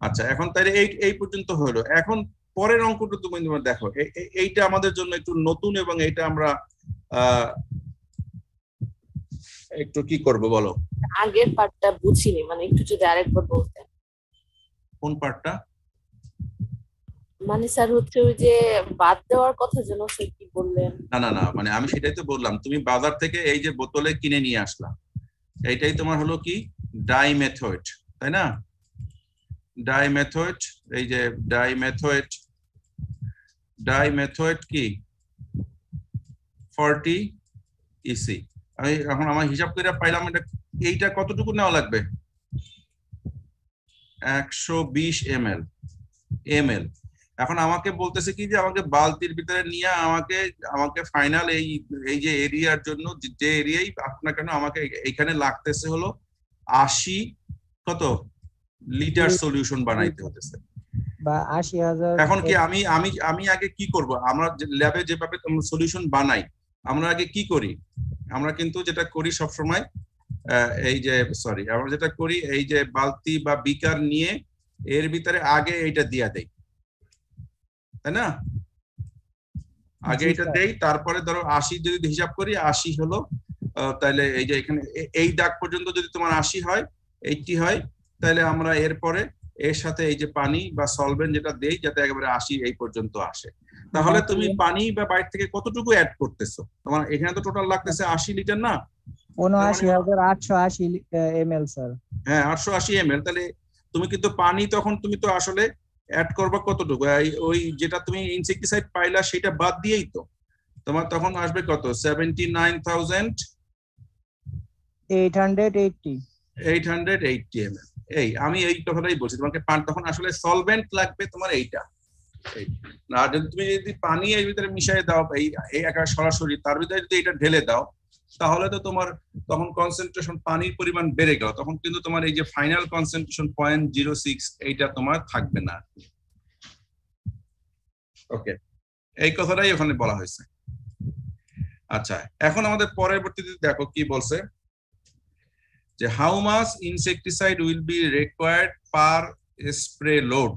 আচ্ছা, এখন তাইলে এই পর্যন্ত হলো। এখন পরের অঙ্কটা তুমি দেখো, এইটা আমাদের জন্য একটু নতুন এবং এইটা আমরা একটু কি করব বলো? আগের পার্টটা বুঝিনি, মানে একটু যদি আরেকবার বলতেন। কোন পার্টটা? মানে স্যার হচ্ছে ওই যে বাদ দেওয়ার কথা যেন স্যার কি বললেন? না মানে আমি সেটাই তো বললাম, তুমি বাজার থেকে এই যে বোতলে কিনে নিয়ে আসলা, এইটাই তোমার হলো কি ডাইমেথোয়েট, তাই না? ডাইমেথোয়েট, এই যে ডাইমেথোয়েট কি 40 EC। আমি এখন আমার হিসাব করে পাইলাম এইটা কতটুকু নেওয়া লাগবে? 120 ml। এখন আমাকে বলতেছে কি যে আমাকে বালতির ভিতরে নিয়ে আমাকে ফাইনাল এই যে এরিয়ার জন্য যে এরিয়াই আপনার কেন আমাকে এখানে লাগতেছে হলো 80 কত লিটার সলিউশন বানাইতে হতেছে বা 80,000। এখন কি আমি আগে কি করব? আমরা ল্যাবে যেভাবে সলিউশন বানাই আমরা আগে কি করি? আমরা কিন্তু যেটা করি সব সময় আমরা যেটা করি এই যে বালতি বা বিকার নিয়ে এর ভিতরে আগে এইটা দিয়া দেই, তাই না? আগে এটা দেই, তারপরে ধরো 80 যদি হিসাব করি 80 হলো, তাহলে এই যে এখানে এই দাগ পর্যন্ত যদি তোমার 80 হয় 80 হয়, তাহলে আমরা এরপরে এর সাথে এই যে পানি বা সলভেন্ট যেটা দেই যাতে একেবারে 80 এই পর্যন্ত আসে। তাহলে তুমি পানি বা বাইরে থেকে কতটুকু অ্যাড করতেছো? তোমার এখানে তো টোটাল লাগতেছে 80 লিটার না? ৭৯,৮৮০ ml স্যার। হ্যাঁ 880 ml। তাহলে তুমি কিন্তু পানি তখন তুমি তো আসলে অ্যাড করবা কতটুকু? ওই যেটা তুমি ইনসেক্টিসাইড পাইলা সেটা বাদ দিয়েই তো তোমার তখন আসবে কত? 79,880 ml। এই আমি এই কথাটাই বলছি তোমাকে, তখন আসলে সলভেন্ট লাগবে তোমার এইটা। না তুমি যদি পানি এর ভিতরে মিশিয়ে দাও এই একা সরাসরি তার ভিতরে যদি এটা ঢেলে দাও তাহলে তো তোমার তখন কনসেন্ট্রেশন পানির পরিমাণ বেড়ে গেল, তখন কিন্তু তোমার এই যে ফাইনাল কনসেন্ট্রেশন 0.06 এইটা তোমার থাকবে না। ওকে, এই কথাটাই ওখানে বলা হয়েছে। আচ্ছা, এখন আমাদের পরবর্তীতে দেখো কি বলছে যে how much insecticide will be required per spray load.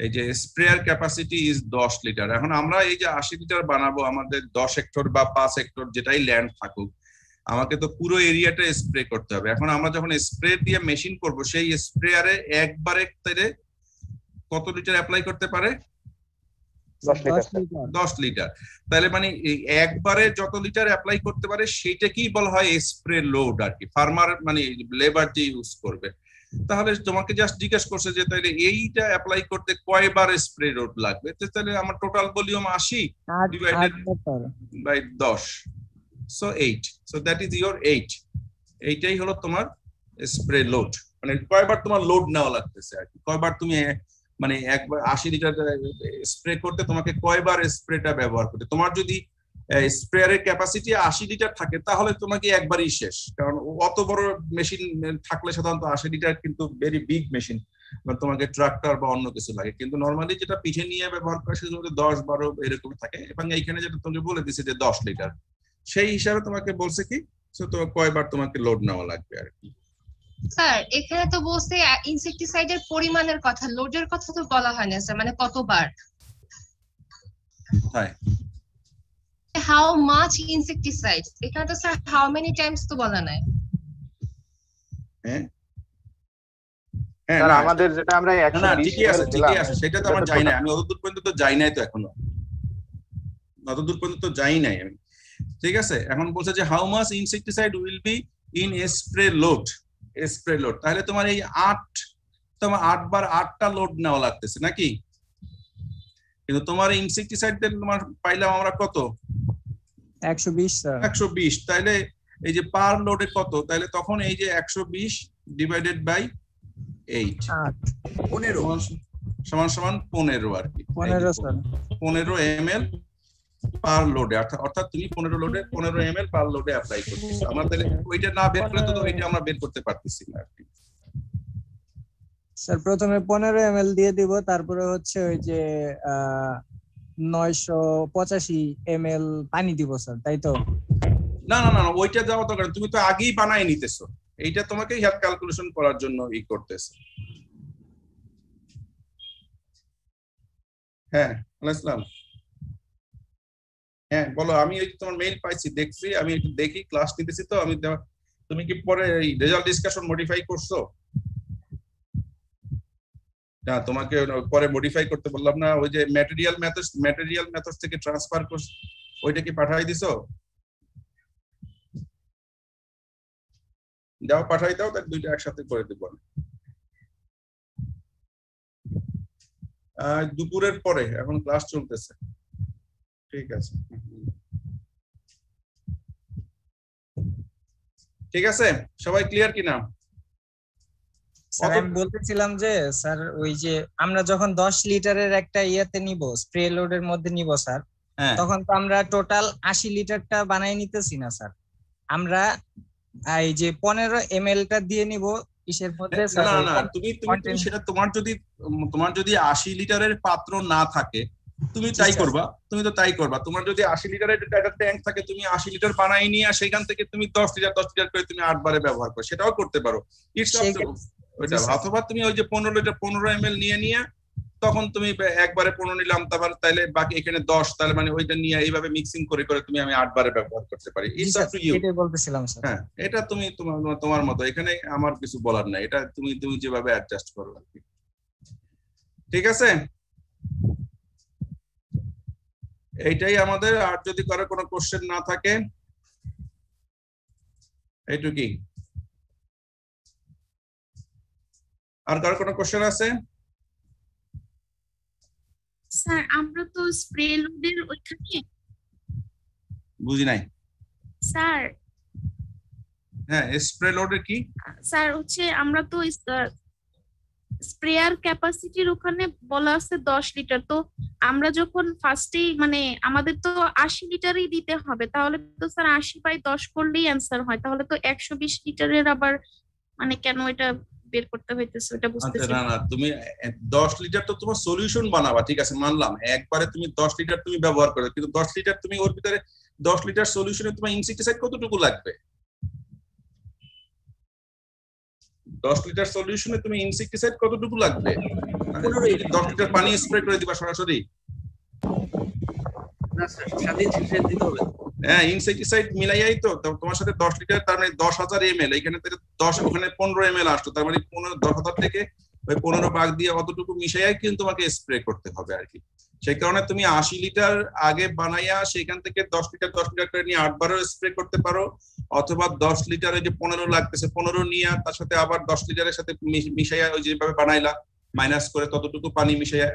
এই যে স্প্রেয়ার ক্যাপাসিটি ইজ 10 লিটার। এখন আমরা এই যে 80 লিটার বানাবো, আমাদের 10 হেক্টর বা 5 হেক্টর যেটাই ল্যান্ড থাকুক, আমাকে তো পুরো এরিয়াটা স্প্রে করতে হবে। এখন আমরা যখন স্প্রে দিয়ে মেশিন করব, সেই স্প্রেয়ারে একবারে কত লিটার অ্যাপ্লাই করতে পারে? 10 লিটার। তাহলে মানে একবারে যত লিটার অ্যাপ্লাই করতে পারে সেইটাকেই বলা হয় স্প্রে লোড আর কি, ফার্মার মানে লেবার যে ইউজ করবে। তাহলে তোমাকে জাস্ট জিজ্ঞেস করছে যে তাহলে এইটা অ্যাপ্লাই করতে কয়বার স্প্রে লোড লাগবে, তাহলে আমার total volume 80 divided by 10, so 8, so that is your 8। এইটাই হলো তোমার স্প্রে লোড, মানে কয়বার তোমার লোড নেওয়া লাগতেছে আর কি, কয়বার তুমি মানে একবার 80 লিটার স্প্রে করতে তোমাকে কয়বার স্প্রেটা ব্যবহার করতে। তোমার যদি স্প্রেয়ারের ক্যাপাসিটি 80 লিটার থাকে তাহলে তোমাকে একবারই শেষ, কারণ অত বড় মেশিন থাকলে সাধারণত 80 লিটার কিন্তু ভেরি বিগ মেশিন, তোমাকে ট্রাক্টর বা অন্য কিছু লাগে। কিন্তু নরমালি যেটা পিঠে নিয়ে ব্যবহার করে সেটা 10-12 এরকম থাকে, এবং এইখানে যেটা তোমাকে বলে দিছে যে 10 লিটার, সেই হিসাবে তোমাকে বলছে কি তো কয়বার তোমাকে লোড নেওয়া লাগবে আর কি। স্যার এখানে তো বলছে ইনসেক্টিসাইডের পরিমাণের কথা, লোডের কথা তো বলা হয় না স্যার, মানে কতবার? হ্যাঁ, হাউ মাচ ইনসেক্টিসাইড, এখানে তো স্যার হাউ মেনি টাইমস তো বলা নাই। হ্যাঁ স্যার আমাদের যেটা আমরা 120 ঠিকই আছে, সেটা তো আমরা যাই না, আমি অতদূর পর্যন্ত তো যাই নাই, তো এখনো অতদূর পর্যন্ত যাই নাই আমি। ঠিক আছে, এখন বলছে যে how much insecticide will be in spray load. Spray load তাহলে তোমার এই 8 বার 8টা লোড নেওয়া লাগতেছে নাকি? কিন্তু তোমার ইনসেক্টিসাইড তোমার পাইলাম আমরা কত? 120 স্যার। 120, তাহলে এই যে পার লোডে কত? তাহলে তখন এই যে 120 ডিভাইডেড বাই 8 সমান 15 আর কি। 15 স্যার, 15 ml পার লোডে, অর্থাৎ তুমি 15 লোডে 15 ml পার লোডে অ্যাপ্লাই করতেছো। আমরা তাহলে ওইটা না বের করলে তো ওইটা আমরা বের করতে পারতেছি না আর কি। স্যার প্রথমে 15 ml দিয়ে দিব, তারপরে হচ্ছে ওই যে 985 ml পানি দিব স্যার, তাই তো? না না না, ওইটা যাওয়া দরকার, তুমি তো আগেই বানাই নিতেছো, এইটা তোমাকে হিসাব ক্যালকুলেশন করার জন্য করতেছে। হ্যাঁ আসসালাম, হ্যাঁ বলো। আমি এই তোমার মেইল পাইছি, দেখছি, আমি একটু দেখি, ক্লাস নিতেছি তো আমি। তুমি কি পরে রেজাল্ট ডিসকাশন মডিফাই করছো? না তোমাকে পরে মডিফাই করতে বললাম না, ওই যে ম্যাটেরিয়াল মেথডস থেকে ট্রান্সফার কোর্স ওইটা কি পাঠাই দিছো? যাও পাঠাই দাও, তার দুইটা একসাথে করে দেবো। দুপুরের পরে, এখন ক্লাস চলতেছে। ঠিক আছে, ঠিক আছে, সবাই ক্লিয়ার কিনা? স্যার আমি বলতেছিলাম যে স্যার ওই যে আমরা যখন 10 লিটারের একটা ইয়েতে নিব, স্প্রে লোডের মধ্যে নিব স্যার, তখন তো আমরা টোটাল 80 লিটারটা বানাই নিতেছি না স্যার, আমরা এই যে 15 ml টা দিয়ে নিব ইসের মধ্যে। না না, তুমি সেটা তোমার যদি 80 লিটারের পাত্র না থাকে তুমি তাই করবা, তুমি তো তাই করবা। তোমার যদি 80 লিটারের একটা ট্যাঙ্ক থাকে, তুমি 80 লিটার বানাই নিয়ে সেখান থেকে তুমি 10 লিটার করে তুমি 8 বারে ব্যবহার করো, সেটাও করতে পারো। ইটস আপ টু ওইটা। অথবা তুমি ওই যে 15 ml নিয়ে তখন তুমি একবারে 15 নিলাম, তারপর তাহলে বাকি এখানে 10, তাহলে মানে ওইটা নিয়ে এইভাবে মিক্সিং করে তুমি আমি 8 বারে ব্যবহার করতে পারি। It's up to you. এটাই বলতেছিলাম স্যার। হ্যাঁ, এটা তুমি তোমার মতো, এখানে আমার কিছু বলার নাই, এটা তুমি যেভাবে অ্যাডজাস্ট করো আর কি। ঠিক আছে, এইটাই আমাদের। আর যদি কারো কোনো কোশ্চেন না থাকে এইটুকুই। আর কারো কোনো কোশ্চেন আছে? স্যার আমরা তো স্প্রে লোডের ওইখানে, বুঝি নাই স্যার হ্যাঁ স্প্রে লোডের কি স্যার হচ্ছে আমরা তো স্প্রেয়ার ক্যাপাসিটির ওখানে বলা আছে 10 লিটার। তো আমরা যখন ফার্স্টেই মানে আমাদের তো 80 লিটারই দিতে হবে, তাহলে তো স্যার 80/10 করলেই অ্যান্সার হয়, তাহলে তো 120 লিটারের আবার মানে কেন এটা বের করতে হইতেছে ওটা বুঝতেছি না না, তুমি 10 লিটার তো তোমার সলিউশন বানাবা, ঠিক আছে মানলাম, একবারে তুমি 10 লিটার তুমি ব্যবহার করবে, কিন্তু 10 লিটার তুমি ওর ভিতরে 10 লিটার সলিউশনে তোমার ইনসেক্টিসাইড কতটুকু লাগবে? 10 লিটার সলিউশনে তুমি ইনসেক্টিসাইড কতটুকু লাগবে? 10 লিটার পানি স্প্রে করে দিবা সরাসরি? না স্যার, সাথে শেষে দিতে হবে। হ্যাঁ ইনসেক্টিসাইড মিলাইয়াই তো তোমার সাথে 10 লিটার, তার মানে 10,000 ml, এখানে থেকে 10 ওখানে 15 ml আসতো, তার মানে 10,000 থেকে ওই 15 ভাগ দিয়ে অতটুকু মিশাইয়াই কিন্তু তোমাকে স্প্রে করতে হবে আর কি। সেই কারণে তুমি 80 লিটার আগে বানাইয়া সেখান থেকে 10 লিটার করে নিয়ে 8 বারও স্প্রে করতে পারো, অথবা 10 লিটারে যে 15 লাগতেছে 15 নিয়ে তার সাথে আবার 10 লিটারের সাথে মিশাইয়া ওই যেভাবে বানাইলা মাইনাস করে ততটুকু পানি মিশাইয়া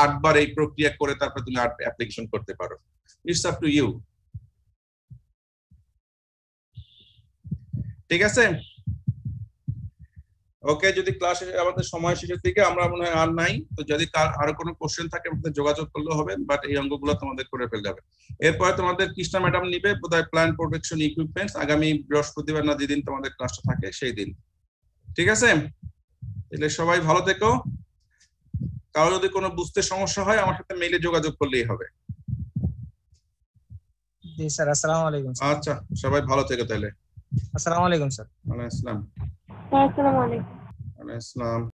8 বার এই প্রক্রিয়া করে তারপর তুমি অ্যাপ্লিকেশন করতে পারো। It's up to you. ঠিক আছে, ওকে। যদি ক্লাস আমাদের সময় শেষের দিকে, আমরা মনে হয় আর নাই, তো যদি আরো কোনো কোশ্চেন থাকে আমাদের যোগাযোগ করলেও হবে, বাট এই অঙ্কগুলো তোমাদের করে ফেলতে হবে। এরপরে তোমাদের কৃষ্ণা ম্যাডাম নিবে বোধহয় প্ল্যান্ট প্রোটেকশন ইকুইপমেন্টস, আগামী বৃহস্পতিবার না যেদিন তোমাদের ক্লাসটা থাকে সেই দিন। ঠিক আছে, তাহলে সবাই ভালো থেকো। কারো যদি কোনো বুঝতে সমস্যা হয় আমার সাথে মেইলে যোগাযোগ করলেই হবে। জি স্যার, আসসালামু আলাইকুম। আচ্ছা, সবাই ভালো থেকো তাহলে। আসসালামু আলাইকুম স্যার। ওয়ালাইকুম আসসালাম। আসসালামু আলাইকুম। ওয়ালাইকুম আসসালাম।